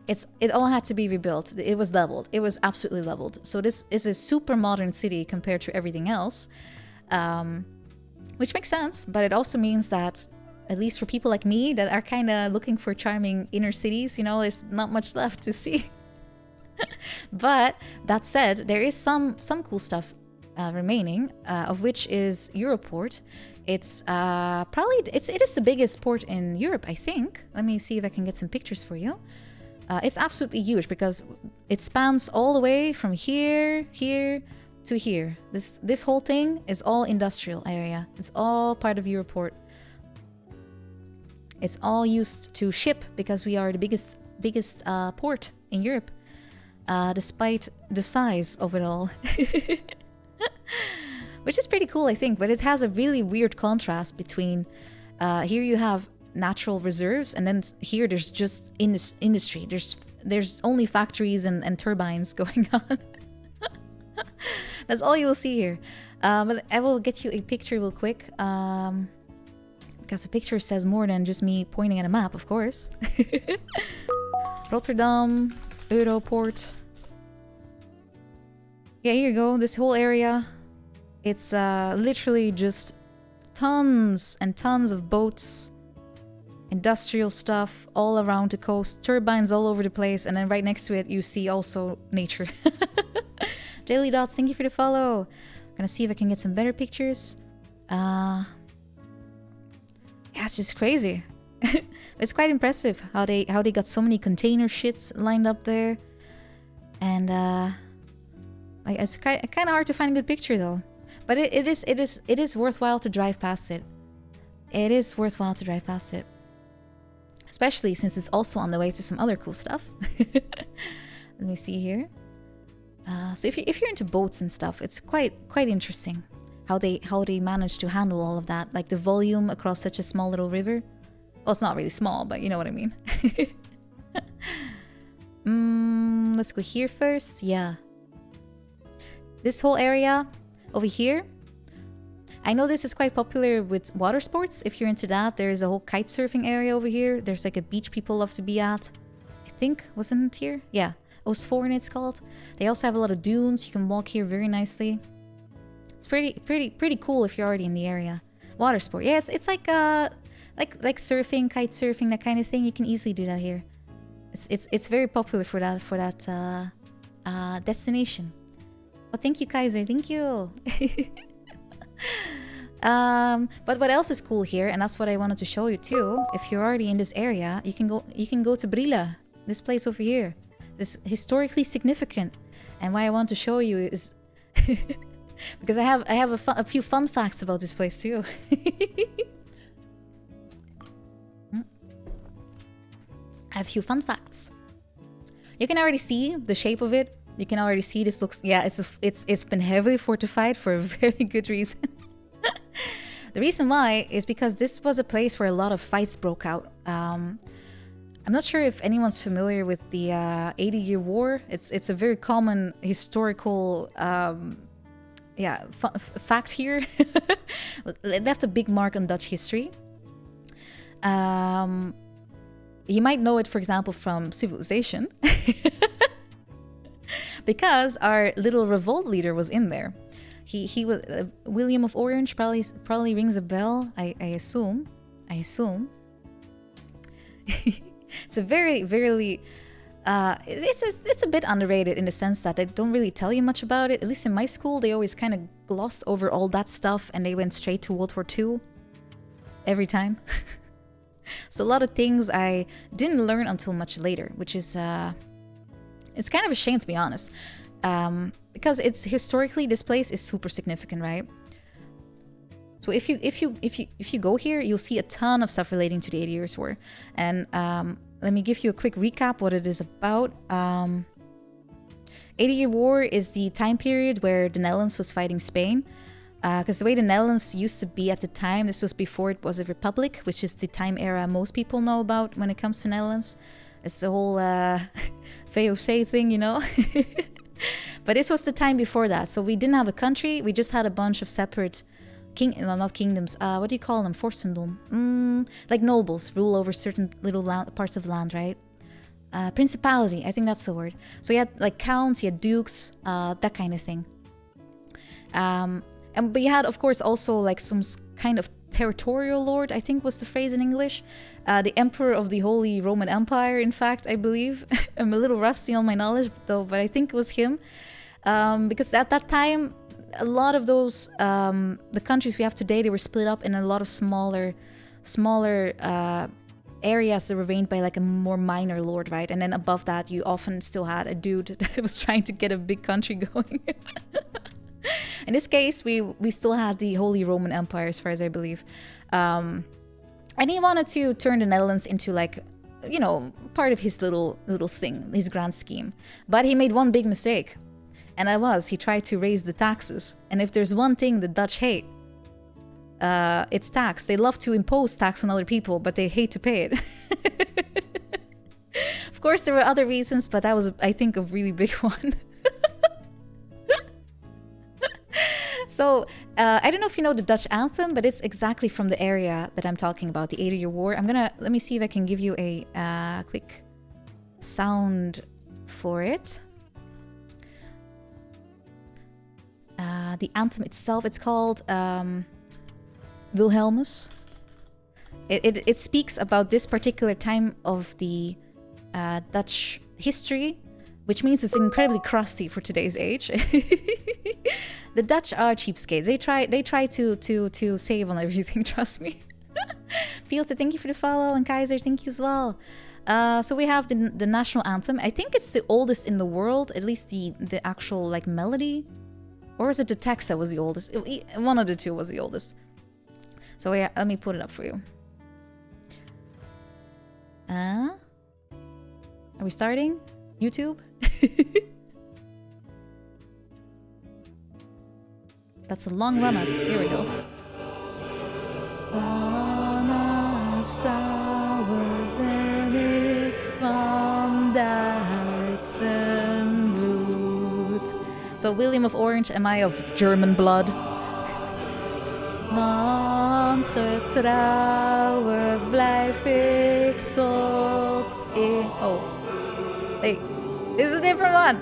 It all had to be rebuilt. It was leveled. It was absolutely leveled. So this is a super modern city compared to everything else, which makes sense. But it also means that, at least for people like me that are kind of looking for charming inner cities, you know, there's not much left to see. But that said, there is some cool stuff remaining, of which is Europort. It's it is the biggest port in Europe, I think. Let me see if I can get some pictures for you. It's absolutely huge because it spans all the way from here to here. This whole thing is all industrial area. It's all part of Europort. It's all used to ship because we are the biggest port in Europe, despite the size of it all. Which is pretty cool, I think, but it has a really weird contrast between here you have natural reserves, and then here there's just industry. There's only factories and turbines going on. That's all you will see here. But I will get you a picture real quick, because a picture says more than just me pointing at a map, of course. Rotterdam, Europort. Yeah, here you go. This whole area, it's literally just tons and tons of boats, industrial stuff all around the coast, turbines all over the place, and then right next to it you see also nature. Daily Dots, thank you for the follow. I'm gonna see if I can get some better pictures. Yeah, it's just crazy. It's quite impressive how they got so many container shits lined up there, and it's kind of hard to find a good picture though. But it is worthwhile to drive past it. It is worthwhile to drive past it, especially since it's also on the way to some other cool stuff. Let me see here. So if you're into boats and stuff, it's quite interesting how they managed to handle all of that, like the volume across such a small little river. Well, it's not really small, but you know what I mean. Let's go here first. Yeah, this whole area over here, I know this is quite popular with water sports. If you're into that, there is a whole kite surfing area over here. There's like a beach people love to be at. I think, wasn't it here? Yeah, Oostvoorne it's called. They also have a lot of dunes. You can walk here very nicely. It's pretty cool if you're already in the area. Water sport, yeah, it's like surfing, kite surfing, that kind of thing. You can easily do that here. It's very popular for that destination. Well, thank you, Kaiser. Thank you. But what else is cool here, and that's what I wanted to show you too. If you're already in this area, you can go to Brilla, this place over here. This historically significant. And why I want to show you is because I have a few fun facts about this place too. I have a few fun facts. You can already see the shape of it. You can already see this looks, yeah, it's been heavily fortified for a very good reason. The reason why is because this was a place where a lot of fights broke out. I'm not sure if anyone's familiar with the 80-year war. It's a very common historical fact here. It left a big mark on Dutch history. You might know it, for example, from Civilization. Because our little revolt leader was in there. He was William of Orange. Probably rings a bell. I assume. It's a very it's a bit underrated in the sense that they don't really tell you much about it. At least in my school, they always kind of glossed over all that stuff and they went straight to World War II every time. So a lot of things I didn't learn until much later, which is it's kind of a shame, to be honest. because it's historically, this place is super significant, right? So if you go here, you'll see a ton of stuff relating to the 80 Years' War. And let me give you a quick recap what it is about. 80-Year War is the time period where the Netherlands was fighting Spain. Because the way the Netherlands used to be at the time, this was before it was a republic, which is the time era most people know about when it comes to Netherlands. It's the whole VOC thing, you know? But this was the time before that. So we didn't have a country, we just had a bunch of separate not kingdoms, what do you call them? Vorstendom. Like nobles rule over certain little parts of land, right? Principality, I think that's the word. So you had like counts, you had dukes, that kind of thing. But you had, of course, also like some kind of territorial lord, I think was the phrase in English. The emperor of the Holy Roman Empire, in fact, I believe. I'm a little rusty on my knowledge, though, but I think it was him. Because at that time, a lot of those, the countries we have today, they were split up in a lot of smaller areas that were reigned by like a more minor lord, right? And then above that, you often still had a dude that was trying to get a big country going. In this case, we still had the Holy Roman Empire, as far as I believe. And he wanted to turn the Netherlands into like, you know, part of his little thing, his grand scheme. But he made one big mistake. And that was, he tried to raise the taxes. And if there's one thing the Dutch hate, it's tax. They love to impose tax on other people, but they hate to pay it. Of course, there were other reasons, but that was, I think, a really big one. So, I don't know if you know the Dutch anthem, but it's exactly from the area that I'm talking about, the 80-Year War. Let me see if I can give you a quick sound for it. The anthem itself, it's called Wilhelmus. It speaks about this particular time of the Dutch history, which means it's incredibly crusty for today's age. The Dutch are cheapskates. They try to save on everything, trust me. Fielta, thank you for the follow, and Kaiser, thank you as well. So we have the national anthem. I think it's the oldest in the world, at least the actual like melody. Or is it the text that was the oldest? One of the two was the oldest. So yeah, let me put it up for you. Are we starting? YouTube? That's a long run up. Here we go. So William of Orange, am I of German blood? Landgetrouwe blijf ik tot in... Oh. Hey, this is a different one.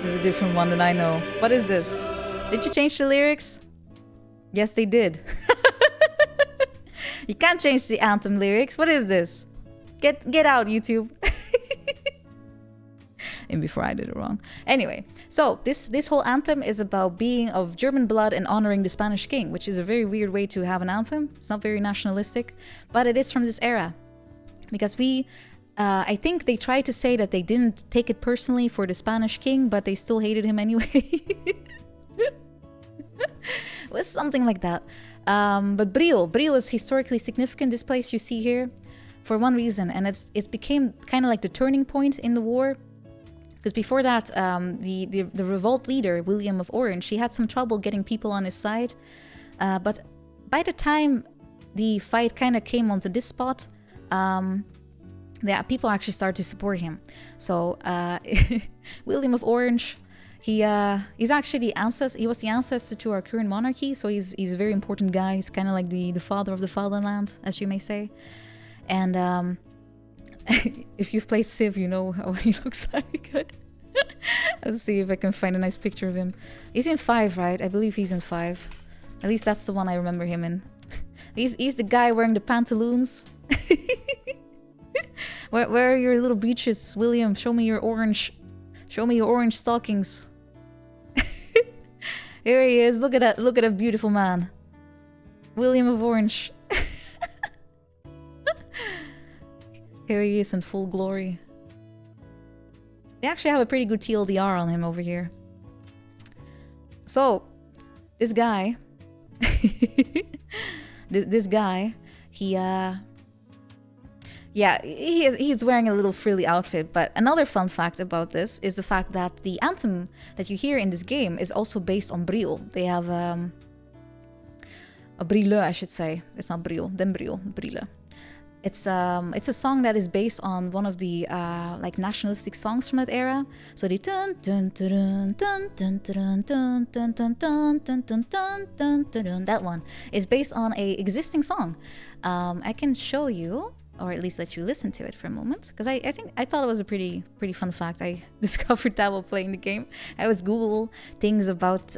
This is a different one than I know. What is this? Did you change the lyrics? Yes, they did. You can't change the anthem lyrics. What is this? Get out, YouTube. And before I did it wrong. Anyway, so this whole anthem is about being of German blood and honoring the Spanish king, which is a very weird way to have an anthem. It's not very nationalistic, but it is from this era. Because I think they tried to say that they didn't take it personally for the Spanish king, but they still hated him anyway. It was something like that. But Bril is historically significant, this place you see here, for one reason, and it's became kind of like the turning point in the war. Because before that, the revolt leader, William of Orange, he had some trouble getting people on his side. But by the time the fight kind of came onto this spot, people actually started to support him. So William of Orange, he's actually the ancestor. He was the ancestor to our current monarchy. So he's a very important guy. He's kind of like the father of the fatherland, as you may say. And if you've played Civ, you know what he looks like. Let's see if I can find a nice picture of him. He's in 5, right? I believe he's in 5. At least that's the one I remember him in. He's the guy wearing the pantaloons. Where are your little breeches, William? Show me your orange stockings. Here he is. Look at that beautiful man. William of Orange. Here he is in full glory. They actually have a pretty good TLDR on him over here. So, this guy, this guy, yeah, he's wearing a little frilly outfit. But another fun fact about this is the fact that the anthem that you hear in this game is also based on Bril. They have a Brille, I should say. It's not Bril, den Bril, Brille. It's a song that is based on one of the like nationalistic songs from that era. So the dun dun dun dun dun dun dun dun dun dun dun dun dun dun, that one is based on a existing song. I can show you, or at least let you listen to it for a moment, because I thought it was a pretty fun fact. I discovered that while playing the game. I always Google things about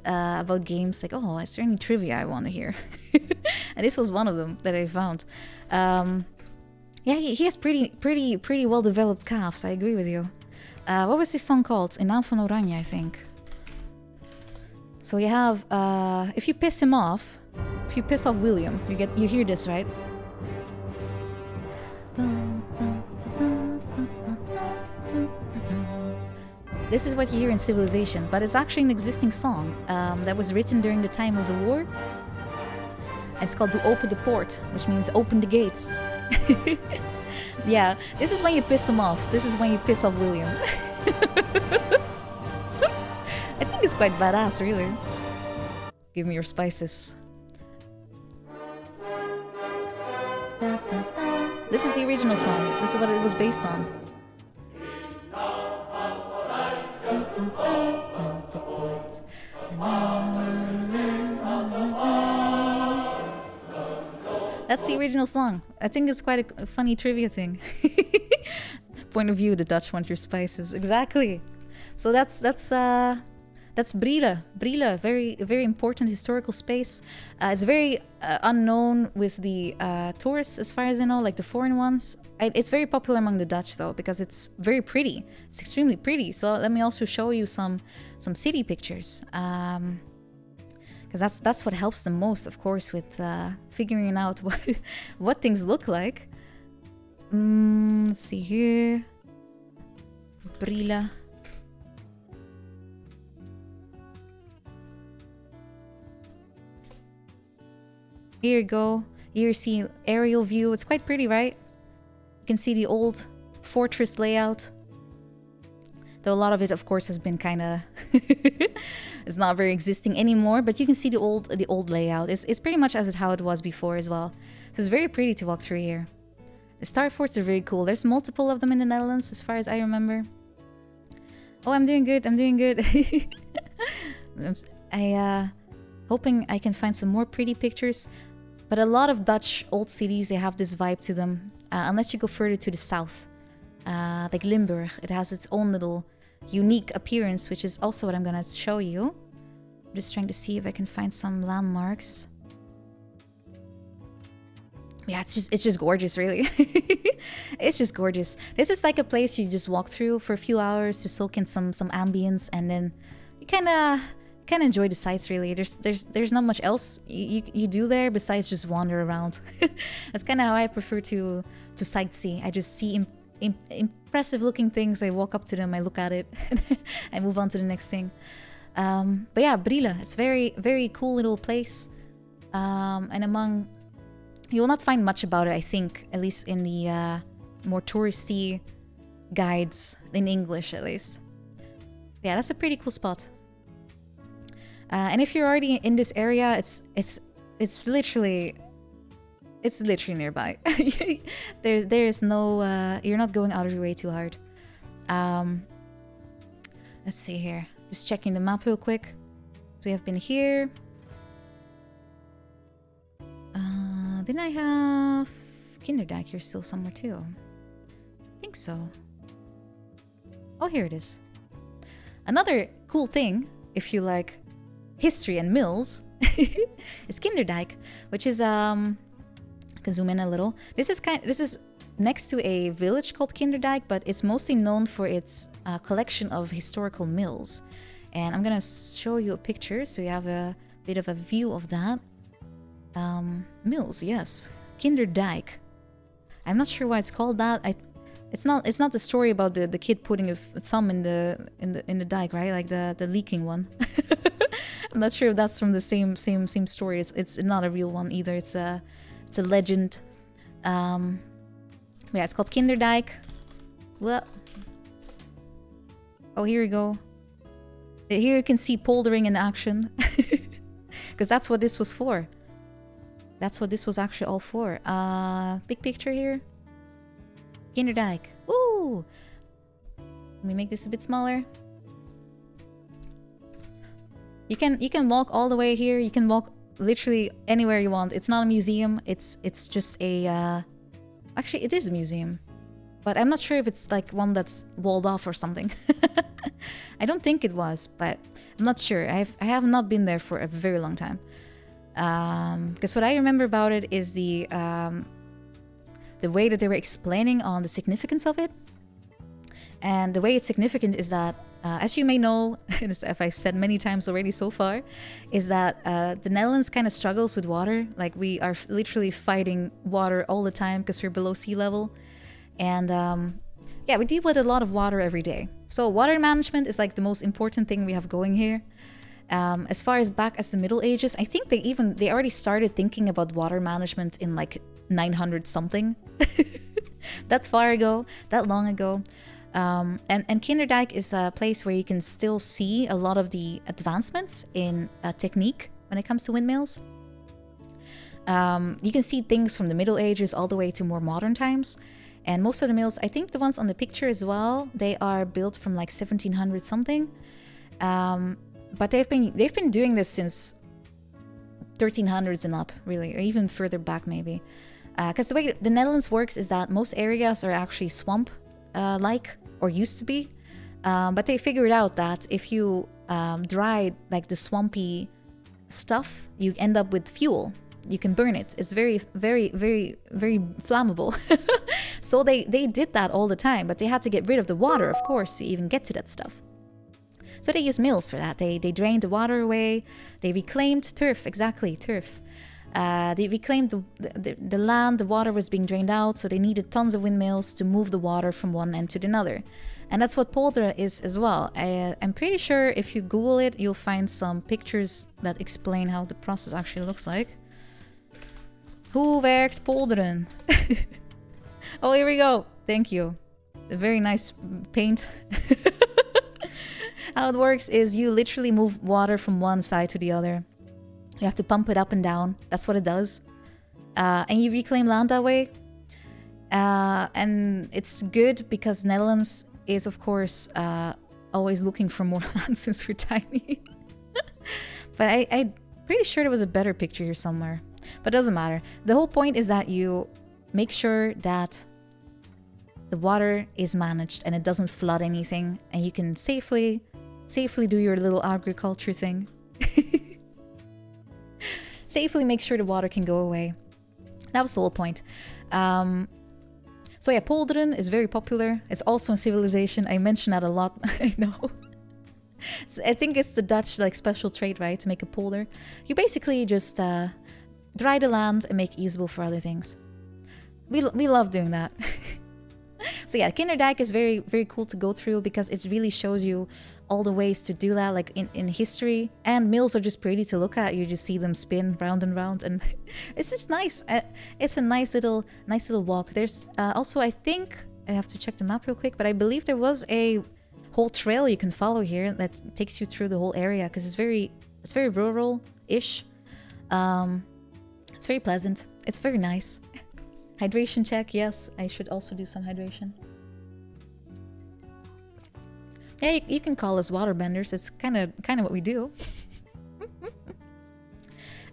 games, like, oh, is there any trivia I want to hear? And this was one of them that I found. Yeah, he has pretty well developed calves. I agree with you. What was this song called? In Naam van Oranje, I think. So you have if you piss him off, if you piss off William, you hear this, right? This is what you hear in Civilization, but it's actually an existing song that was written during the time of the war. It's called "To Open the Port," which means open the gates. Yeah, this is when you piss him off. This is when you piss off William. I think it's quite badass, really. Give me your spices. This is the original song. This is what it was based on. That's the original song. I think it's quite a funny trivia thing. Point of view, the Dutch want your spices. Exactly. So that's Brille. Brille, very important historical space. It's very unknown with the tourists, as far as I know, like the foreign ones. It's very popular among the Dutch, though, because it's very pretty. It's extremely pretty. So let me also show you some city pictures. Because that's what helps the most, of course, with figuring out what things look like. Let's see here. Brille. Here you go. Here you see aerial view. It's quite pretty, right? You can see the old fortress layout. Though a lot of it, of course, has been kind of... it's not very existing anymore, but you can see the old layout. It's pretty much how it was before as well. So it's very pretty to walk through here. The star forts are very cool. There's multiple of them in the Netherlands, as far as I remember. Oh, I'm doing good. I'm doing good. Hoping I can find some more pretty pictures. But a lot of Dutch old cities, they have this vibe to them. Unless you go further to the south. Like Limburg, it has its own little unique appearance, which is also what I'm gonna show you. I'm just trying to see if I can find some landmarks. Yeah, it's just gorgeous, really. It's just gorgeous. This is like a place you just walk through for a few hours to soak in some ambience, and then you kind of enjoy the sights, really. There's not much else you do there besides just wander around. That's kind of how I prefer to sightsee. I just see impressive looking things. I walk up to them, I look at it, I move on to the next thing. But yeah, Brille, it's very cool little place. And you will not find much about it, I think, at least in the more touristy guides, in English at least. Yeah, that's a pretty cool spot. And if you're already in this area, it's literally nearby. There's no you're not going out of your way too hard. Let's see here. Just checking the map real quick. So we have been here. Didn't I have Kinderdijk here still somewhere too? I think so. Oh, here it is. Another cool thing, if you like history and mills, is Kinderdijk, which is can zoom in a little. This is next to a village called Kinderdijk, but it's mostly known for its collection of historical mills. And I'm gonna show you a picture so you have a bit of a view of that. Mills, yes. Kinderdijk. I'm not sure why it's called that. It's not the story about the kid putting a thumb in the dike, right? Like the leaking one. I'm not sure if that's from the same story. It's not a real one either. It's a legend. Yeah, it's called Kinderdijk. Well, oh, here we go. Here you can see poldering in action, because that's what this was for. That's what this was actually all for. Big picture here. Kinderdijk. Ooh! Let me make this a bit smaller. You can walk all the way here. You can walk literally anywhere you want. It's not a museum. It's just a... Actually, it is a museum. But I'm not sure if it's like one that's walled off or something. I don't think it was, but I'm not sure. I have not been there for a very long time. Because what I remember about it is the way that they were explaining on the significance of it. And the way it's significant is that, as you may know, as I've said many times already so far, is that the Netherlands kind of struggles with water. Like, we are literally fighting water all the time because we're below sea level. And yeah, we deal with a lot of water every day. So water management is like the most important thing we have going here. As far as back as the Middle Ages, I think they already started thinking about water management in like 900 something. That far ago, that long ago. And Kinderdijk is a place where you can still see a lot of the advancements in technique when it comes to windmills. You can see things from the Middle Ages all the way to more modern times. And most of the mills, I think the ones on the picture as well, they are built from like 1700 something. But they've been doing this since 1300s and up, really, or even further back maybe. Because the way the Netherlands works is that most areas are actually swamp like, or used to be. But they figured out that if you dry like the swampy stuff, you end up with fuel. You can burn it. It's very, very, very, very flammable. So they did that all the time, but they had to get rid of the water, of course, to even get to that stuff. So they used mills for that. They drained the water away. They reclaimed turf, exactly, turf. They reclaimed the land. The water was being drained out, so they needed tons of windmills to move the water from one end to another. And that's what polderen is as well. I'm pretty sure if you Google it, you'll find some pictures that explain how the process actually looks like. Hoe werkt polderen? Oh, here we go. Thank you. A very nice paint. How it works is you literally move water from one side to the other. You have to pump it up and down. That's what it does. And you reclaim land that way. And it's good because Netherlands is, of course, always looking for more land since we're tiny. But I'm pretty sure there was a better picture here somewhere. But it doesn't matter. The whole point is that you make sure that the water is managed and it doesn't flood anything. And you can safely do your little agriculture thing. Safely make sure the water can go away. That was the whole point. So yeah, polderen is very popular. It's also in Civilization. I mention that a lot. I know. So I think it's the Dutch like special trait, right? To make a polder. You basically just dry the land and make it usable for other things. We love doing that. So yeah, Kinderdijk is very, very cool to go through because it really shows you all the ways to do that, like in history. And mills are just pretty to look at. You just see them spin round and round, and it's just nice. It's a nice little walk. There's also, I think, I have to check the map real quick, but I believe there was a whole trail you can follow here that takes you through the whole area because it's very rural-ish. It's very pleasant. It's very nice. Hydration check, yes. I should also do some hydration. Yeah, you can call us waterbenders. It's kind of what we do.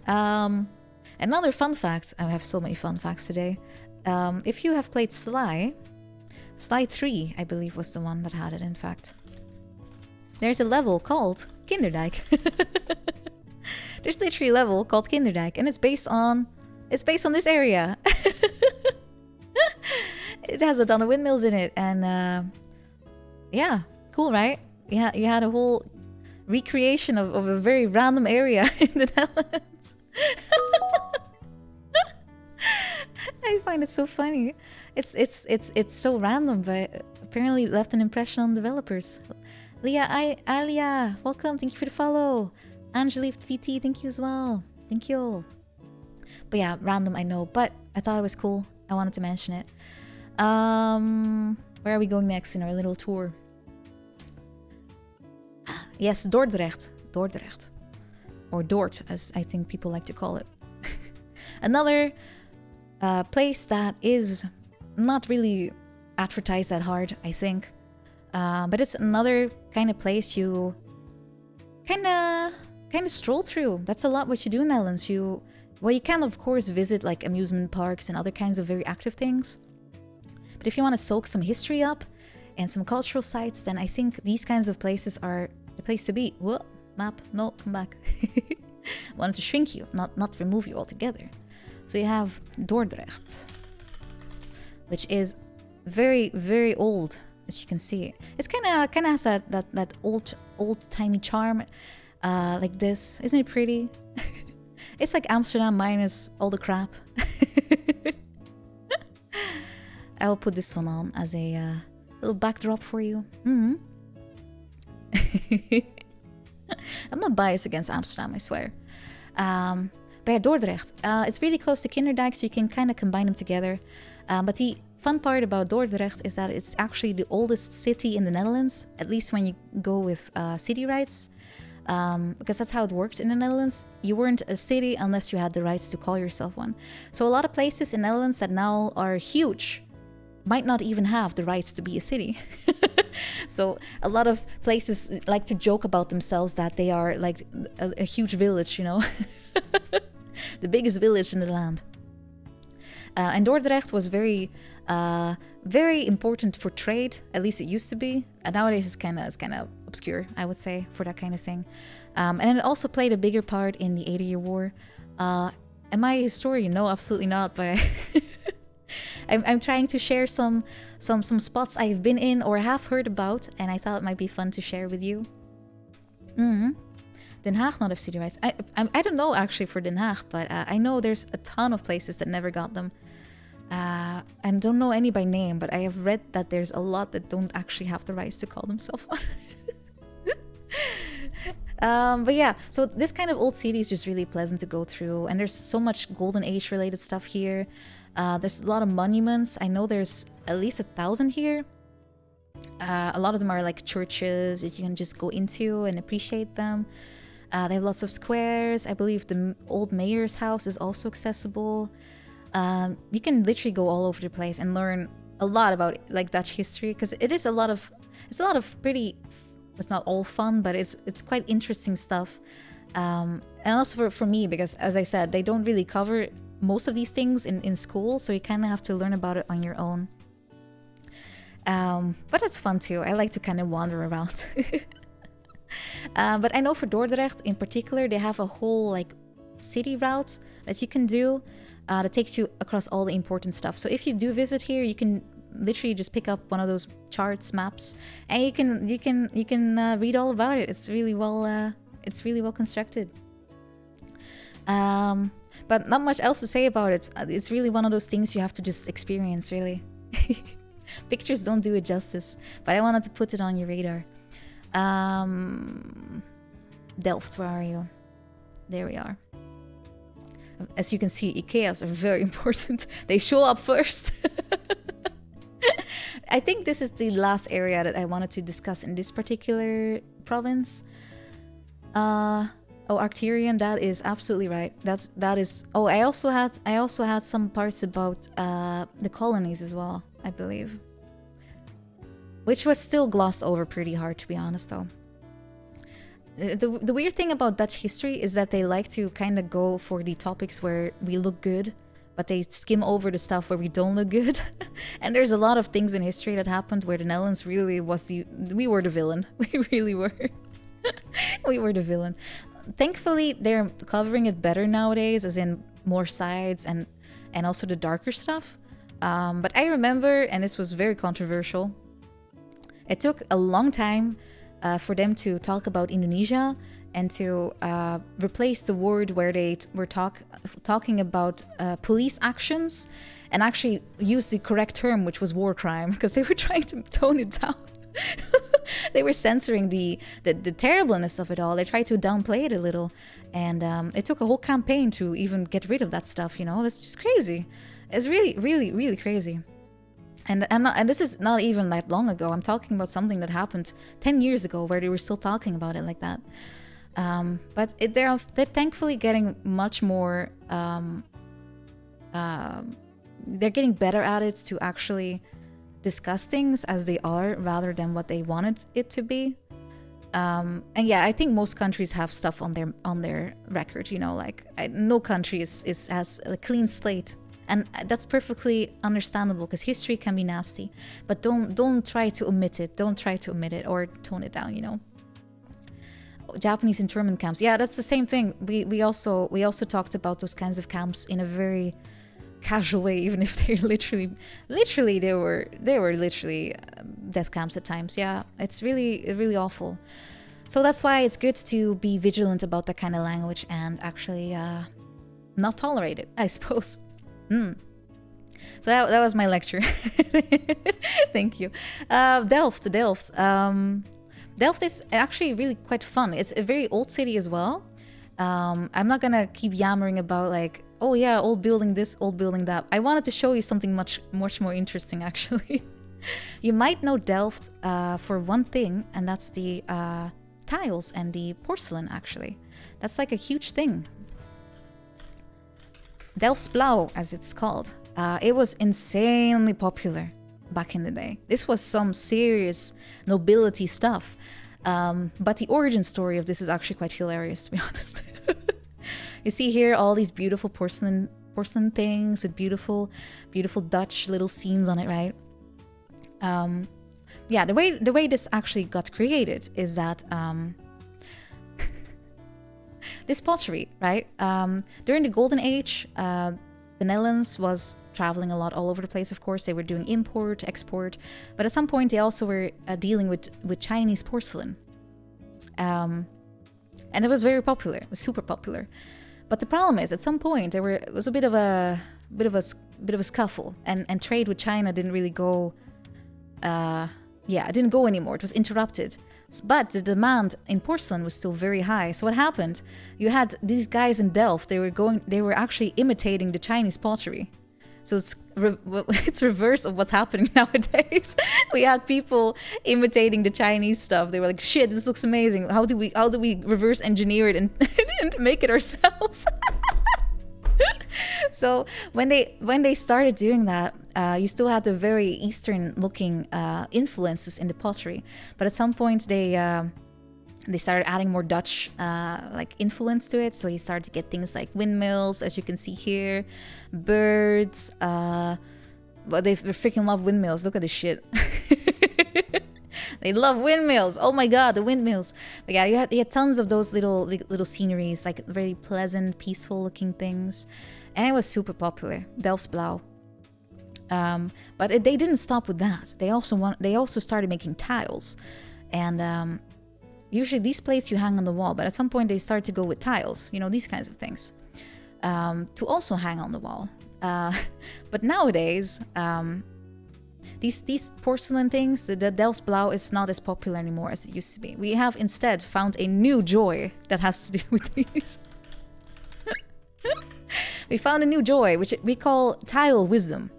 Another fun fact. I have so many fun facts today. If you have played Sly 3, I believe, was the one that had it, in fact. There's a level called Kinderdijk. There's literally a level called Kinderdijk, and it's based on this area. It has a ton of windmills in it, and yeah, cool, right? Yeah, you had a whole recreation of a very random area in the Netherlands. I find it so funny. It's so random, but apparently left an impression on developers. Alia, welcome. Thank you for the follow. Angelique VT, thank you as well. Thank you. But yeah, random, I know, but I thought it was cool. I wanted to mention it. Where are we going next in our little tour? Yes, Dordrecht. Dordrecht. Or Dort, as I think people like to call it. Another place that is not really advertised that hard, I think. But it's another kind of place you kind of stroll through. That's a lot what you do in Netherlands. You can of course visit like amusement parks and other kinds of very active things. But if you want to soak some history up and some cultural sites, then I think these kinds of places are the place to be. Whoa, map, no, come back. Wanted to shrink you, not remove you altogether. So you have Dordrecht, which is very, very old, as you can see. It's kind of has that old-timey charm, like this. Isn't it pretty? It's like Amsterdam minus all the crap. I will put this one on as a little backdrop for you. I'm not biased against Amsterdam, I swear. But yeah, Dordrecht. It's really close to Kinderdijk, so you can kind of combine them together. But the fun part about Dordrecht is that it's actually the oldest city in the Netherlands, at least when you go with city rights. Because that's how it worked in the Netherlands. You weren't a city unless you had the rights to call yourself one. So a lot of places in the Netherlands that now are huge might not even have the rights to be a city. So a lot of places like to joke about themselves that they are like a huge village, you know. The biggest village in the land. And Dordrecht was very important for trade. At least it used to be. And nowadays it's kind of obscure, I would say, for that kind of thing. And it also played a bigger part in the 80-Year War. Am I a historian? No, absolutely not. But I'm trying to share some spots I've been in or have heard about, and I thought it might be fun to share with you. Den Haag not have city rights. I don't know actually for Den Haag, but I know there's a ton of places that never got them. And don't know any by name, but I have read that there's a lot that don't actually have the rights to call themselves one. But yeah, so this kind of old city is just really pleasant to go through, and there's so much Golden Age related stuff here. There's a lot of monuments. I know there's at least 1,000 here. A lot of them are like churches that you can just go into and appreciate them. They have lots of squares. I believe the old mayor's house is also accessible. You can literally go all over the place and learn a lot about like Dutch history, because it's a lot of pretty, it's not all fun, but it's quite interesting stuff. And also for me, because as I said, they don't really cover most of these things in school, so you kind of have to learn about it on your own. But it's fun too. I like to kind of wander around. But I know for Dordrecht in particular, they have a whole like city route that you can do that takes you across all the important stuff. So if you do visit here, you can literally just pick up one of those charts, maps, and you can read all about it. It's really well constructed. But not much else to say about it. It's really one of those things you have to just experience, really. Pictures don't do it justice, but I wanted to put it on your radar. Delft, where are you? There we are. As you can see, IKEAs are very important. They show up first. I think this is the last area that I wanted to discuss in this particular province. Oh, Arcturian, that is absolutely right. That is. Oh, I also had some parts about the colonies as well, I believe, which was still glossed over pretty hard, to be honest, though. The weird thing about Dutch history is that they like to kind of go for the topics where we look good, but they skim over the stuff where we don't look good. And there's a lot of things in history that happened where the Netherlands really was we were the villain. We really were. We were the villain. Thankfully, they're covering it better nowadays, as in more sides and also the darker stuff. But I remember, and this was very controversial, it took a long time for them to talk about Indonesia and to replace the word where they were talking about police actions and actually use the correct term, which was war crime, because they were trying to tone it down. They were censoring the terribleness of it all. They tried to downplay it a little, and it took a whole campaign to even get rid of that stuff. It's just crazy. It's really, really, really crazy. And this is not even that long ago. I'm talking about something that happened 10 years ago, where they were still talking about it like that. But they're thankfully getting much more. They're getting better at it to actually discuss things as they are rather than what they wanted it to be. And yeah, I think most countries have stuff on their record. No country has a clean slate. And that's perfectly understandable, because history can be nasty. But don't try to omit it. Don't try to omit it or tone it down, Japanese internment camps. Yeah, that's the same thing. We also talked about those kinds of camps in a very casual way, even if they literally they were literally death camps at times. Yeah, it's really awful. So that's why it's good to be vigilant about that kind of language and actually not tolerate it, I suppose. So that was my lecture. Thank you. Delft. Delft is actually really quite fun. It's a very old city as well. I'm not gonna keep yammering about like, oh yeah, old building this, old building that. I wanted to show you something much more interesting, actually. You might know Delft for one thing, and that's the tiles and the porcelain, actually. That's like a huge thing. Delft's Blauw, as it's called. It was insanely popular back in the day. This was some serious nobility stuff. But the origin story of this is actually quite hilarious, to be honest. You see here all these beautiful porcelain things with beautiful Dutch little scenes on it, right? Yeah, the way this actually got created is that this pottery, right? During the Golden Age, the Netherlands was traveling a lot all over the place, of course. They were doing import, export. But at some point, they also were dealing with Chinese porcelain. And it was very popular. It was super popular. But the problem is, at some point, it was a bit of a scuffle. And trade with China didn't really go... it didn't go anymore. It was interrupted. But the demand in porcelain was still very high. So what happened? You had these guys in Delft. They were actually imitating the Chinese pottery. So it's reverse of what's happening nowadays. We had people imitating the Chinese stuff. They were like, "Shit, this looks amazing. How do we reverse engineer it and make it ourselves?" So when they started doing that, you still had the very Eastern-looking influences in the pottery, but at some point they started adding more Dutch influence to it. So you started to get things like windmills, as you can see here, birds. But they freaking love windmills. Look at this shit. They love windmills. Oh my god, the windmills. But yeah, you had tons of those little sceneries, like very pleasant, peaceful looking things. And it was super popular. Delft's Blauw. But they didn't stop with that. They also started making tiles. And usually these plates you hang on the wall, but at some point they started to go with tiles, these kinds of things, to also hang on the wall. But nowadays, these porcelain things, the Delft's Blauw is not as popular anymore as it used to be. We have instead found a new joy that has to do with these. We found a new joy, which we call tile wisdom.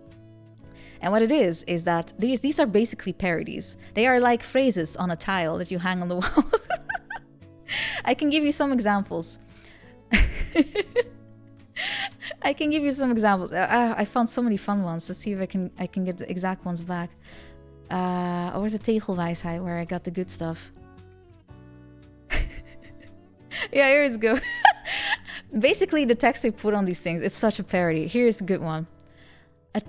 And what it is that these are basically parodies. They are like phrases on a tile that you hang on the wall. I can give you some examples. I found so many fun ones. Let's see if I can get the exact ones back. Or is it tegelwijsheid where I got the good stuff? Yeah, here it goes. Basically, the text they put on these things, it's such a parody. Here's a good one. A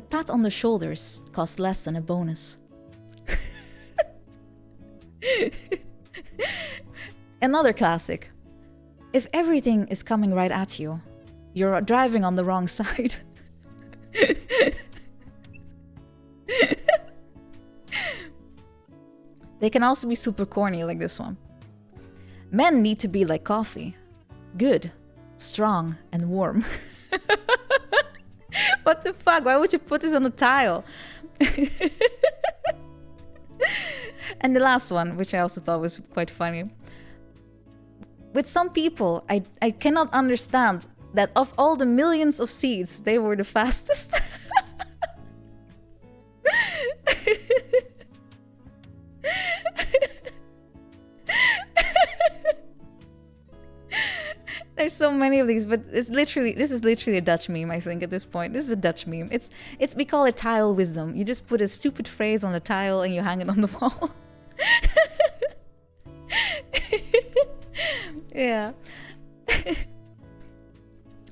pat on the shoulders costs less than a bonus. Another classic. If everything is coming right at you, you're driving on the wrong side. They can also be super corny, like this one. Men need to be like coffee. Good, strong, and warm. What the fuck? Why would you put this on a tile? And the last one, which I also thought was quite funny. With some people, I cannot understand that of all the millions of seeds, they were the fastest. There's so many of these, but this is literally a Dutch meme, I think, at this point. This is a Dutch meme. We call it tile wisdom. You just put a stupid phrase on a tile and you hang it on the wall. Yeah.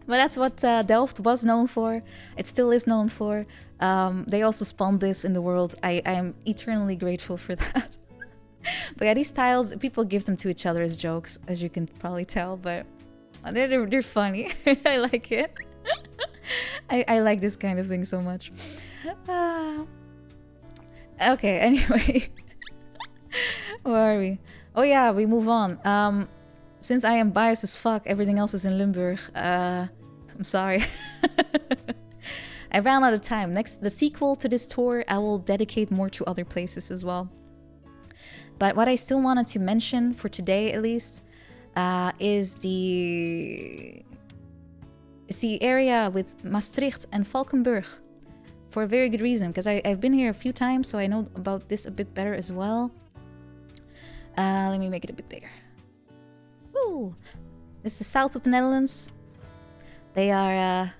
But that's what Delft was known for. It still is known for. They also spawned this in the world. I am eternally grateful for that. But yeah, these tiles, people give them to each other as jokes, as you can probably tell, but they're funny. I like it. I like this kind of thing so much. Okay, anyway. Where are we? Oh yeah, we move on. Since I am biased as fuck, everything else is in Limburg. I'm sorry. I ran out of time. The sequel to this tour, I will dedicate more to other places as well. But what I still wanted to mention, for today at least, is the area with Maastricht and Valkenburg. For a very good reason, because I've been here a few times, so I know about this a bit better as well. Let me make it a bit bigger. Woo! This is the south of the Netherlands. They are a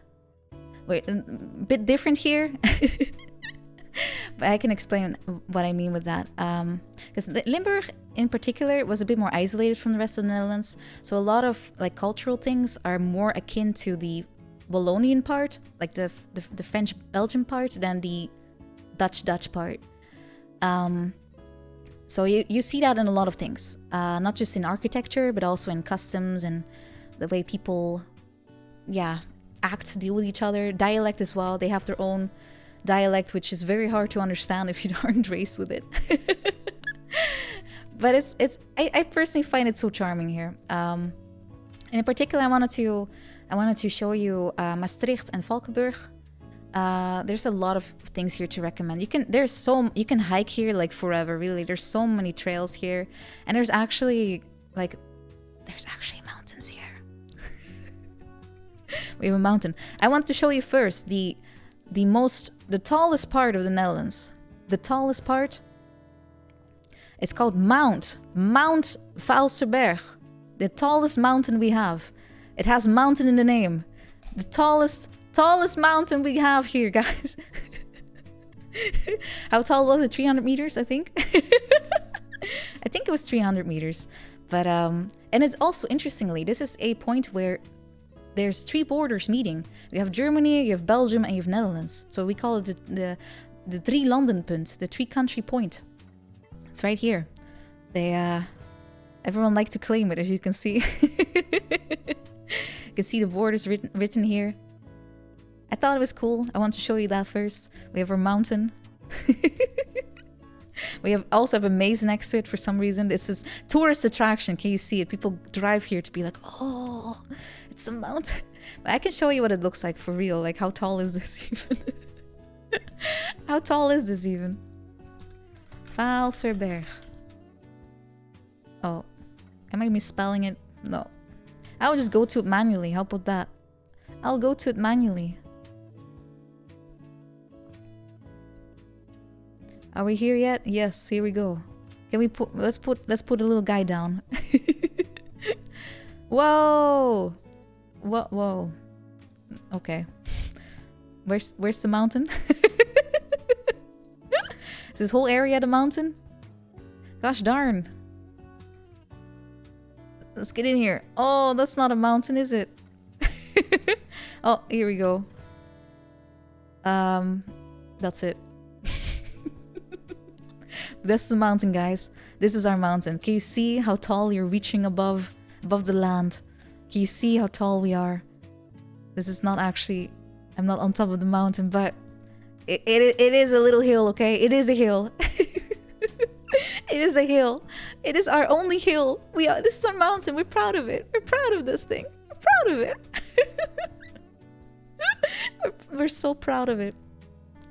bit different here. But I can explain what I mean with that. Because Limburg in particular was a bit more isolated from the rest of the Netherlands. So a lot of like cultural things are more akin to the Wallonian part, like the French-Belgian part, than the Dutch part. So you see that in a lot of things. Not just in architecture, but also in customs and the way people, deal with each other. Dialect as well. They have their own dialect, which is very hard to understand if you aren't raised with it. But I personally find it so charming here. And in particular, I wanted to show you Maastricht and Valkenburg. There's a lot of things here to recommend. You can hike here like forever, really. There's so many trails here, and there's actually mountains here. We have a mountain. I want to show you first the tallest part of the Netherlands. The tallest part. It's called Mount Vaalserberg. The tallest mountain we have. It has mountain in the name. The tallest mountain we have here, guys. How tall was it? 300 meters, I think. I think it was 300 meters. But and it's also, interestingly, this is a point where there's three borders meeting. You have Germany, you have Belgium, and you have Netherlands. So we call it the drie landenpunt, the three country point. It's right here. Everyone likes to claim it, as you can see. You can see the borders written here. I thought it was cool. I want to show you that first. We have our mountain. We also have a maze next to it for some reason. It's a tourist attraction. Can you see it? People drive here to be like, oh, it's a mountain. But I can show you what it looks like for real. Like, how tall is this even? How tall is this even? Vaalserberg. Oh, am I misspelling it? No. I'll just go to it manually. How about that? I'll go to it manually. Are we here yet? Yes, here we go. Can we let's put a little guy down. Whoa! Whoa. Okay. Where's the mountain? Is this whole area the mountain? Gosh darn. Let's get in here. Oh, that's not a mountain, is it? Oh, here we go. That's it. That's the mountain, guys. This is our mountain. Can you see how tall you're reaching above the land? Can you see how tall we are? This is not actually... I'm not on top of the mountain, but it is a little hill, okay? It is a hill. It is a hill. It is our only hill. This is our mountain. We're proud of it. We're proud of this thing. We're proud of it. we're so proud of it.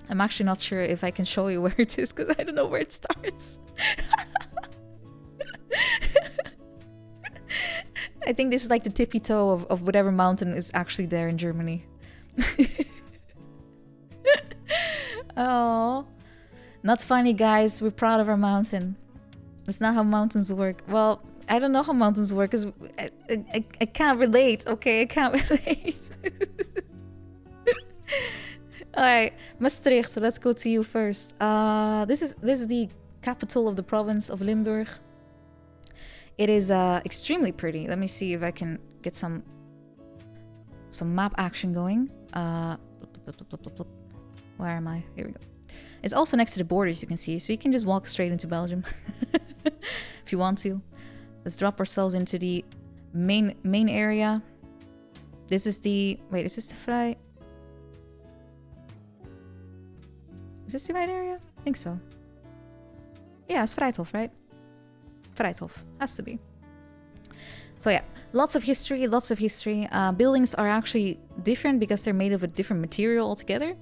I'm actually not sure if I can show you where it is because I don't know where it starts. I think this is like the tippy toe of whatever mountain is actually there in Germany. Oh, not funny, guys. We're proud of our mountain. That's not how mountains work. Well, I don't know how mountains work because I can't relate. Okay, I can't relate. All right, Maastricht. So let's go to you first. This is the capital of the province of Limburg. It is extremely pretty. Let me see if I can get some map action going. Where am I? Here we go. It's also next to the borders, you can see, so you can just walk straight into Belgium if you want to. Let's drop ourselves into the main area. This is the... Wait, is this the Vrij? Is this the right area? I think so. Yeah, it's Vrijthof, right? Vrijthof. Has to be. So yeah, lots of history, lots of history. Buildings are actually different because they're made of a different material altogether.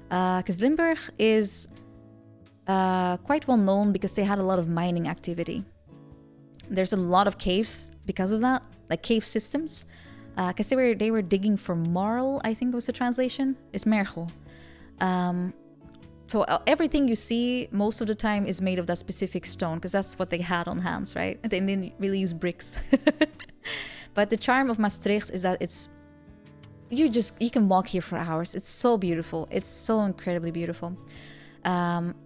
Because Limburg is quite well known because they had a lot of mining activity. There's a lot of caves because of that, like cave systems. Because they were digging for marl, I think was the translation. It's mergel. So everything you see most of the time is made of that specific stone because that's what they had on hands, right? And they didn't really use bricks. But the charm of Maastricht is that you can walk here for hours. It's so beautiful. It's so incredibly beautiful.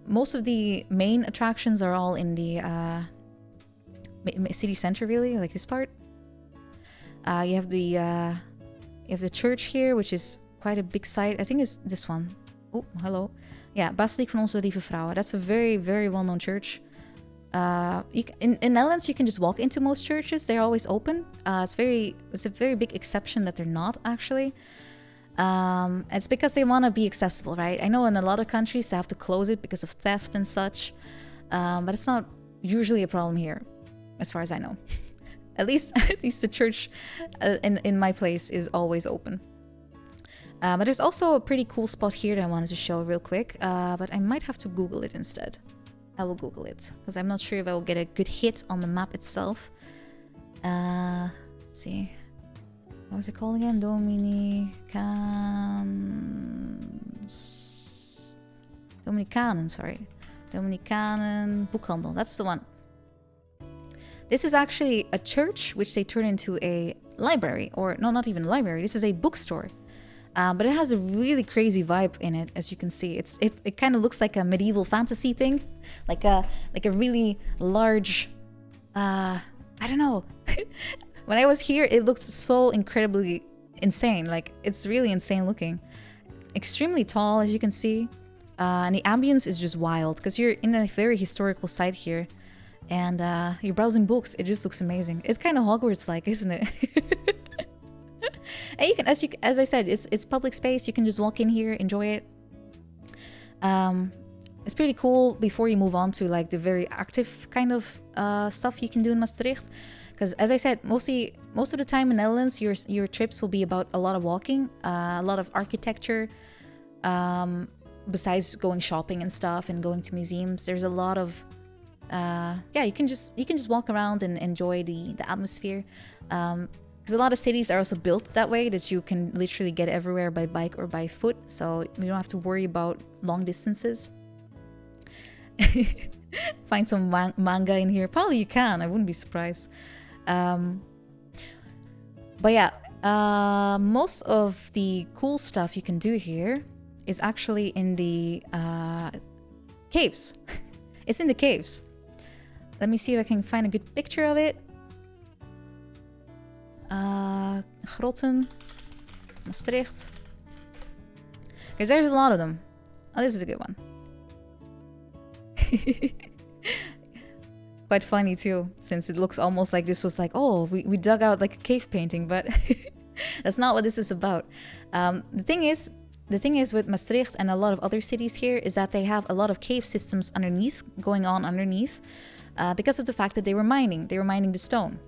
Most of the main attractions are all in the city center, really, like this part. You have the church here, which is quite a big site. I think it's this one. Oh, hello. Yeah, Basiliek van Onze Lieve Vrouwen. That's a very, very well-known church. In Netherlands, you can just walk into most churches. They're always open. It's a very big exception that they're not, actually. It's because they want to be accessible, right? I know in a lot of countries they have to close it because of theft and such. But it's not usually a problem here, as far as I know. at least the church in my place is always open. But there's also a pretty cool spot here that I wanted to show real quick. But I might have to Google it instead. I will Google it because I'm not sure if I will get a good hit on the map itself. Let's see. What was it called again? Dominicanen, sorry. Dominicanen boekhandel. That's the one. This is actually a church which they turn into a library. Or, no, not even a library. This is a bookstore. But it has a really crazy vibe in it, as you can see. It kind of looks like a medieval fantasy thing, like a really large. I don't know. When I was here, it looked so incredibly insane. Like it's really insane looking, extremely tall, as you can see, and the ambience is just wild because you're in a very historical site here, and you're browsing books. It just looks amazing. It's kind of Hogwarts-like, isn't it? And you can, as I said, it's public space. You can just walk in here, enjoy it. It's pretty cool before you move on to like the very active kind of stuff you can do in Maastricht. Because as I said, most of the time in Netherlands, your trips will be about a lot of walking, a lot of architecture. Besides going shopping and stuff and going to museums, there's a lot of you can just walk around and enjoy the atmosphere. Because a lot of cities are also built that way that you can literally get everywhere by bike or by foot, so you don't have to worry about long distances. Find some manga in here. Probably you can. I wouldn't be surprised. But yeah, most of the cool stuff you can do here is actually in the caves. It's in the caves. Let me see if I can find a good picture of it. Grotten, Maastricht. Because there's a lot of them. Oh, this is a good one. Quite funny too, since it looks almost like this was like, oh, we dug out like a cave painting, but that's not what this is about. The thing is with Maastricht and a lot of other cities here is that they have a lot of cave systems going on underneath. because of the fact that they were mining. They were mining the stone.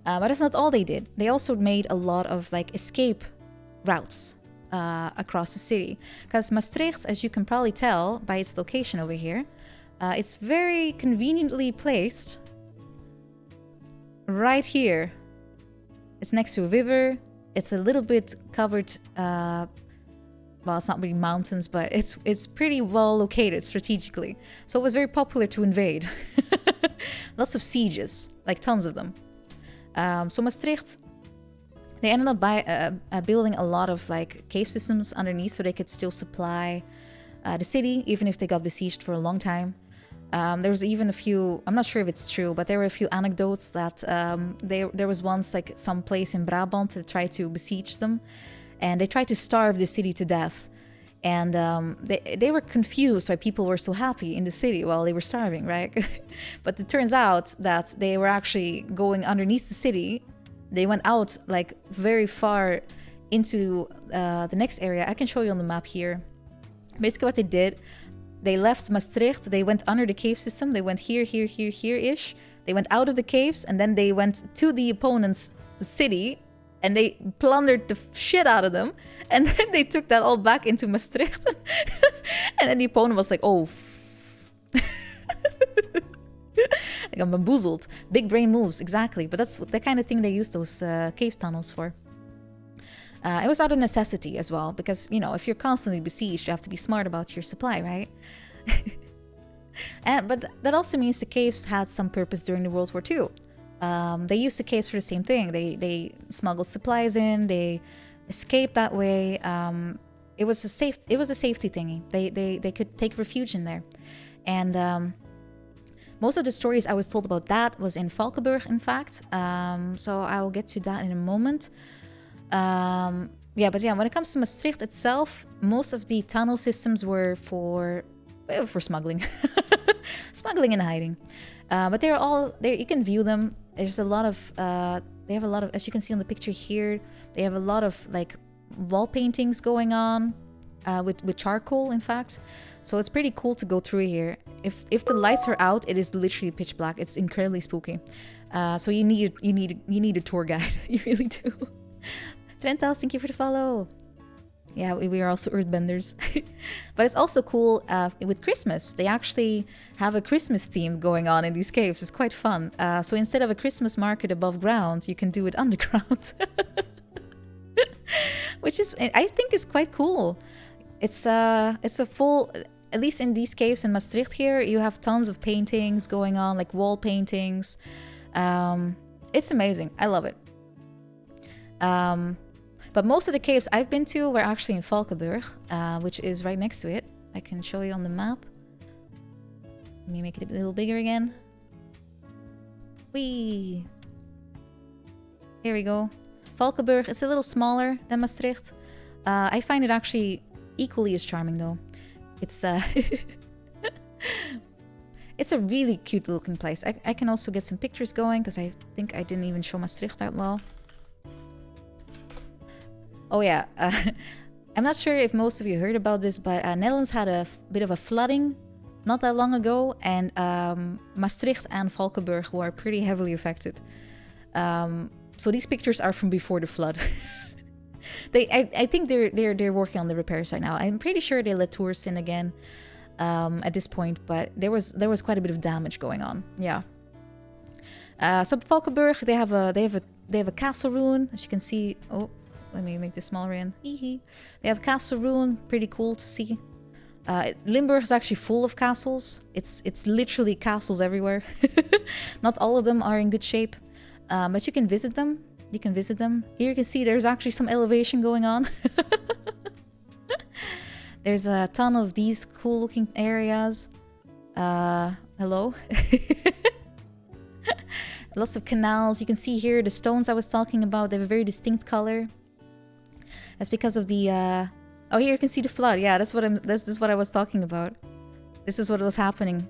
But that's not all they did. They also made a lot of like escape routes across the city. Because Maastricht, as you can probably tell by its location over here, it's very conveniently placed right here. It's next to a river. It's a little bit covered, well, it's not really mountains, but it's pretty well located strategically. So it was very popular to invade. Lots of sieges, like tons of them. So Maastricht, they ended up building a lot of like cave systems underneath so they could still supply the city, even if they got besieged for a long time. There was even a few, I'm not sure if it's true, but there were a few anecdotes that there was once like some place in Brabant that tried to besiege them, and they tried to starve the city to death. And they were confused why people were so happy in the city while they were starving, right? But it turns out that they were actually going underneath the city. They went out like very far into the next area. I can show you on the map here. Basically what they did, they left Maastricht, they went under the cave system, they went here-ish. They went out of the caves, and then they went to the opponent's city, and they plundered the shit out of them, and then they took that all back into Maastricht. And then the opponent was like, oh, like I'm bamboozled. Big brain moves, exactly. But that's the kind of thing they use those cave tunnels for. It was out of necessity as well, because, you know, if you're constantly besieged, you have to be smart about your supply, right? But that also means the caves had some purpose during the World War II. They used the caves for the same thing. They smuggled supplies in. They escaped that way. It was a safety thingy. They could take refuge in there, and most of the stories I was told about that was in Valkenburg, in fact. So I will get to that in a moment. When it comes to Maastricht itself, most of the tunnel systems were for smuggling, smuggling and hiding. But they're all there. You can view them. There's a lot of they have a lot of, as you can see on the picture here, they have a lot of like wall paintings going on with charcoal, in fact. So it's pretty cool to go through here. If the lights are out, it is literally pitch black. It's incredibly spooky. So you need a tour guide. You really do. Trentas, thank you for the follow. Yeah, we are also earthbenders. But it's also cool with Christmas. They actually have a Christmas theme going on in these caves. It's quite fun. So instead of a Christmas market above ground, you can do it underground. Which is, I think, is quite cool. It's a full, at least in these caves in Maastricht here, you have tons of paintings going on, like wall paintings. It's amazing. I love it. But most of the caves I've been to were actually in Valkenburg, which is right next to it. I can show you on the map. Let me make it a little bigger again. Whee! Here we go. Valkenburg is a little smaller than Maastricht. I find it actually equally as charming, though. It's it's a really cute looking place. I can also get some pictures going, because I think I didn't even show Maastricht that well. Oh yeah, I'm not sure if most of you heard about this, but Netherlands had a bit of a flooding not that long ago, and Maastricht and Valkenburg were pretty heavily affected. So these pictures are from before the flood. I think they're working on the repairs right now. I'm pretty sure they let tourists in again at this point, but there was quite a bit of damage going on. Yeah. So Valkenburg, they have a castle ruin, as you can see. Oh. Let me make this smaller again. They have Castle Ruin, pretty cool to see. Limburg is actually full of castles. It's literally castles everywhere. Not all of them are in good shape, but you can visit them. Here you can see there's actually some elevation going on. There's a ton of these cool looking areas. Hello? Lots of canals. You can see here the stones I was talking about. They have a very distinct color. That's because of the oh, here you can see the flood. Yeah, this is what I was talking about. This is what was happening.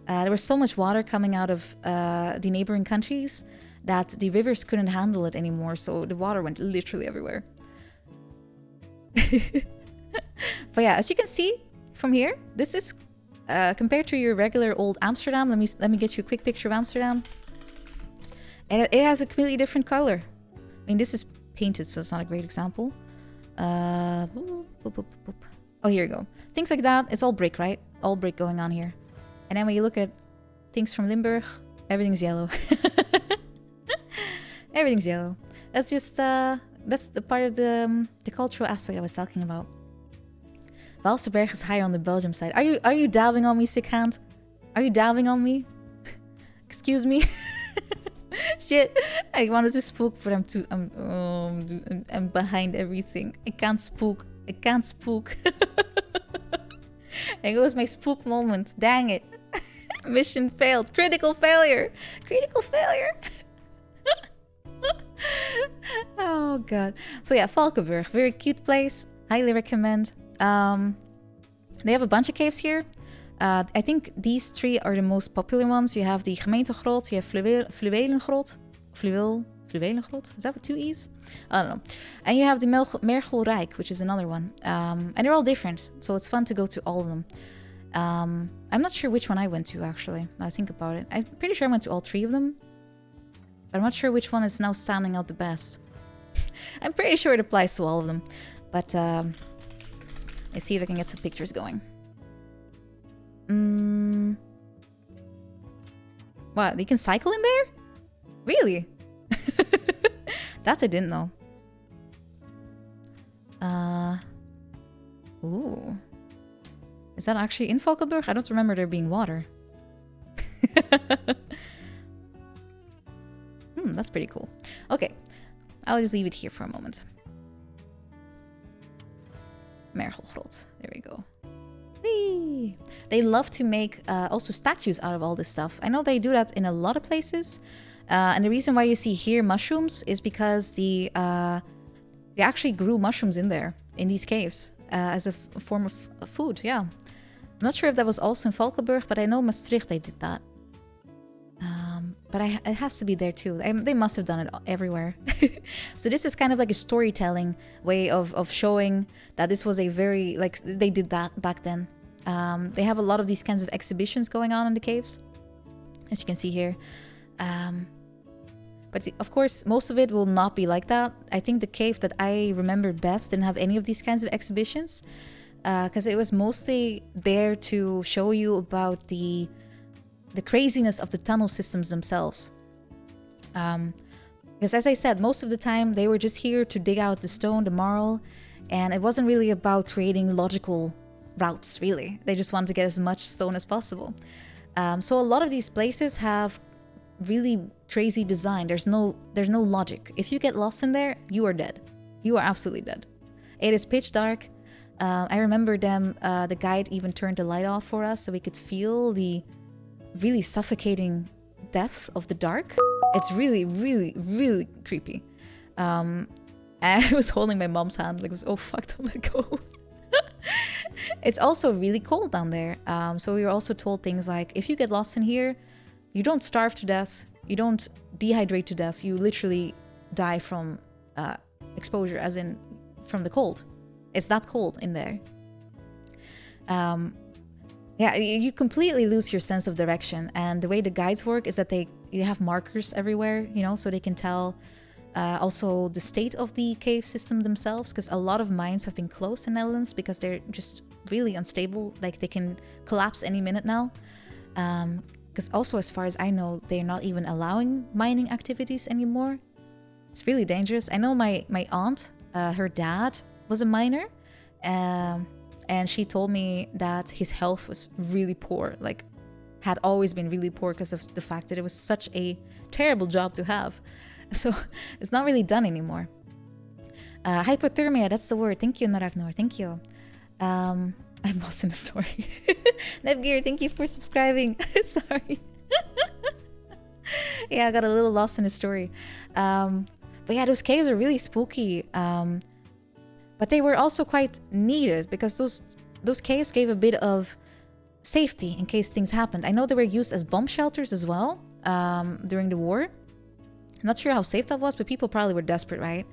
There was so much water coming out of the neighboring countries that the rivers couldn't handle it anymore, so the water went literally everywhere. But yeah, as you can see from here, this is compared to your regular old Amsterdam, let me get you a quick picture of Amsterdam. And it has a completely different color. I mean, this is painted, so it's not a great example. Oh, here you go. Things like that. It's all brick, right? All brick going on here. And then when you look at things from Limburg, everything's yellow. Everything's yellow. That's just that's the part of the cultural aspect I was talking about. Valsterberg is higher on the Belgium side. Are you dabbing on me, sick hand? Are you dabbing on me? Excuse me. Shit, I wanted to spook, but I'm behind everything. I can't spook. I can't spook. There goes my spook moment. Dang it. Mission failed. Critical failure. Critical failure. Oh god. So yeah, Valkenburg, very cute place. Highly recommend. They have a bunch of caves here. I think these three are the most popular ones. You have the Gemeentegrot, you have Fluwelengrot. Fluwelengrot? Is that with two E's? I don't know. And you have the Mergelrijk, which is another one. And they're all different, so it's fun to go to all of them. I'm not sure which one I went to, actually. Now I think about it. I'm pretty sure I went to all three of them. But I'm not sure which one is now standing out the best. I'm pretty sure it applies to all of them. But let's see if I can get some pictures going. Wow, you can cycle in there? Really? That I didn't know. Ooh. Is that actually in Valkenburg? I don't remember there being water. That's pretty cool. Okay, I'll just leave it here for a moment. Mergelgrot. There we go. Whee! They love to make also statues out of all this stuff. I know they do that in a lot of places. And the reason why you see here mushrooms is because they actually grew mushrooms in there, in these caves, as a form of food, yeah. I'm not sure if that was also in Valkenburg, but I know Maastricht they did that. But it has to be there too. They must have done it everywhere. So this is kind of like a storytelling way of showing that this was a very, like, they did that back then. They have a lot of these kinds of exhibitions going on in the caves, as you can see here. But of course, most of it will not be like that. I think the cave that I remember best didn't have any of these kinds of exhibitions, because it was mostly there to show you about the craziness of the tunnel systems themselves. Because as I said, most of the time they were just here to dig out the stone, the marl, and it wasn't really about creating logical routes, really. They just wanted to get as much stone as possible. So a lot of these places have really crazy design. There's no logic. If you get lost in there, you are dead. You are absolutely dead. It is pitch dark. I remember the guide even turned the light off for us so we could feel the really suffocating depth of the dark. It's really, really, really creepy. And I was holding my mom's hand, like, oh fuck, don't let go. It's also really cold down there. So we were also told things like, if you get lost in here, you don't starve to death, you don't dehydrate to death, you literally die from exposure, as in from the cold. It's that cold in there. Yeah, you completely lose your sense of direction. And the way the guides work is that they have markers everywhere, you know, so they can tell also the state of the cave system themselves, because a lot of mines have been closed in Netherlands because they're just really unstable. Like, they can collapse any minute now. Because also, as far as I know, they're not even allowing mining activities anymore. It's really dangerous. I know my aunt, her dad was a miner. And she told me that his health was really poor, like had always been really poor because of the fact that it was such a terrible job to have. So it's not really done anymore. Hypothermia, that's the word. Thank you, Naraknor. Thank you. I'm lost in the story. Nevgear, thank you for subscribing. Sorry. Yeah, I got a little lost in the story. But yeah, those caves are really spooky. But they were also quite needed because those caves gave a bit of safety in case things happened. I know they were used as bomb shelters as well during the war. I'm not sure how safe that was, but people probably were desperate, right?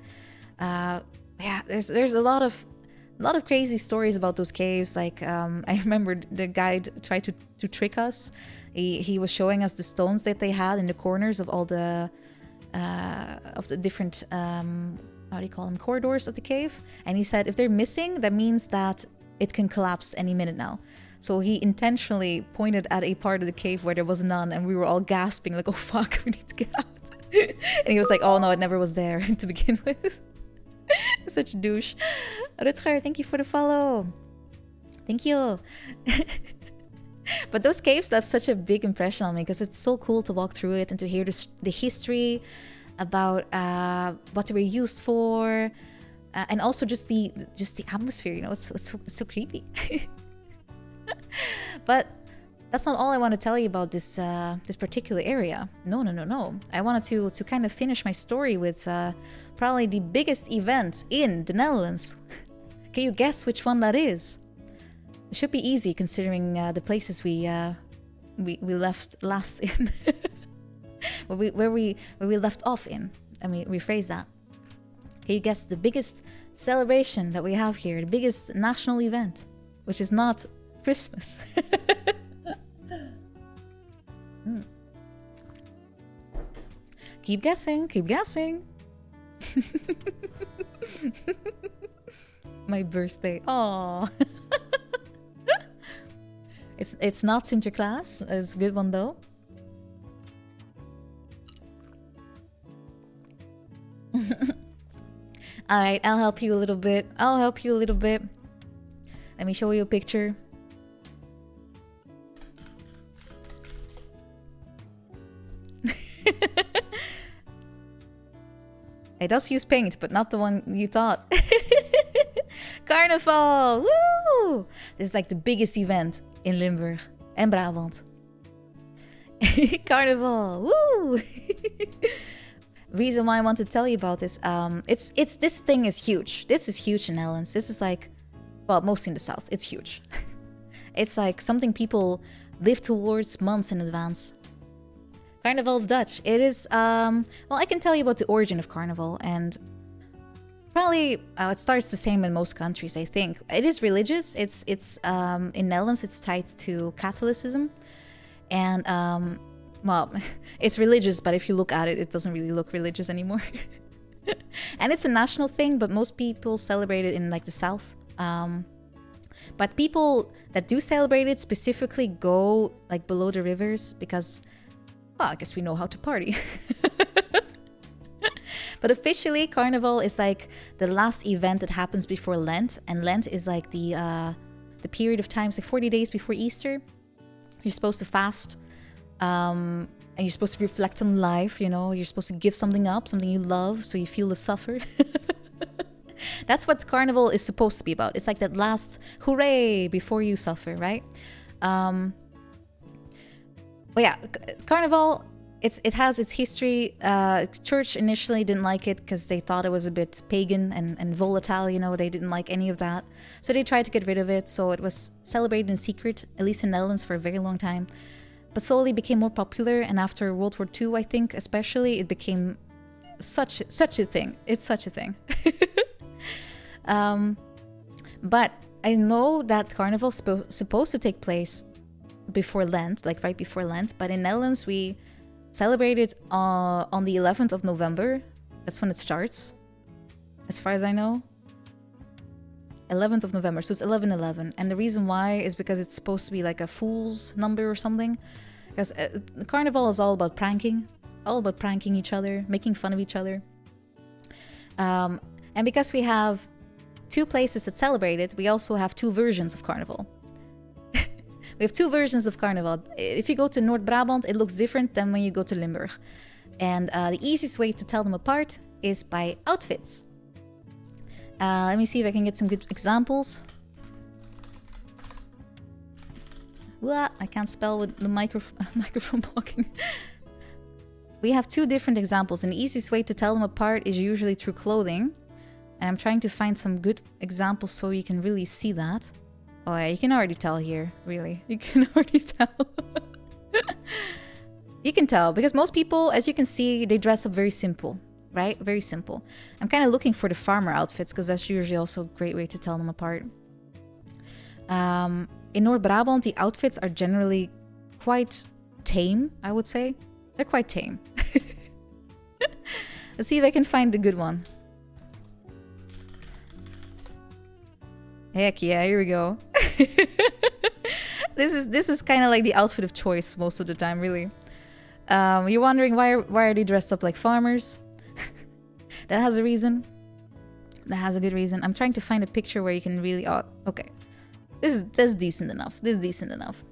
Yeah, there's a lot of A lot of crazy stories about those caves. Like I remember the guide tried to trick us. He was showing us the stones that they had in the corners of all the different how do you call them, corridors of the cave. And he said if they're missing, that means that it can collapse any minute now. So he intentionally pointed at a part of the cave where there was none, and we were all gasping like, oh fuck, we need to get out. And he was like, oh no, it never was there to begin with. Such a douche. Rutger, thank you for the follow. Thank you. But those caves left such a big impression on me because it's so cool to walk through it and to hear the history about what they were used for, and also just the atmosphere. You know, it's so creepy. But that's not all I want to tell you about this particular area. No. I wanted to kind of finish my story with probably the biggest event in the Netherlands. Can you guess which one that is? It should be easy considering the places we left last in. where we left off in. I mean, rephrase that. Can you guess the biggest celebration that we have here? The biggest national event, which is not Christmas. Keep guessing. My birthday. Aww. It's not Sinterklaas. It's a good one though. Alright, I'll help you a little bit. Let me show you a picture. It does use paint, but not the one you thought. Carnival! Woo! This is like the biggest event in Limburg and Brabant. Carnival! Woo! Reason why I want to tell you about this, it's this thing is huge. This is huge in Netherlands. This is like, well, mostly in the south. It's huge. It's like something people live towards months in advance. Carnival is Dutch. It is, well, I can tell you about the origin of Carnival, and probably it starts the same in most countries, I think. It is religious. It's in Netherlands, it's tied to Catholicism, and well, it's religious, but if you look at it, it doesn't really look religious anymore. And it's a national thing, but most people celebrate it in like the south. But people that do celebrate it specifically go like below the rivers because, well, I guess we know how to party. But officially, Carnival is like the last event that happens before Lent, and Lent is like the period of time, it's like 40 days before Easter. You're supposed to fast, and you're supposed to reflect on life. You know, you're supposed to give something up, something you love, so you feel the suffer. That's what Carnival is supposed to be about. It's like that last hooray before you suffer, right? But yeah, Carnival, it has its history. Church initially didn't like it because they thought it was a bit pagan and volatile, you know, they didn't like any of that. So they tried to get rid of it, so it was celebrated in secret, at least in Netherlands, for a very long time. But slowly became more popular, and after World War II, I think, especially, it became such a thing. It's such a thing. But I know that Carnival is supposed to take place before Lent, like right before Lent, but in Netherlands we celebrate it on the 11th of November. That's when it starts, as far as I know. 11th of November, so it's 11/11. And the reason why is because it's supposed to be like a fool's number or something. Because Carnival is all about pranking each other, making fun of each other. And because we have two places that celebrate it, we also have two versions of Carnival. We have two versions of Carnival. If you go to North Brabant, it looks different than when you go to Limburg. And the easiest way to tell them apart is by outfits. Let me see if I can get some good examples. Well, I can't spell with the microphone blocking. We have two different examples, and the easiest way to tell them apart is usually through clothing. And I'm trying to find some good examples so you can really see that. Oh yeah, you can already tell here, really. You can already tell. You can tell, because most people, as you can see, they dress up very simple. right? Very simple. I'm kind of looking for the farmer outfits because that's usually also a great way to tell them apart. In Noord-Brabant, the outfits are generally quite tame, I would say. They're quite tame. Let's see if I can find the good one. Heck yeah, here we go. This is kind of like the outfit of choice most of the time, really. You're wondering why are they dressed up like farmers? That has a reason. That has a good reason. I'm trying to find a picture where you can really... Oh, okay. This is decent enough. This is decent enough.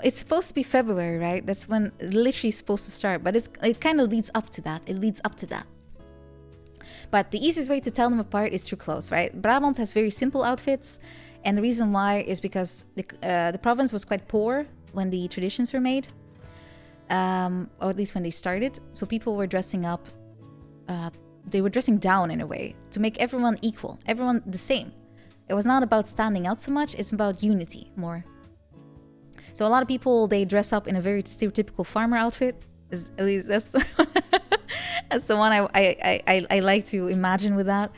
It's supposed to be February, right? That's when it literally is supposed to start. But it kind of leads up to that. It leads up to that. But the easiest way to tell them apart is through clothes, right? Brabant has very simple outfits. And the reason why is because the province was quite poor when the traditions were made. Or at least when they started. So people were dressing up... they were dressing down in a way to make everyone equal, everyone the same. It was not about standing out so much, it's about unity more. So a lot of people, they dress up in a very stereotypical farmer outfit. At least that's the one, that's the one I like to imagine with that.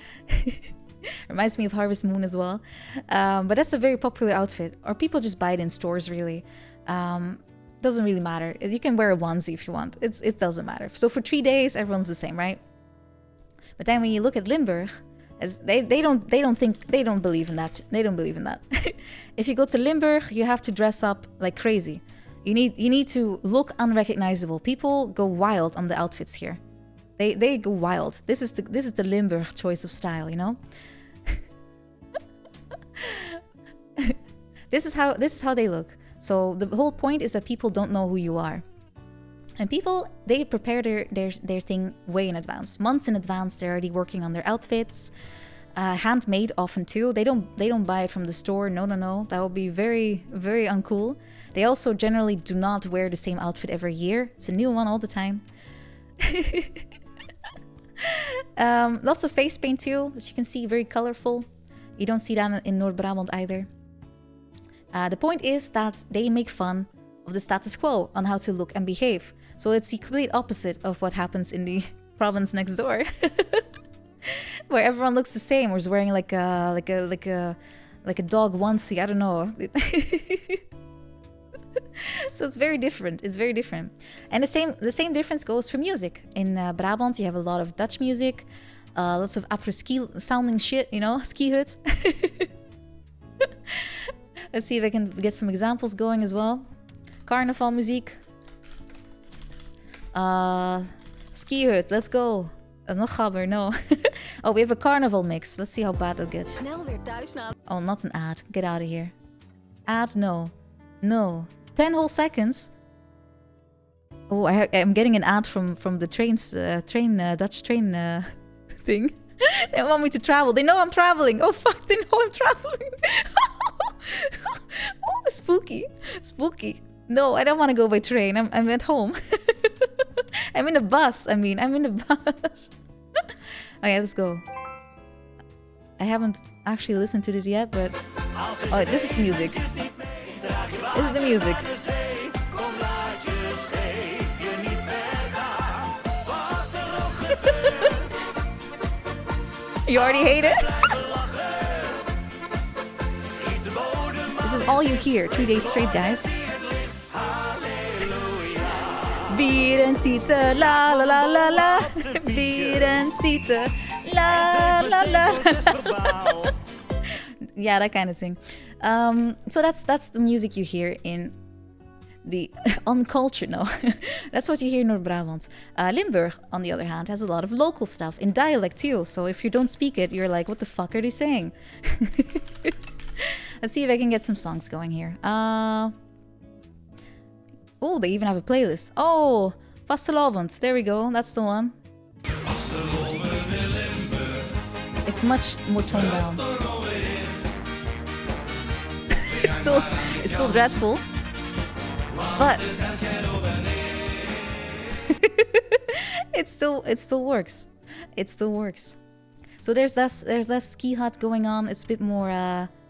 Reminds me of Harvest Moon as well. But that's a very popular outfit. Or people just buy it in stores, really. Doesn't really matter. You can wear a onesie if you want. It doesn't matter. So for 3 days, everyone's the same, right? But then when you look at Limburg, they don't believe in that. They don't believe in that. If you go to Limburg, you have to dress up like crazy. You need to look unrecognizable. People go wild on the outfits here. They go wild. This is the Limburg choice of style, you know? This is how they look. So the whole point is that people don't know who you are. And people, they prepare their thing way in advance. Months in advance, they're already working on their outfits. Handmade often too. They don't buy it from the store. No. That would be very, very uncool. They also generally do not wear the same outfit every year. It's a new one all the time. Lots of face paint too, as you can see, very colorful. You don't see that in Noord-Brabant either. The point is that they make fun of the status quo on how to look and behave. So it's the complete opposite of what happens in the province next door, where everyone looks the same or is wearing like a dog onesie. I don't know. So it's very different. It's very different. And the same difference goes for music. In Brabant, you have a lot of Dutch music, lots of apres-ski sounding shit, you know, ski hoods. Let's see if I can get some examples going as well. Carnaval muziek. Ski hut, let's go. Nog gabber, no. Oh, we have a carnival mix. Let's see how bad that gets. Oh, not an ad. Get out of here. Ad, no. No. 10 whole seconds. Oh, I'm getting an ad from the Dutch train thing. They want me to travel. They know I'm traveling. Oh, fuck, they know I'm traveling. Oh, spooky. Spooky. No, I don't want to go by train. I'm at home. I'm in a bus. I'm in a bus. Okay, let's go. I haven't actually listened to this yet, but... Oh, this is the music. This is the music. You already hate it? This is all you hear 3 days straight, guys. Bier en tieten, la la la la la. Bier en tieten, la la la. Yeah, that kind of thing. So that's the music you hear in the uncultured, no. That's what you hear in Noord-Brabant. Limburg, on the other hand, has a lot of local stuff in dialect too. So if you don't speak it, you're like, what the fuck are they saying? Let's see if I can get some songs going here. Oh, they even have a playlist. Oh, Vastelovend. There we go. That's the one. It's much more toned down. It's still dreadful. But it still works. It still works. So there's less ski hut going on. It's a bit more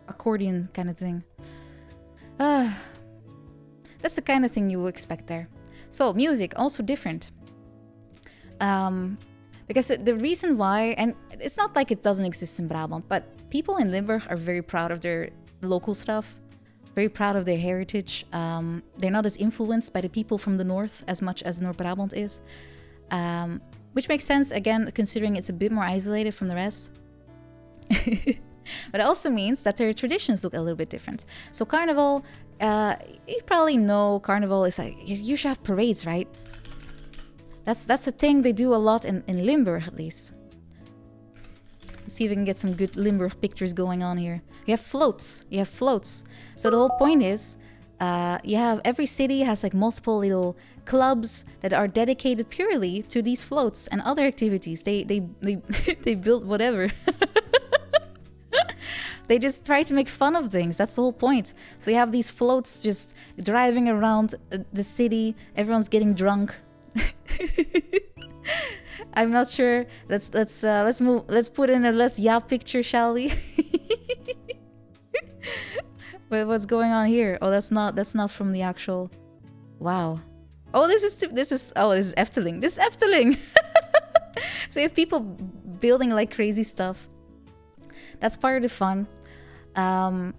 accordion kind of thing. That's the kind of thing you would expect there. So music also different. Because the reason why, and it's not like it doesn't exist in Brabant, but people in Limburg are very proud of their local stuff, very proud of their heritage. They're not as influenced by the people from the north as much as North Brabant is, which makes sense, again, considering it's a bit more isolated from the rest. But it also means that their traditions look a little bit different. So Carnival, you probably know Carnival is like, you should have parades, right? That's a thing they do a lot in Limburg, at least. Let's see if we can get some good Limburg pictures going on here. You have floats. So the whole point is, you have every city has like multiple little clubs that are dedicated purely to these floats and other activities. They they build whatever. They just try to make fun of things. That's the whole point. So you have these floats just driving around the city. Everyone's getting drunk. I'm not sure. Let's move. Let's put in a less picture, shall we? But what's going on here? Oh, that's not from the actual. Wow. Oh, this is Efteling. This is Efteling. So you have people building like crazy stuff. That's part of the fun. And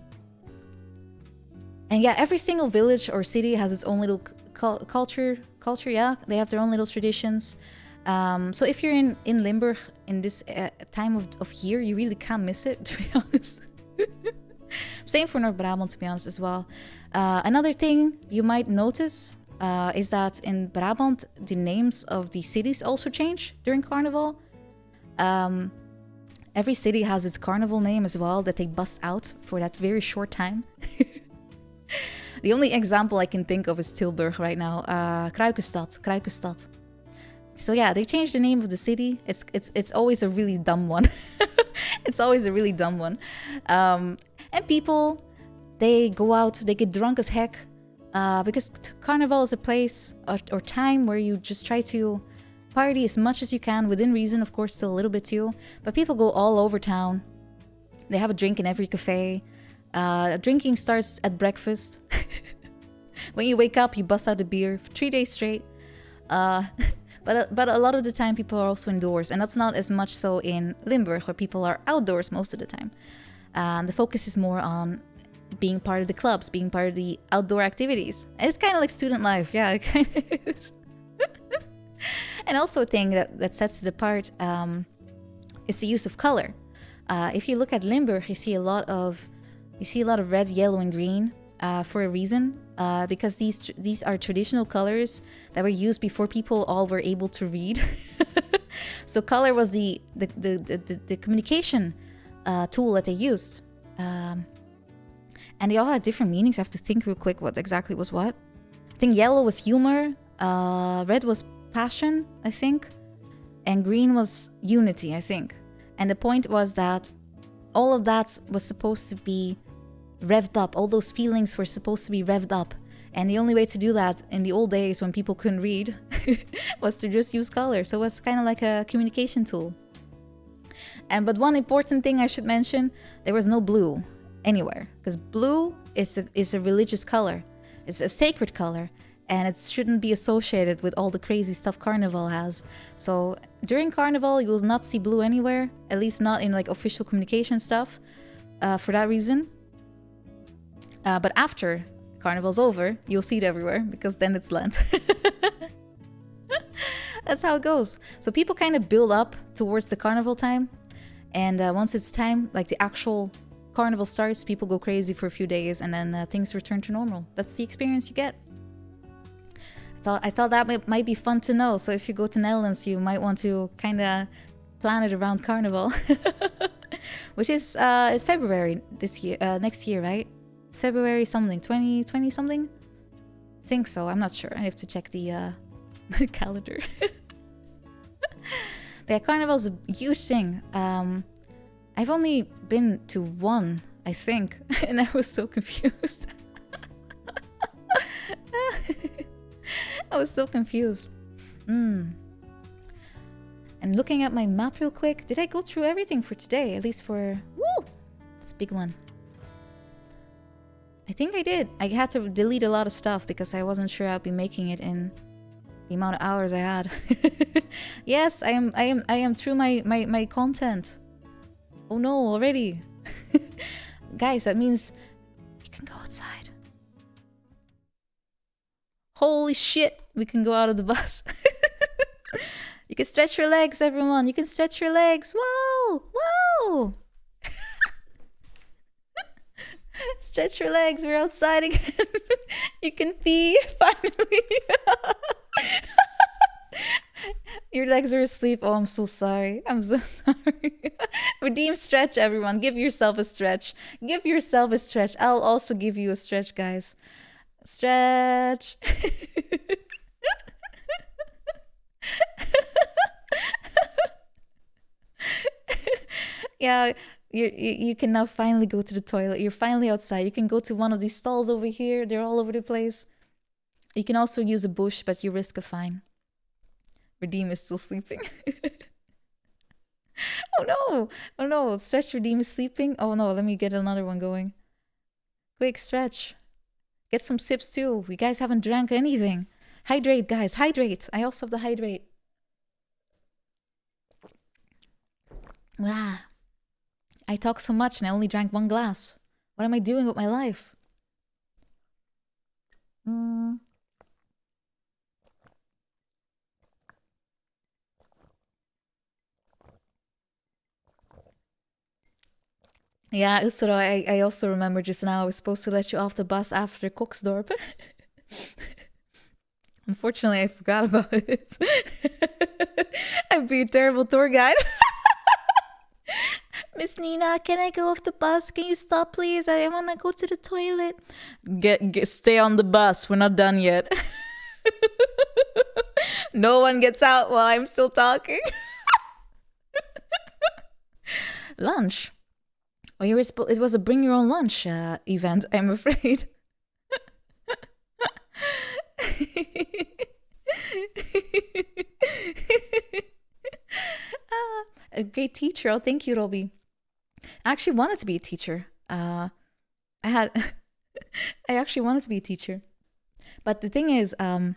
yeah, every single village or city has its own little culture. Yeah, they have their own little traditions. So if you're in Limburg in this time of year, you really can't miss it, to be honest. Same for North Brabant, to be honest, as well. Another thing you might notice is that in Brabant, the names of the cities also change during Carnival. Every city has its carnival name as well that they bust out for that very short time. The only example I can think of is Tilburg right now. Kruikestad. So yeah, they changed the name of the city. It's always a really dumb one. It's always a really dumb one. And people, they go out, they get drunk as heck. Because Carnival is a place or time where you just try to party as much as you can, within reason, of course, still a little bit too. But people go all over town. They have a drink in every cafe. Drinking starts at breakfast. When you wake up, you bust out a beer for 3 days straight. But a lot of the time, people are also indoors. And that's not as much so in Limburg, where people are outdoors most of the time. The focus is more on being part of the clubs, being part of the outdoor activities. And it's kind of like student life. Yeah, it kind of is. And also a thing that sets it apart is the use of color. If you look at Limburg, you see a lot of red, yellow, and green for a reason. Because these are traditional colors that were used before people all were able to read. So color was the communication tool that they used. And they all had different meanings. I have to think real quick what exactly was what. I think yellow was humor, red was passion, I think, and green was unity, I think. And the point was that all of that was supposed to be revved up. All those feelings were supposed to be revved up. And the only way to do that in the old days when people couldn't read was to just use color. So it was kind of like a communication tool. But one important thing I should mention, there was no blue anywhere, because blue is a religious color. It's a sacred color, and it shouldn't be associated with all the crazy stuff Carnival has. So during Carnival, you will not see blue anywhere, at least not in like official communication stuff, for that reason. But after Carnival's over, you'll see it everywhere, because then it's Lent. That's how it goes. So people kind of build up towards the Carnival time, and once it's time, like the actual Carnival starts, people go crazy for a few days, and then things return to normal. That's the experience you get. So I thought that might be fun to know. So if you go to Netherlands, you might want to kind of plan it around Carnival, which is February this year, next year, right? It's February something, 2020 something. I think so. I'm not sure. I have to check the calendar. But yeah, Carnival is a huge thing. I've only been to one, I think, and I was so confused. I was so confused. And looking at my map real quick, did I go through everything for today? At least for... Woo! That's a big one. I think I did. I had to delete a lot of stuff because I wasn't sure I'd be making it in The amount of hours I had. Yes, I am through my content. Oh no, already. Guys, that means you can go outside. Holy shit, we can go out of the bus. You can stretch your legs, everyone. You can stretch your legs. Whoa! Whoa! Stretch your legs. We're outside again. You can pee, finally. Your legs are asleep. Oh, I'm so sorry. I'm so sorry. Redeem stretch, everyone. Give yourself a stretch. Give yourself a stretch. I'll also give you a stretch, guys. Stretch. Yeah, you can now finally go to the toilet. You're finally outside. You can go to one of these stalls over here. They're all over the place. You can also use a bush, but you risk a fine. Redeem is still sleeping. Oh no! Oh no! Stretch Redeem is sleeping. Oh no, let me get another one going. Quick, stretch. Get some sips too. You guys haven't drank anything. Hydrate, guys. Hydrate. I also have to hydrate. Wow. I talk so much and I only drank 1 glass. What am I doing with my life? Yeah, Usuro, I also remember just now I was supposed to let you off the bus after Koksdorp. Unfortunately, I forgot about it. I'd be a terrible tour guide. Miss Nina, can I go off the bus? Can you stop, please? I want to go to the toilet. Stay on the bus. We're not done yet. No one gets out while I'm still talking. Lunch. Oh, it was a bring your own lunch event, I'm afraid. A great teacher. Oh, thank you, Robbie. I actually wanted to be a teacher. I actually wanted to be a teacher. But the thing is, my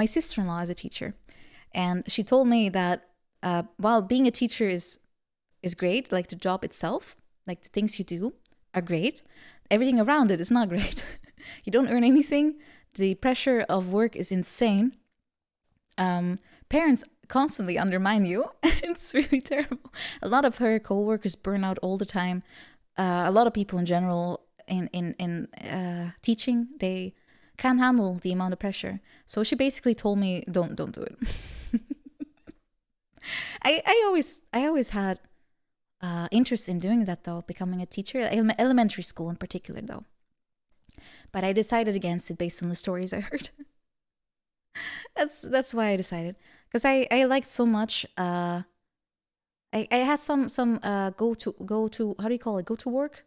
sister-in-law is a teacher. And she told me that while being a teacher is great, like the job itself, like the things you do are great, everything around it is not great. You don't earn anything. The pressure of work is insane. Parents constantly undermine you. It's really terrible. A lot of her co-workers burn out all the time. A lot of people in general in teaching, they can't handle the amount of pressure. So she basically told me, don't do it. I always had interest in doing that though, becoming a teacher, elementary school in particular though. But I decided against it based on the stories I heard. That's why I decided, because I liked so much. I had some go to how do you call it, go to work,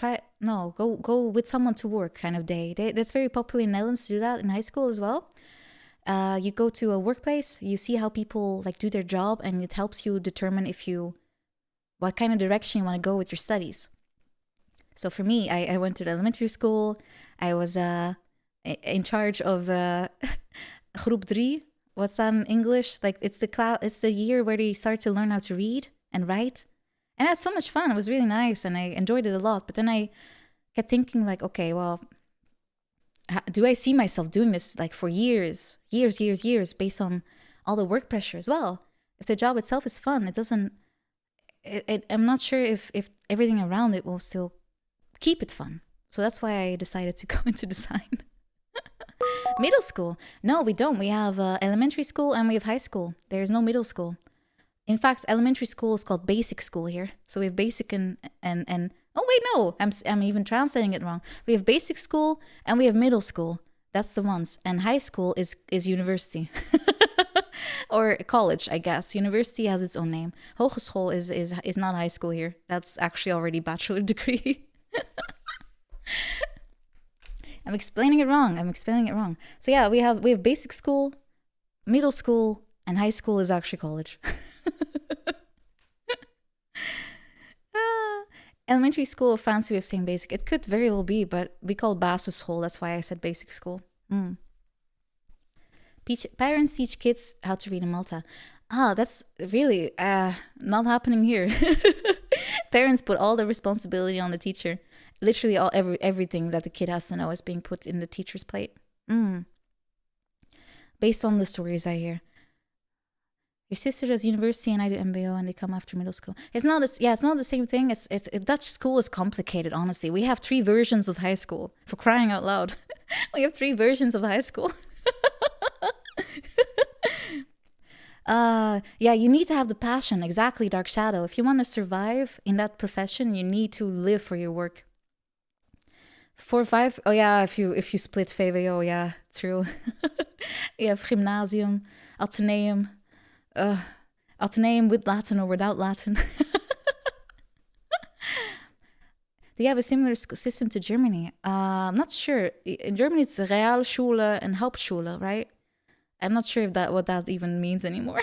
go with someone to work kind of day. That's very popular in Netherlands to do that in high school as well. You go to a workplace, you see how people like do their job, and it helps you determine what kind of direction you want to go with your studies. So for me, I went to the elementary school. I was in charge of groep 3. What's that in English? Like it's the year where they start to learn how to read and write. And I had so much fun. It was really nice and I enjoyed it a lot. But then I kept thinking like, okay, well, do I see myself doing this like for years, based on all the work pressure as well? If the job itself is fun, it doesn't, I'm not sure if everything around it will still keep it fun. So that's why I decided to go into design. Middle school? No, we don't. We have elementary school and we have high school. There's no middle school. In fact, elementary school is called basic school here. So we have basic and oh wait, no, I'm even translating it wrong. We have basic school and we have middle school. That's the ones. And high school is university. Or college, I guess. University has its own name. Hogeschool is not high school here. That's actually already bachelor degree. I'm explaining it wrong. So yeah, we have basic school, middle school, and high school is actually college. Elementary school, fancy way of saying basic. It could very well be, but we call basisschool. That's why I said basic school. Parents teach kids how to read in Malta. Ah, that's really not happening here. Parents put all the responsibility on the teacher. Literally, everything that the kid has to know is being put in the teacher's plate. Based on the stories I hear. Your sister does university and I do MBO, and they come after middle school. It's not the same thing. It's Dutch school is complicated, honestly. We have 3 versions of high school, for crying out loud. We have 3 versions of high school. You need to have the passion. Exactly, Dark Shadow. If you want to survive in that profession, you need to live for your work. 4, 5. Oh yeah, if you split VWO, yeah, true. You have gymnasium, ateneum, ateneum with Latin or without Latin. Do you have a similar system to Germany? I'm not sure. In Germany, it's Realschule and Hauptschule, right? I'm not sure if what that even means anymore.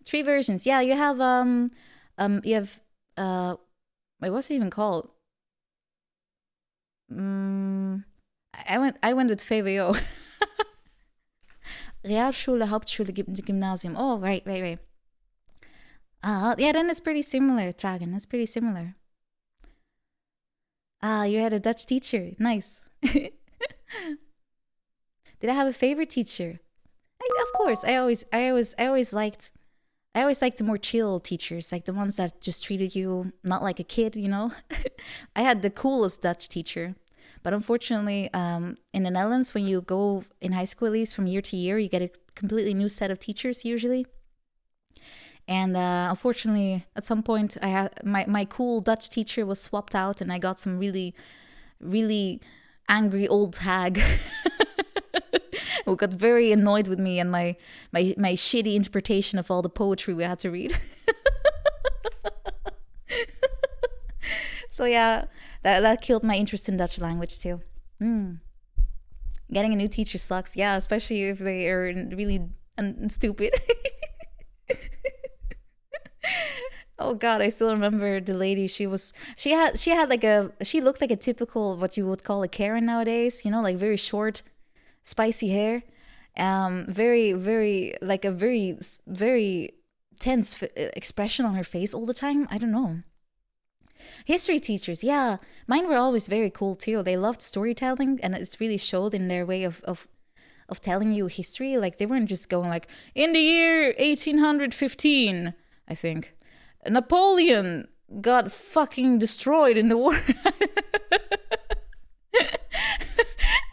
3 versions. Yeah, you have wait, what's it even called? I went with VWO. Realschule, Hauptschule, Gymnasium. Oh, right. Yeah, then it's pretty similar, Tragen. It's pretty similar. You had a Dutch teacher. Nice. Did I have a favorite teacher? Of course. I always liked the more chill teachers, like the ones that just treated you not like a kid, you know? I had the coolest Dutch teacher. But unfortunately, in the Netherlands, when you go in high school, at least from year to year, you get a completely new set of teachers usually. And unfortunately, at some point, I had my cool Dutch teacher was swapped out, and I got some really, really angry old hag who got very annoyed with me and my shitty interpretation of all the poetry we had to read. So yeah, that killed my interest in Dutch language too. Getting a new teacher sucks. Yeah, especially if they are really stupid. Oh God, I still remember the lady. She looked like a typical, what you would call a Karen nowadays, you know, like very short, spicy hair, very, very, like a very, very tense expression on her face all the time. I don't know. History teachers, yeah, mine were always very cool too. They loved storytelling, and it's really showed in their way of telling you history. Like they weren't just going like, in the year 1815, I think, Napoleon got fucking destroyed in the war.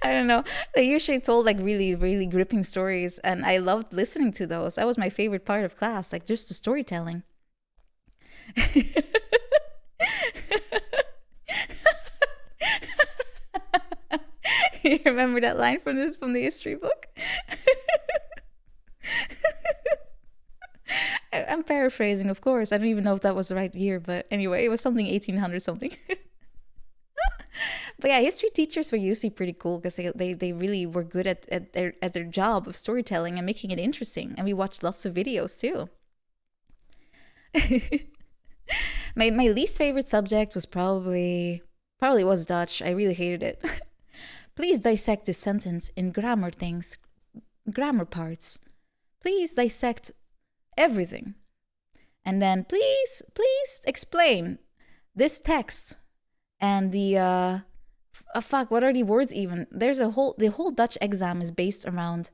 I don't know. They usually told like really, really gripping stories, and I loved listening to those. That was my favorite part of class, like just the storytelling. You remember that line from the history book? I'm paraphrasing, of course. I don't even know if that was the right year, but anyway, it was something 1800 something. But yeah, history teachers were usually pretty cool because they really were good at their job of storytelling and making it interesting. And we watched lots of videos too. My least favorite subject was probably was Dutch. I really hated it. Please dissect this sentence in grammar parts. Please dissect everything. And then please explain this text and the what are the words even? There's the whole Dutch exam is based around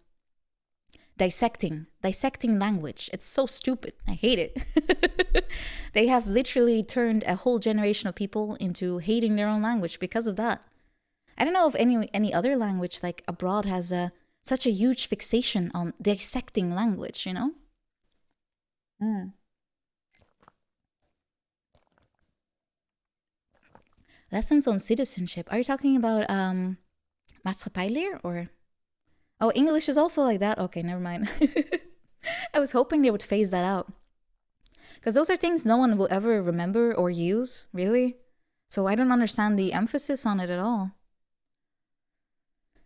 dissecting language. It's so stupid. I hate it. They have literally turned a whole generation of people into hating their own language because of that. I don't know if any other language like abroad has such a huge fixation on dissecting language, you know? Lessons on citizenship. Are you talking about maatschappijleer or? Oh, English is also like that? Okay, never mind. I was hoping they would phase that out. Because those are things no one will ever remember or use, really. So I don't understand the emphasis on it at all.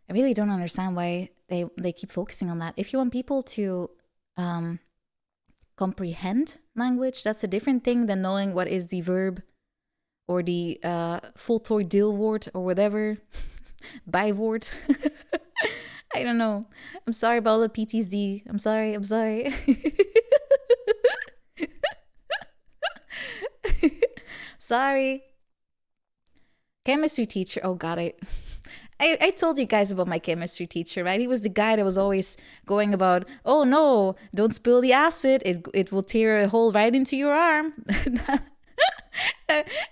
I really don't understand why they keep focusing on that. If you want people to comprehend language, that's a different thing than knowing what is the verb or the voltooid deelwoord or whatever. Bivort. I don't know. I'm sorry about all the PTSD. I'm sorry. Sorry. Chemistry teacher. Oh god, I told you guys about my chemistry teacher, right? He was the guy that was always going about, oh no, don't spill the acid. It will tear a hole right into your arm.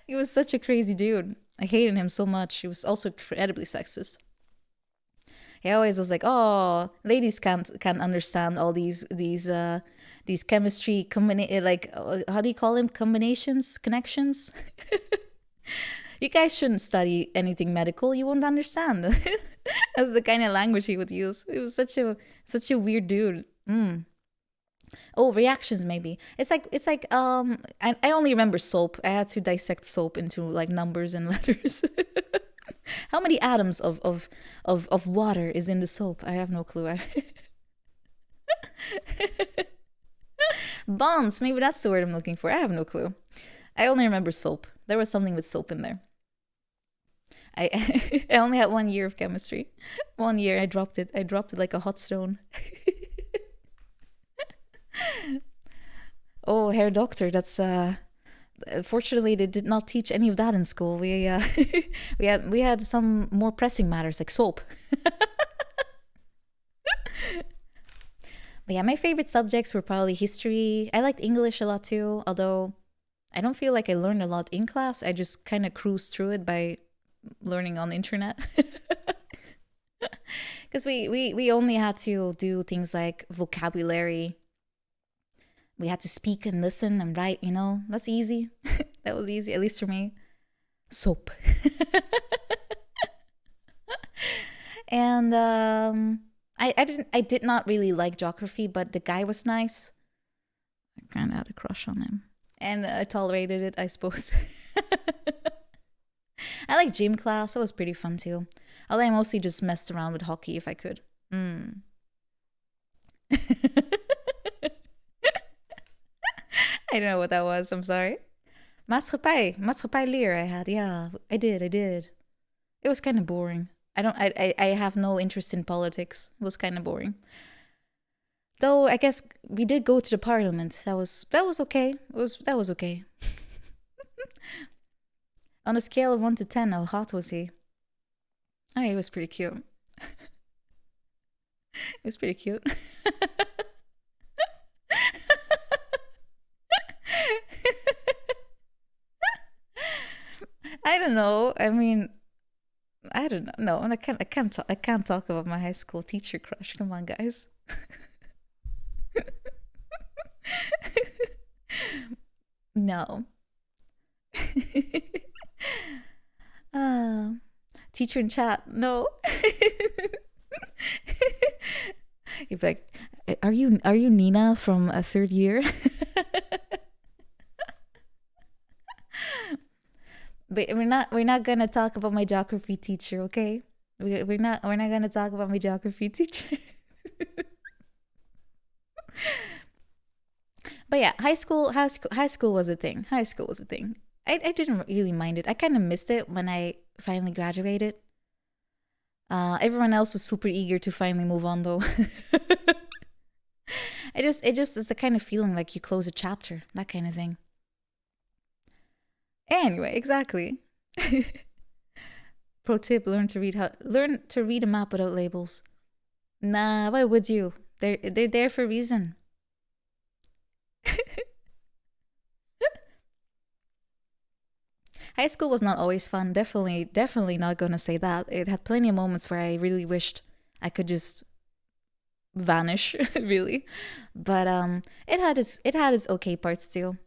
He was such a crazy dude. I hated him so much. He was also incredibly sexist. He always was like, "Oh, ladies can't understand all these chemistry how do you call them, combinations, connections? You guys shouldn't study anything medical. You won't understand." That's the kind of language he would use. It was such a weird dude. Oh, reactions maybe. I only remember soap. I had to dissect soap into like numbers and letters. How many atoms of water is in the soap? I have no clue. Bonds, maybe that's the word I'm looking for. I have no clue. I only remember soap. There was something with soap in there. I I only had 1 year of chemistry. 1 year, I dropped it. I dropped it like a hot stone. Oh, hair doctor. That's fortunately they did not teach any of that in school. We we had some more pressing matters like soap. But yeah, my favorite subjects were probably history. I liked English a lot too, although I don't feel like I learned a lot in class. I just kind of cruised through it by learning on the internet. Because we only had to do things like vocabulary. We had to speak and listen and write, That's easy. That was easy, at least for me. Soap. And I did not really like geography, but the guy was nice. I kind of had a crush on him. And I tolerated it, I suppose. I like gym class. That was pretty fun too. Although I mostly just messed around with hockey if I could. I don't know what that was. I'm sorry. Maatschappij leer I had. Yeah, I did. It was kind of boring. I have no interest in politics. It was kind of boring. Though I guess we did go to the parliament. That was okay. That was okay. On a scale of 1 to 10, how hot was he? Oh, he was pretty cute. It was pretty cute. I don't know. I mean, I don't know. No, I can't talk about my high school teacher crush. Come on, guys. No. Teacher in chat. No. You'd be like, are you Nina from a third year? But we're not gonna talk about my geography teacher, okay? We're not gonna talk about my geography teacher. But yeah, high school was a thing. High school was a thing. I didn't really mind it. I kind of missed it when I finally graduated. Everyone else was super eager to finally move on, though. It just is the kind of feeling like you close a chapter, that kind of thing. Anyway, exactly. Pro tip: learn to read a map without labels. Nah, why would you? They're there for a reason. High school was not always fun. Definitely not gonna say that. It had plenty of moments where I really wished I could just vanish, really. But it had its okay parts too.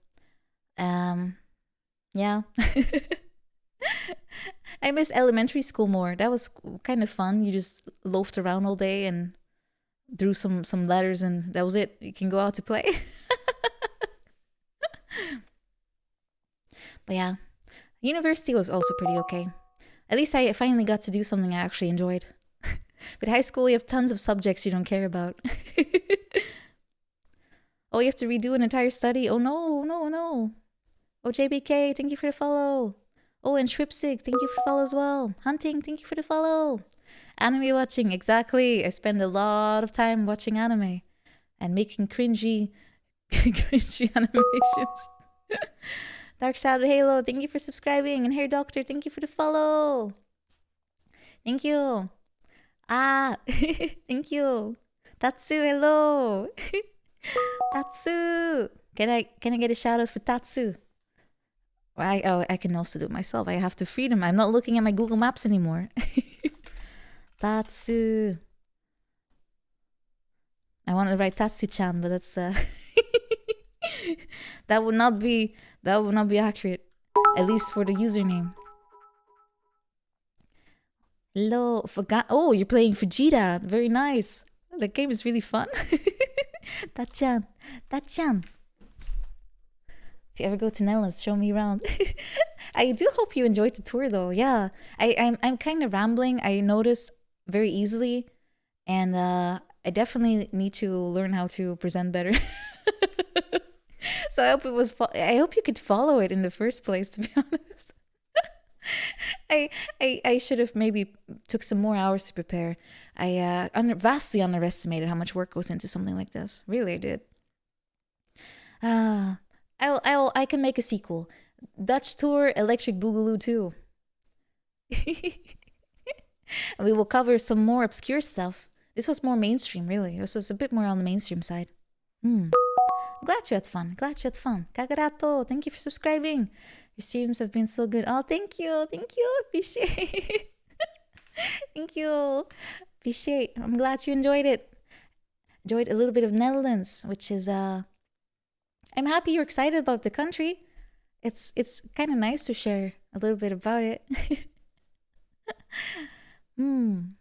Yeah. I miss elementary school more. That was kind of fun. You just loafed around all day and drew some letters, and that was it. You can go out to play. But yeah, university was also pretty okay. At least I finally got to do something I actually enjoyed. But high school, you have tons of subjects you don't care about. Oh, you have to redo an entire study? Oh, no. Oh, JBK, thank you for the follow. Oh, and Schwipsig, thank you for the follow as well. Hunting, thank you for the follow. Anime watching, exactly. I spend a lot of time watching anime and making cringy, cringy animations. Dark Shadow Halo, thank you for subscribing. And Hair Doctor, thank you for the follow. Thank you. Ah, thank you. Tatsu, hello. Tatsu. Can I get a shout out for Tatsu? I can also do it myself. I have to freedom. I'm not looking at my Google Maps anymore. Tatsu. I want to write Tatsu-chan, but that's that would not be accurate. At least for the username. Hello, forgot. Oh, you're playing Fujita. Very nice. The game is really fun. Tachan. If you ever go to Netherlands, show me around. I do hope you enjoyed the tour, though. Yeah, I'm kind of rambling. I noticed very easily, and I definitely need to learn how to present better. So I hope it was. I hope you could follow it in the first place. To be honest, I should have maybe took some more hours to prepare. I vastly underestimated how much work goes into something like this. Really, I did. I can make a sequel. Dutch tour, Electric Boogaloo too. We will cover some more obscure stuff. This was more mainstream, really. This was a bit more on the mainstream side. Glad you had fun. Kagarato, thank you for subscribing. Your streams have been so good. Oh, thank you. Appreciate. Thank you. Appreciate. I'm glad you enjoyed it. Enjoyed a little bit of Netherlands, which is I'm happy you're excited about the country. It's kind of nice to share a little bit about it. You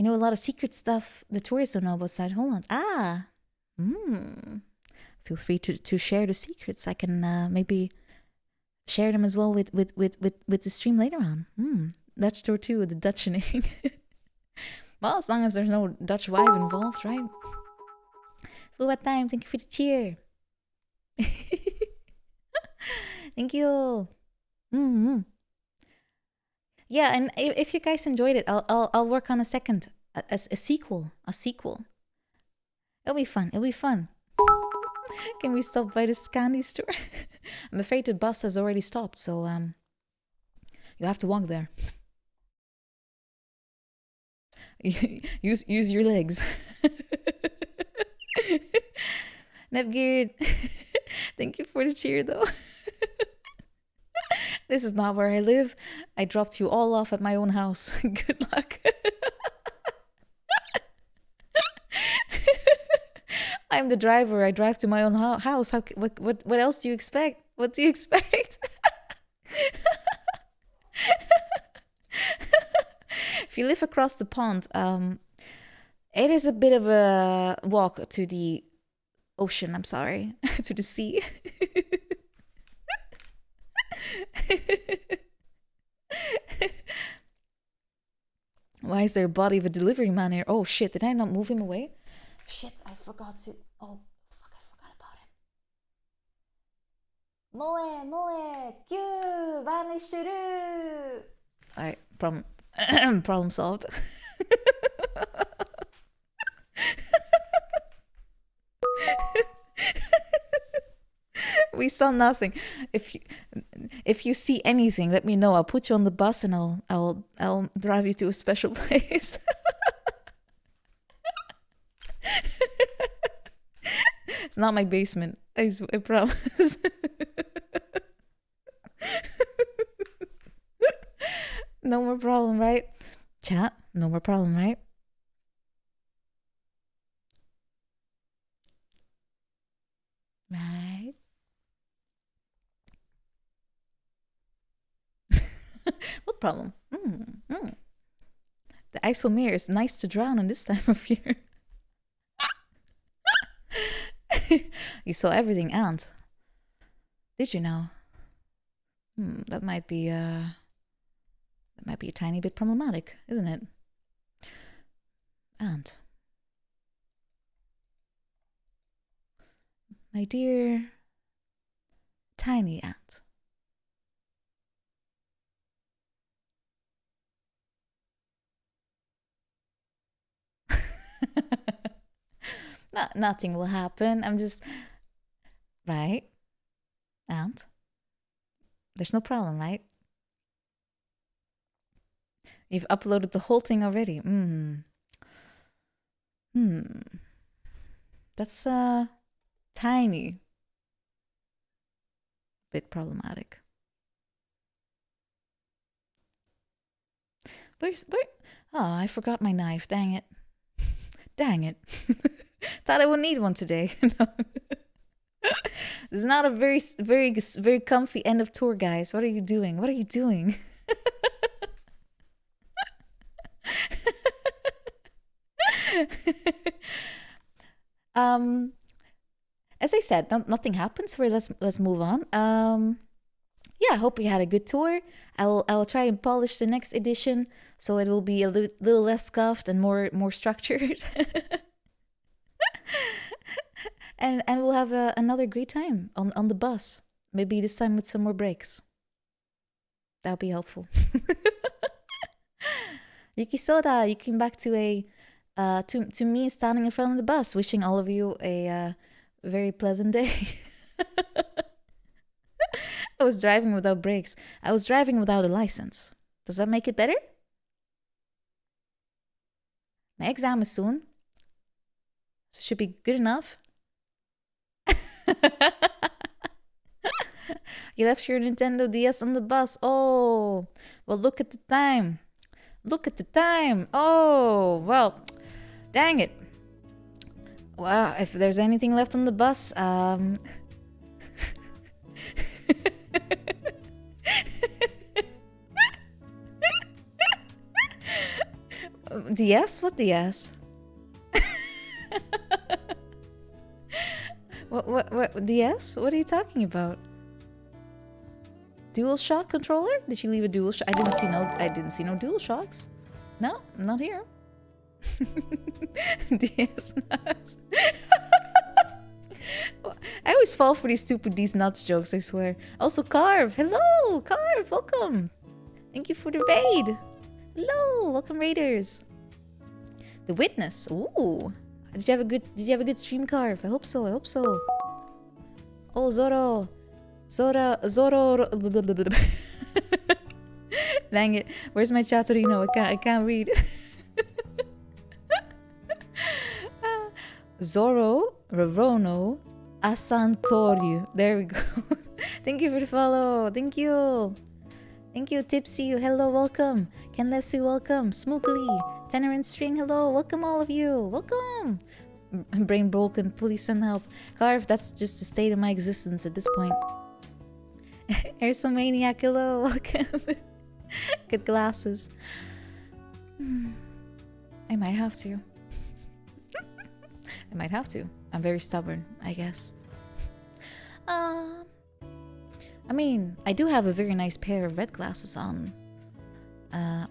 know a lot of secret stuff the tourists don't know about Side Holland. Feel free to share the secrets. I can maybe share them as well with the stream later on. Dutch tour too, the Dutchening. Well, as long as there's no Dutch wife involved, right? What time? Thank you for the cheer. Thank you. Yeah, and if you guys enjoyed it, I'll work on a second, a sequel. It'll be fun. Can we stop by this candy store? I'm afraid the bus has already stopped, so you have to walk there. use your legs. Nevgeard, thank you for the cheer, though. This is not where I live. I dropped you all off at my own house. Good luck. I'm the driver. I drive to my own house. What else do you expect? What do you expect? If you live across the pond, it is a bit of a walk to the ocean. I'm sorry, to the sea. Why is there a body of a delivery man here? Oh shit, did I not move him away? Shit, I forgot to. Oh, fuck, I forgot about him. Moe, kyu, vanishuru. Alright, problem solved. We saw nothing. If you see anything, let me know. I'll put you on the bus and I'll drive you to a special place. It's not my basement. I promise. No more problem, right? Chat, no more problem, right? Right. What problem? The IJsselmeer is nice to drown in this time of year. You saw everything, Ant. Did you now? That might be a tiny bit problematic, isn't it? Ant. My dear tiny ant. Nothing will happen. I'm just right. And there's no problem, right? You've uploaded the whole thing already. That's tiny bit problematic. Where? Oh, I forgot my knife. Dang it. Dang it. Thought I would need one today. No. This is not a very comfy end of tour, guys. What are you doing? What are you doing? As I said, nothing happens. So let's move on. Yeah, I hope you had a good tour. I'll try and polish the next edition so it will be a little less scuffed and more structured. and we'll have another great time on the bus. Maybe this time with some more breaks. That'll be helpful. Yuki Soda, you came back to to me standing in front of the bus, wishing all of you a very pleasant day. I was driving without brakes. I was driving without a license. Does that make it better? My exam is soon. So it should be good enough. You left your Nintendo DS on the bus. Oh, well, look at the time. Look at the time. Oh, well, dang it. Well, if there's anything left on the bus, DS? What DS? What DS? What are you talking about? DualShock controller? Did you leave a DualShock? I didn't see no DualShocks. No, not here. DS nuts. I always fall for these stupid DS nuts jokes, I swear. Also, Carve. Hello, Carve. Welcome. Thank you for the raid. Hello, welcome raiders. The Witness. Ooh. Did you have a good stream, Carve? I hope so. Oh, Zoro. Dang it. Where's my Chatorino? I can't read. Zoro Ravono Asantorio. There we go. Thank you for the follow. Thank you. Thank you, Tipsy. Hello, welcome. Kenlesu, welcome. Smookly, Tenor and String, hello. Welcome, all of you. Welcome. Brain broken. Please send help. Carve, that's just the state of my existence at this point. Airsomaniac, hello. Welcome. Good glasses. I might have to. I might have to. I'm very stubborn, I guess. I mean, I do have a very nice pair of red glasses on my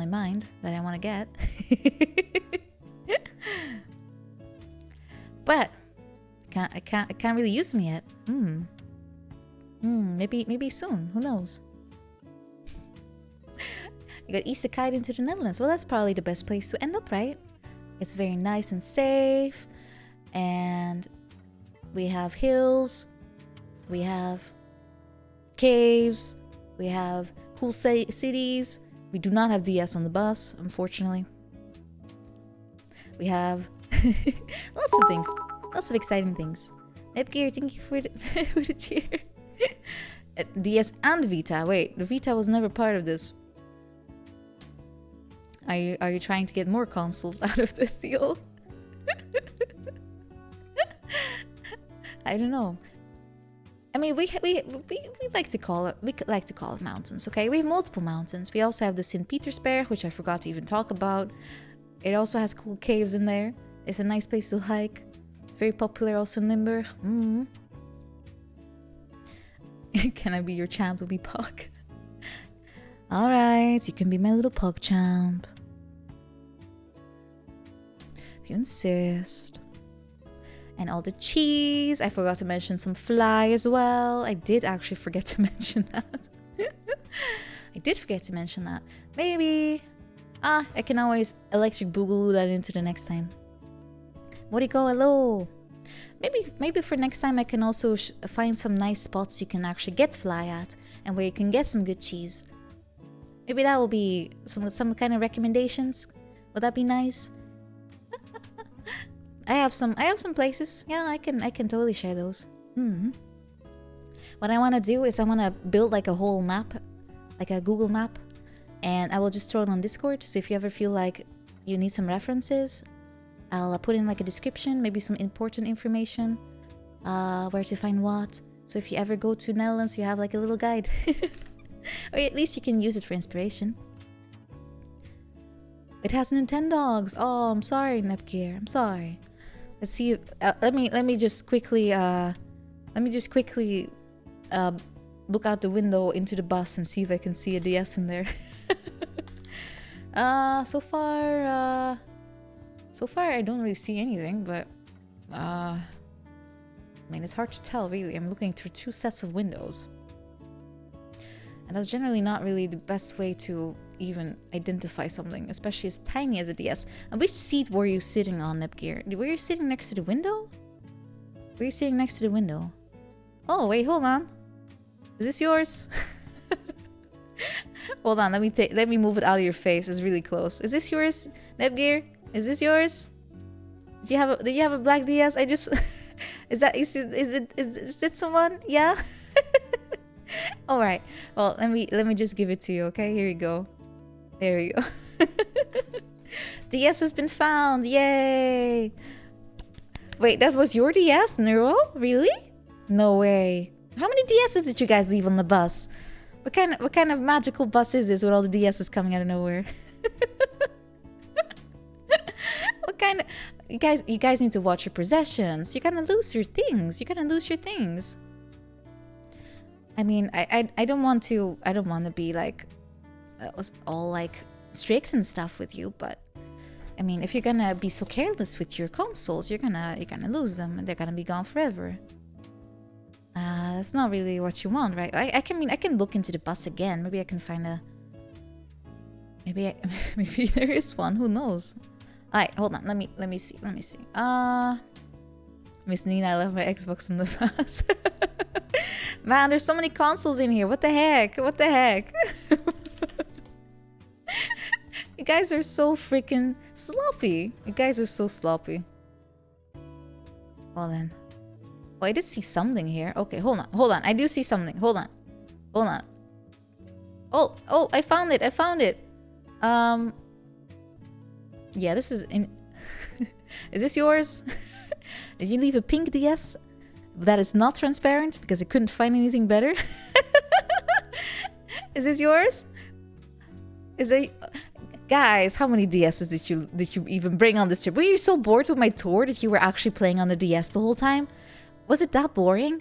mind that I want to get. But I can't really use them yet. Maybe soon. Who knows? You got isekai into the Netherlands. Well, that's probably the best place to end up, right? It's very nice and safe, and we have hills, we have caves, we have cool cities. We do not have DS on the bus, unfortunately. We have lots of things, lots of exciting things. Nepgear, thank you for the cheer. DS and Vita. Wait, the Vita was never part of this. Are you trying to get more consoles out of this deal? I don't know. I mean, we like to call it mountains. Okay, we have multiple mountains. We also have the St. Petersberg, which I forgot to even talk about. It also has cool caves in there. It's a nice place to hike. Very popular also in Limburg. Can I be your champ to be Pog? Alright, you can be my little Pog champ. If you insist. And all the cheese. I forgot to mention some fly as well. I did actually forget to mention that. I did forget to mention that. Maybe I can always electric boogaloo that into the next time. Moriko, hello. Maybe for next time I can also find some nice spots you can actually get fly at, and where you can get some good cheese. Maybe that will be some kind of recommendations. Would that be nice? I have some places. Yeah, I can totally share those. What I want to do is I want to build like a whole map, like a Google map, and I will just throw it on Discord. So if you ever feel like you need some references, I'll put in like a description, maybe some important information, where to find what. So if you ever go to Netherlands, you have like a little guide. Or at least you can use it for inspiration. It has Nintendogs. Oh, I'm sorry, Nepgear. I'm sorry. Let's see. Let me just quickly look out the window into the bus and see if I can see a DS in there. So far I don't really see anything, but I mean, it's hard to tell really. I'm looking through two sets of windows, and that's generally not really the best way to even identify something, especially as tiny as a DS. And which seat were you sitting on, Nepgear? Were you sitting next to the window? Were you sitting next to the window? Oh wait, hold on. Is this yours? Hold on, let me move it out of your face. It's really close. Is this yours, Nepgear? Is this yours? Did you have a black DS? I just is it someone? Yeah. All right. Well, let me just give it to you. Okay, here you go. There you go. DS has been found. Yay! Wait, that was your DS, Nero? Really? No way. How many DSs did you guys leave on the bus? What kind of magical bus is this with all the DSs coming out of nowhere? What kind of... You guys need to watch your possessions. You're gonna lose your things. I mean, I don't want to be like all like strict and stuff with you, but I mean, if you're gonna be so careless with your consoles, you're gonna lose them and they're gonna be gone forever. That's not really what you want, right? I can look into the bus again. Maybe I can find a... Maybe there is one. Who knows? Alright, hold on. Let me see. Miss Nina, I left my Xbox in the bus. Man, there's so many consoles in here. What the heck? You guys are so freaking sloppy. You guys are so sloppy. Well then. Oh, I did see something here. Okay, hold on. I do see something. Hold on. Oh, I found it. Yeah, this is in... Is this yours? Did you leave a pink DS that is not transparent because I couldn't find anything better? Is this yours? Is it... Guys, how many DSs did you even bring on this trip? Were you so bored with my tour that you were actually playing on the DS the whole time? Was it that boring?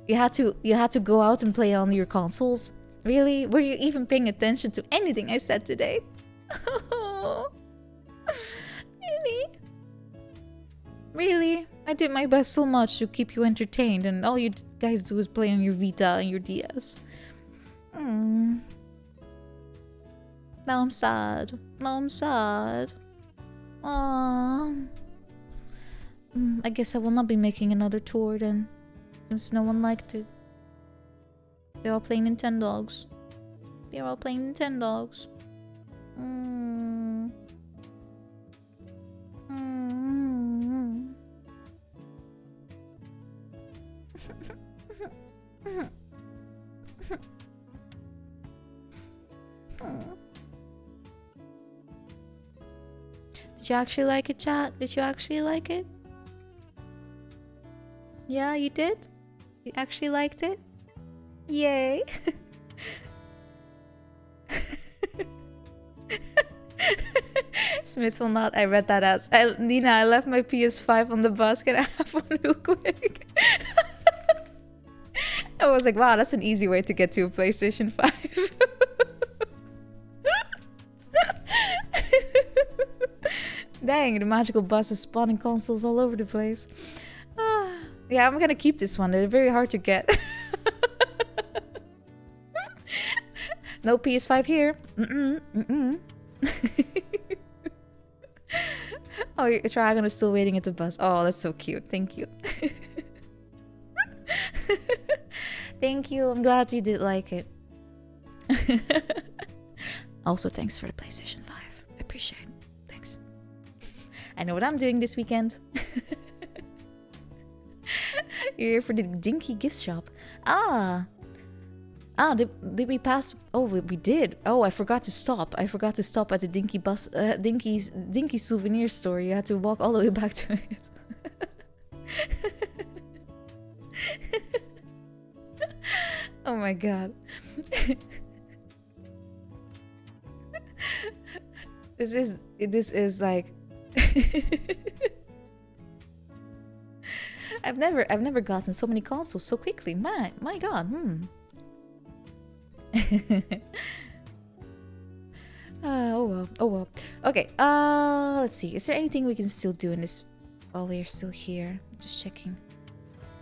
You had to go out and play on your consoles? Really? Were you even paying attention to anything I said today? Really? I did my best so much to keep you entertained, and all you guys do is play on your Vita and your DS. Now I'm sad. I guess I will not be making another tour then, since no one liked it. They're all playing Nintendogs. Did you actually like it, chat? Did you actually like it? Yeah, you did? You actually liked it? Yay! Smith will not. I read that as... Nina, I left my PS5 on the bus. Can I have one real quick? I was like, wow, that's an easy way to get to a PlayStation 5. Dang, the magical bus is spawning consoles all over the place. Yeah, I'm gonna keep this one. They're very hard to get. No PS5 here. Oh, your dragon is still waiting at the bus. Oh, that's so cute. Thank you. Thank you. I'm glad you did like it. Also, thanks for the PlayStation 5. I appreciate it. Thanks. I know what I'm doing this weekend. You're here for the Dinky gift shop. Did we pass? Oh, we did. Oh, I forgot to stop. I forgot to stop at the Dinky souvenir store. You had to walk all the way back to it. Oh my god. This is like I've never gotten so many consoles so quickly. My god. Oh well. Okay. Let's see. Is there anything we can still do in this while we're still here? Just checking.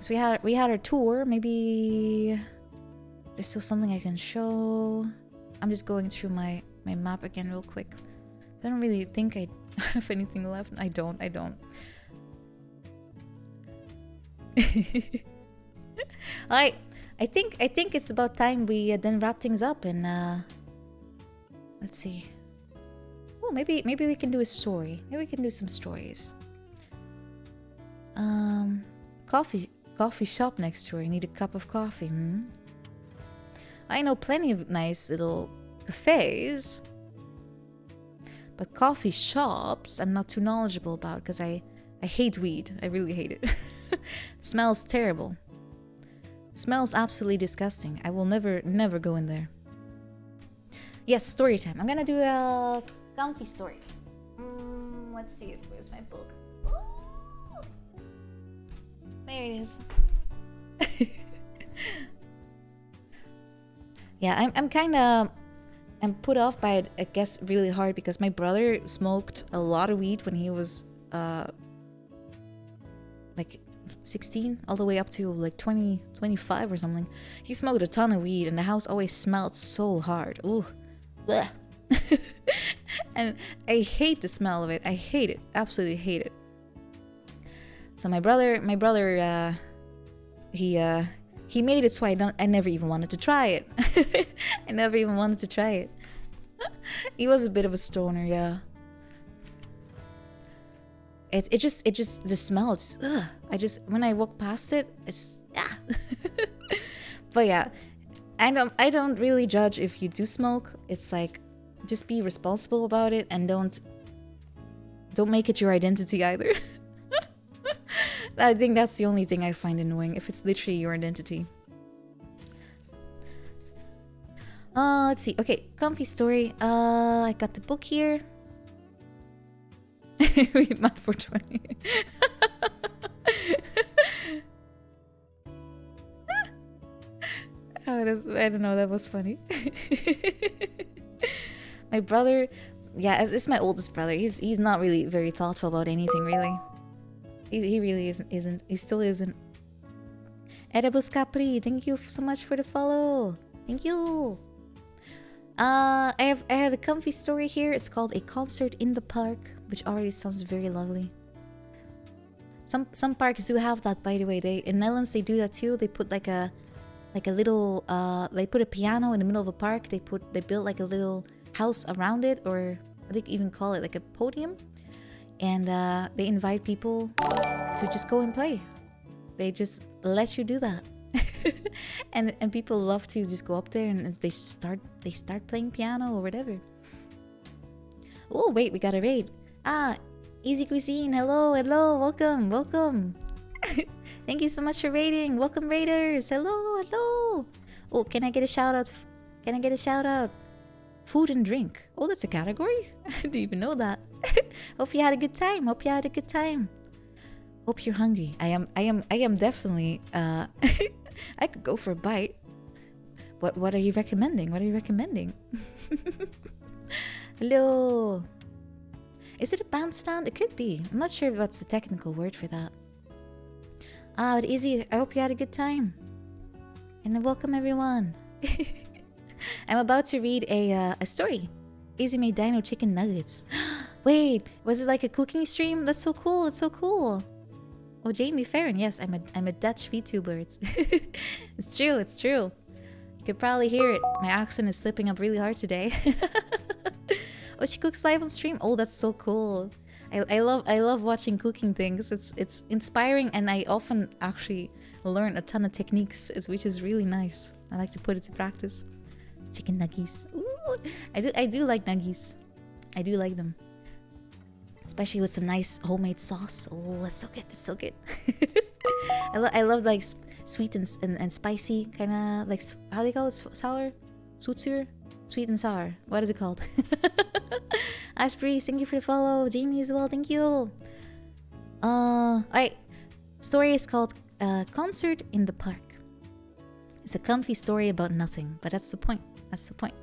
So we had our tour. Maybe there's still something I can show. I'm just going through my map again real quick. I don't really think I have anything left. I don't. I think it's about time we then wrap things up and let's see. Oh, maybe we can do a story. Maybe we can do some stories. Coffee shop next door. You need a cup of coffee. I know plenty of nice little cafes, but coffee shops I'm not too knowledgeable about because I hate weed. I really hate it. Smells terrible. Smells absolutely disgusting. I will never go in there. Yes, story time. I'm gonna do a comfy story. Let's see it. Where's my book? Ooh! There it is. Yeah, I'm put off by it, I guess, really hard because my brother smoked a lot of weed when he was like 16 all the way up to like 20, 25 or something. He smoked a ton of weed and the house always smelled so hard. Ooh. Blech. And I hate the smell of it. I hate it. Absolutely hate it. So my brother he made it so I never even wanted to try it. I never even wanted to try it. He was a bit of a stoner, yeah. It just the smell. It's when I walk past it, it's But yeah, I don't really judge if you do smoke. It's like just be responsible about it and don't make it your identity either. I think that's the only thing I find annoying, if it's literally your identity. Let's see. Okay, comfy story. I got the book here. Read Math for 20. I don't know, that was funny. My brother, yeah, it's my oldest brother. He's not really very thoughtful about anything, really. He really isn't. He still isn't. Erebus Capri, thank you so much for the follow. Thank you. I have a comfy story here. It's called A Concert in the Park, which already sounds very lovely. Some parks do have that, by the way. In Netherlands they do that too. They put like a little they put a piano in the middle of a park. They build like a little house around it, or what they even call it, like a podium, and they invite people to just go and play. They just let you do that. and people love to just go up there and they start playing piano or whatever. Oh wait, we got a raid. Easy Cuisine, hello, welcome. Thank you so much for raiding. Welcome raiders. Hello. Oh, can I get a shout out? Food and drink. Oh, that's a category? I didn't even know that. Hope you had a good time. Hope you're hungry. I am definitely I could go for a bite. What are you recommending? Hello. Is it a bandstand? It could be. I'm not sure what's the technical word for that. But Easy, I hope you had a good time. And welcome everyone. I'm about to read a story. Izzy made dino chicken nuggets. Wait, was it like a cooking stream? That's so cool. It's so cool. Oh, Jamie Farron. Yes, I'm a Dutch VTuber. It's true. It's true. You could probably hear it. My accent is slipping up really hard today. Oh, she cooks live on stream. Oh, that's so cool. I love watching cooking things. It's inspiring, and I often actually learn a ton of techniques, which is really nice. I like to put it to practice. Chicken nuggies. Ooh, I do like nuggies. I do like them, especially with some nice homemade sauce. Oh, that's so good. That's so good. I love like sweet and spicy, kind of like, how do you call it? Sour, sour, sweet and sour. What is it called? Ashbury, thank you for the follow. Jamie as well, thank you. Alright. Story is called Concert in the Park. It's a comfy story about nothing, but that's the point. That's the point.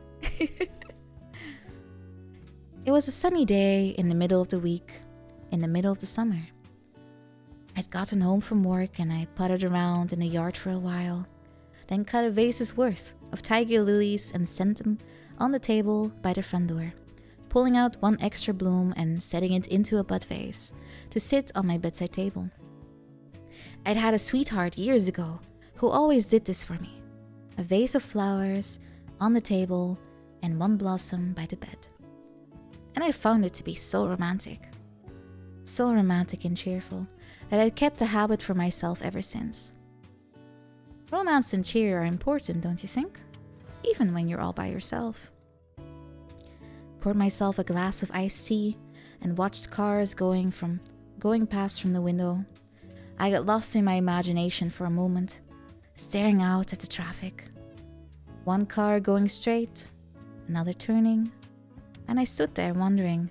It was a sunny day in the middle of the week, in the middle of the summer. I'd gotten home from work and I puttered around in the yard for a while, then cut a vase's worth of tiger lilies and sent them on the table by the front door, pulling out one extra bloom and setting it into a bud vase to sit on my bedside table. I'd had a sweetheart years ago who always did this for me. A vase of flowers on the table and one blossom by the bed. And I found it to be so romantic and cheerful, that I'd kept the habit for myself ever since. Romance and cheer are important, don't you think? Even when you're all by yourself. Poured myself a glass of iced tea and watched cars going past from the window. I got lost in my imagination for a moment, staring out at the traffic. One car going straight, another turning, and I stood there wondering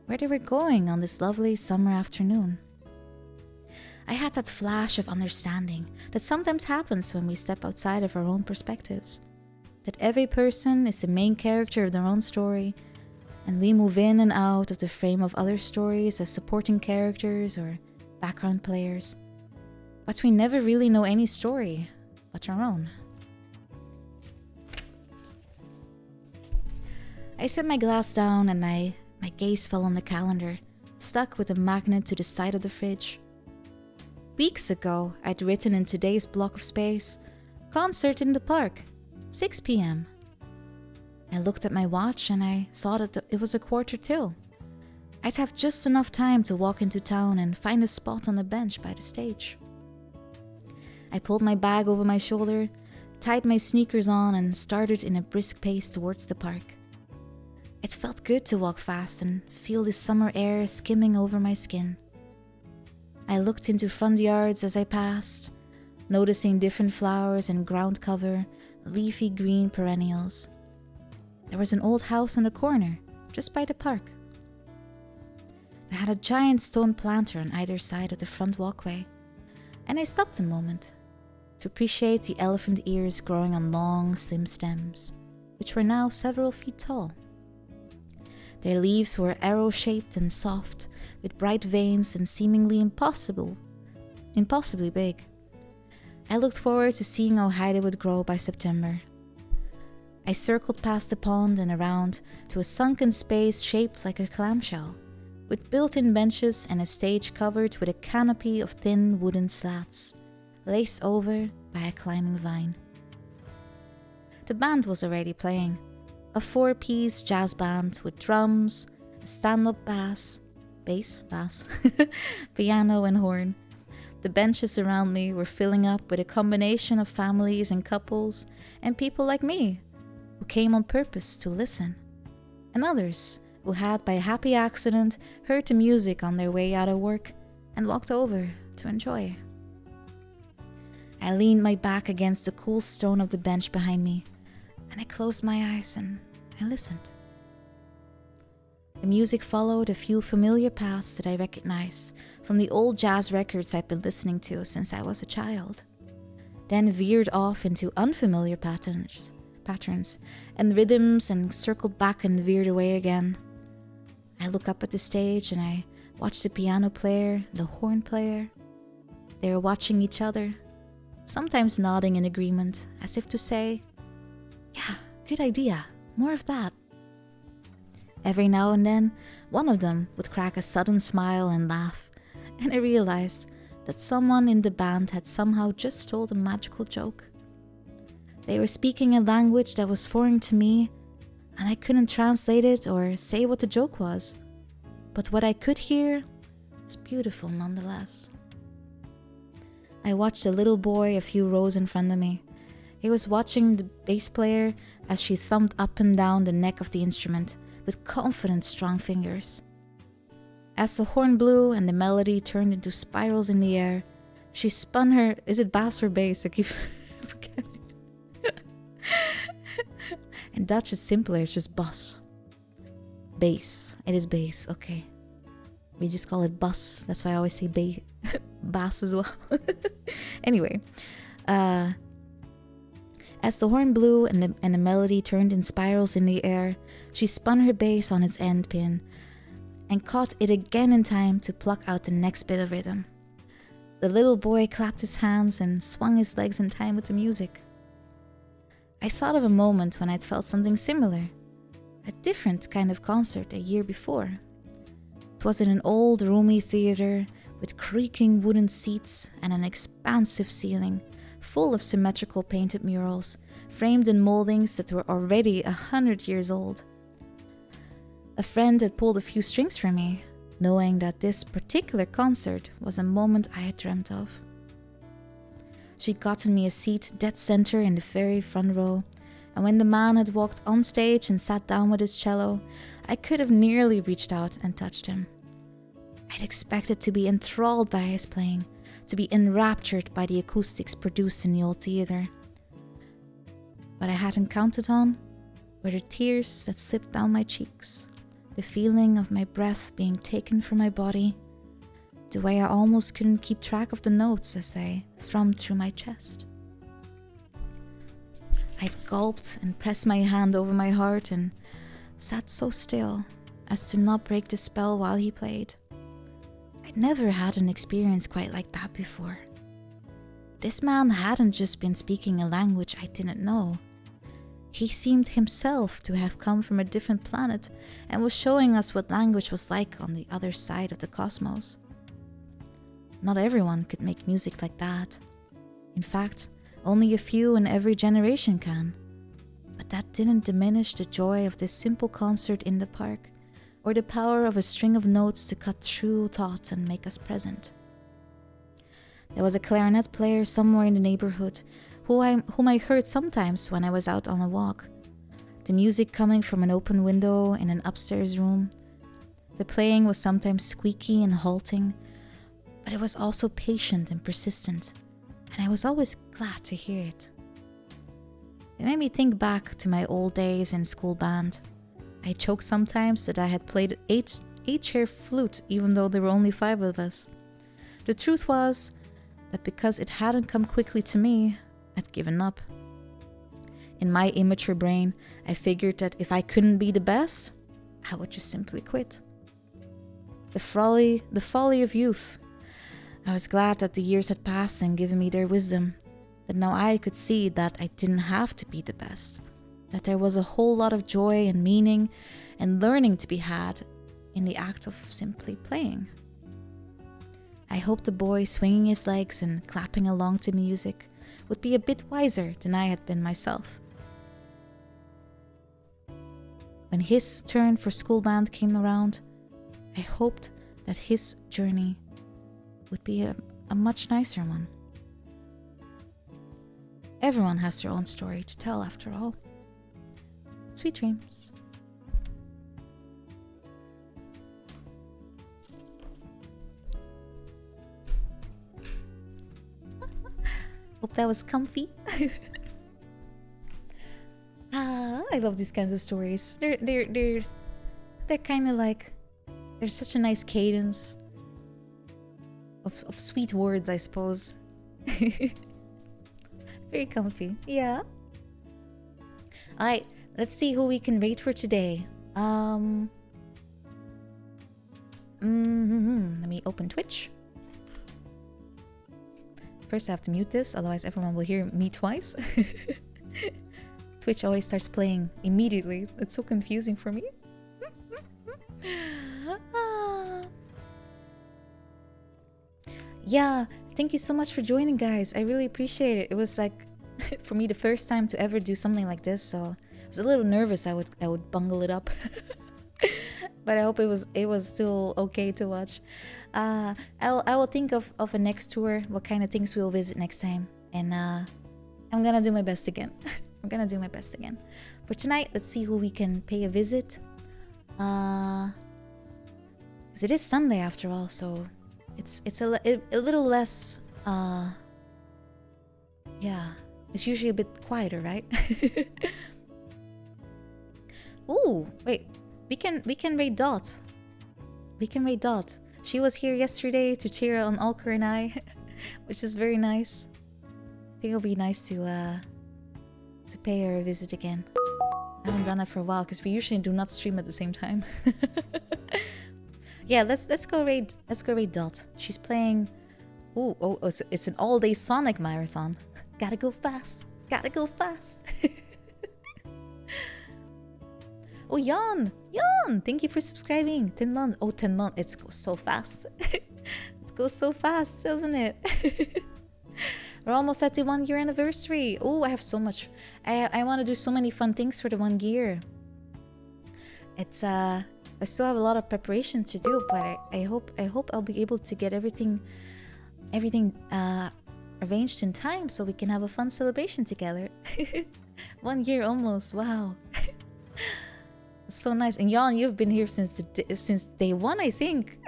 where they were going on this lovely summer afternoon. I had that flash of understanding that sometimes happens when we step outside of our own perspectives. That every person is the main character of their own story, and we move in and out of the frame of other stories as supporting characters or background players. But we never really know any story but our own. I set my glass down and my gaze fell on the calendar, stuck with a magnet to the side of the fridge. Weeks ago, I'd written in today's block of space, concert in the park, 6 p.m. I looked at my watch and I saw that it was 1:45. I'd have just enough time to walk into town and find a spot on the bench by the stage. I pulled my bag over my shoulder, tied my sneakers on, and started in a brisk pace towards the park. It felt good to walk fast and feel the summer air skimming over my skin. I looked into front yards as I passed, noticing different flowers and ground cover, leafy green perennials. There was an old house on the corner, just by the park. It had a giant stone planter on either side of the front walkway, and I stopped a moment to appreciate the elephant ears growing on long, slim stems, which were now several feet tall. Their leaves were arrow-shaped and soft, with bright veins and seemingly impossibly big. I looked forward to seeing how high they would grow by September. I circled past the pond and around to a sunken space shaped like a clamshell, with built-in benches and a stage covered with a canopy of thin wooden slats, laced over by a climbing vine. The band was already playing, a 4-piece jazz band with drums, a stand-up bass, piano and horn. The benches around me were filling up with a combination of families and couples and people like me who came on purpose to listen, and others who had by happy accident heard the music on their way out of work and walked over to enjoy. I leaned my back against the cool stone of the bench behind me, and I closed my eyes and I listened. The music followed a few familiar paths that I recognized from the old jazz records I've been listening to since I was a child, then veered off into unfamiliar patterns and rhythms and circled back and veered away again. I look up at the stage and I watch the piano player, the horn player. They were watching each other, sometimes nodding in agreement, as if to say, "Yeah, good idea. More of that. Every now and then, one of them would crack a sudden smile and laugh, and I realized that someone in the band had somehow just told a magical joke. They were speaking a language that was foreign to me, and I couldn't translate it or say what the joke was. But what I could hear was beautiful nonetheless. I watched a little boy a few rows in front of me. He was watching the bass player as she thumped up and down the neck of the instrument with confident, strong fingers. As the horn blew and the melody turned into spirals in the air, she spun her... Is it bass or bass? I keep forgetting. In Dutch it's simpler, it's just bas. Bass. It is bass, okay. We just call it bas. That's why I always say bass as well. Anyway, as the horn blew and the melody turned in spirals in the air, she spun her bass on its end pin and caught it again in time to pluck out the next bit of rhythm. The little boy clapped his hands and swung his legs in time with the music. I thought of a moment when I'd felt something similar, a different kind of concert a year before. It was in an old, roomy theater with creaking wooden seats and an expansive ceiling, full of symmetrical painted murals, framed in moldings that were already 100 years old. A friend had pulled a few strings for me, knowing that this particular concert was a moment I had dreamt of. She'd gotten me a seat dead center in the very front row, and when the man had walked on stage and sat down with his cello, I could have nearly reached out and touched him. I'd expected to be enthralled by his playing, to be enraptured by the acoustics produced in the old theater. What I hadn't counted on were the tears that slipped down my cheeks, the feeling of my breath being taken from my body, the way I almost couldn't keep track of the notes as they thrummed through my chest. I'd gulped and pressed my hand over my heart and sat so still as to not break the spell while he played. I'd never had an experience quite like that before. This man hadn't just been speaking a language I didn't know. He seemed himself to have come from a different planet and was showing us what language was like on the other side of the cosmos. Not everyone could make music like that. In fact, only a few in every generation can. But that didn't diminish the joy of this simple concert in the park, or the power of a string of notes to cut through thought and make us present. There was a clarinet player somewhere in the neighborhood whom I heard sometimes when I was out on a walk. The music coming from an open window in an upstairs room. The playing was sometimes squeaky and halting, but it was also patient and persistent, and I was always glad to hear it. It made me think back to my old days in school band. I joked sometimes that I had played eight-chair flute even though there were only 5 of us. The truth was that because it hadn't come quickly to me, I'd given up. In my immature brain, I figured that if I couldn't be the best, I would just simply quit. The folly of youth. I was glad that the years had passed and given me their wisdom, that now I could see that I didn't have to be the best, that there was a whole lot of joy and meaning and learning to be had in the act of simply playing. I hoped the boy swinging his legs and clapping along to music would be a bit wiser than I had been myself. When his turn for school band came around, I hoped that his journey would be a much nicer one. Everyone has their own story to tell, after all. Sweet dreams. Hope that was comfy. I love these kinds of stories. They're kind of like, there's such a nice cadence of sweet words, I suppose. Very comfy. Yeah. Alright, let's see who we can rate for today. Let me open Twitch. First I have to mute this, otherwise everyone will hear me twice. Twitch always starts playing immediately. It's so confusing for me. Yeah, thank you so much for joining, guys. I really appreciate it. It was like for me the first time to ever do something like this, so I was a little nervous I would bungle it up. But I hope it was still okay to watch. I will think of a next tour, what kind of things we'll visit next time, and I'm gonna do my best again. I'm gonna do my best again. For tonight, let's see who we can pay a visit. Because it is Sunday after all, so it's a little less. Yeah, it's usually a bit quieter, right? Ooh, wait. We can raid Dot. We can raid Dot. She was here yesterday to cheer on Alker and I, which is very nice. I think it'll be nice to pay her a visit again. I haven't done that for a while because we usually do not stream at the same time. Yeah, let's go raid Dot. She's playing. Oh, it's an all-day Sonic marathon. Gotta go fast. Gotta go fast. Oh, Jan! Thank you for subscribing. 10 months. Oh, 10 months. It goes so fast. It goes so fast, doesn't it? We're almost at the 1 year anniversary. Oh, I have so much. I want to do so many fun things for the 1 year. It's I still have a lot of preparation to do, but I hope I'll be able to get everything arranged in time so we can have a fun celebration together. 1 year almost. Wow. So nice. And Jan, you've been here since day one, I think.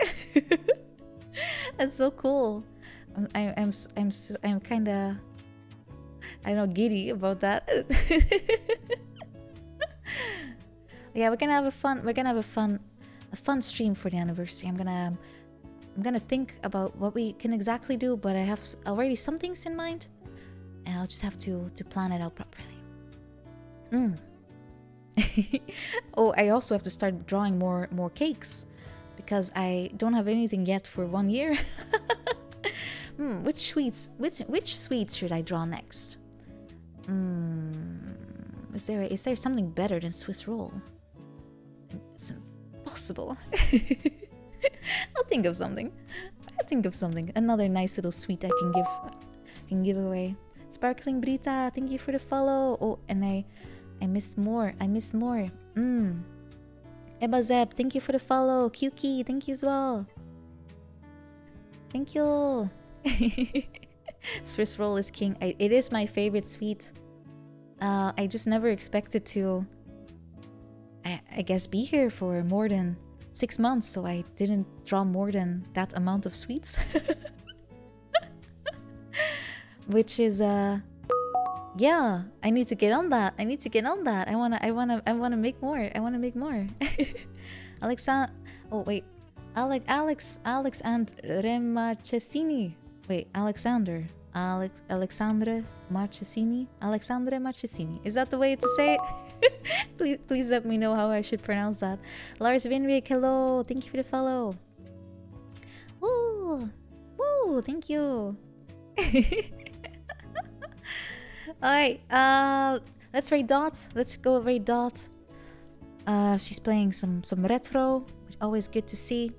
That's so cool. I'm kind of, I don't know, giddy about that. Yeah, we're gonna have a fun stream for the anniversary. I'm gonna think about what we can exactly do, but I have already some things in mind, and I'll just have to plan it out properly. Oh, I also have to start drawing more cakes because I don't have anything yet for 1 year. Which sweets should I draw next? Is there something better than Swiss roll? It's impossible. I'll think of something. Another nice little sweet I can give away. Sparkling Brita, thank you for the follow. Oh, and I missed more. Eba Zeb, thank you for the follow. Kyuki, thank you as well. Thank you. Swiss roll is king. It is my favorite sweet. I just never expected to, I guess, be here for more than 6 months, so I didn't draw more than that amount of sweets. Which is yeah, I need to get on that. I wanna make more. Oh wait, Alex and Remarchesini. Wait, Alexandre Marchesini. Is that the way to say it? please let me know how I should pronounce that. Lars Vinrik, hello. Thank you for the follow. Woo, thank you. Alright, let's raid Dot. Let's go raid Dot. She's playing some retro, which always good to see.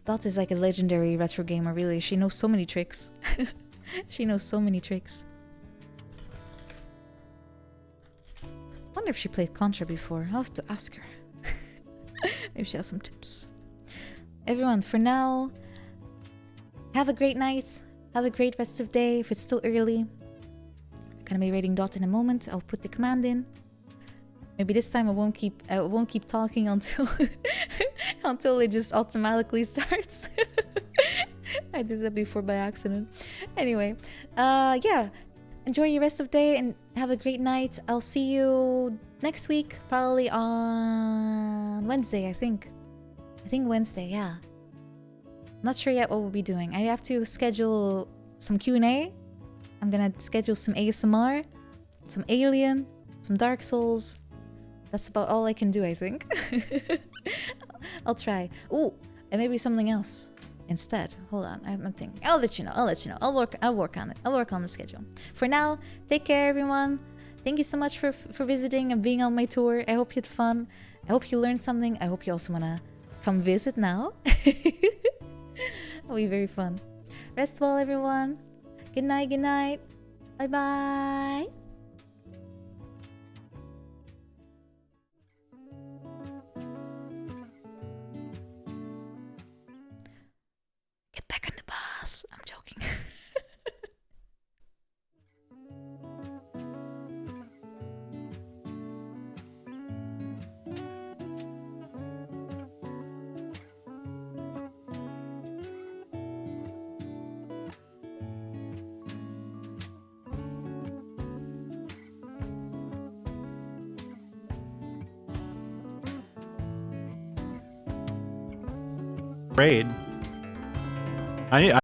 Dot is like a legendary retro gamer, really. She knows so many tricks. Wonder if she played Contra before. I'll have to ask her. Maybe she has some tips. Everyone, for now, have a great night. Have a great rest of day if it's still early. I'm gonna be raiding Dot in a moment. I'll put the command in. Maybe this time I won't keep talking until until it just automatically starts. I did that before by accident. Anyway, yeah. Enjoy your rest of day and have a great night. I'll see you next week, probably on Wednesday, I think. Wednesday, yeah. Not sure yet what we'll be doing. I have to schedule some Q&A. I'm gonna schedule some ASMR, some Alien, some Dark Souls. That's about all I can do, I think. I'll try. Ooh, and maybe something else. instead. Hold on, I'm thinking. I'll let you know. I'll work on it. I'll work on the schedule. For now, take care, everyone. Thank you so much for visiting and being on my tour. I hope you had fun. I hope you learned something. I hope you also wanna come visit now. It'll be very fun. Rest well, everyone. Good night. Good night. Bye bye. Get back on the bus. I'm joking. Raid. I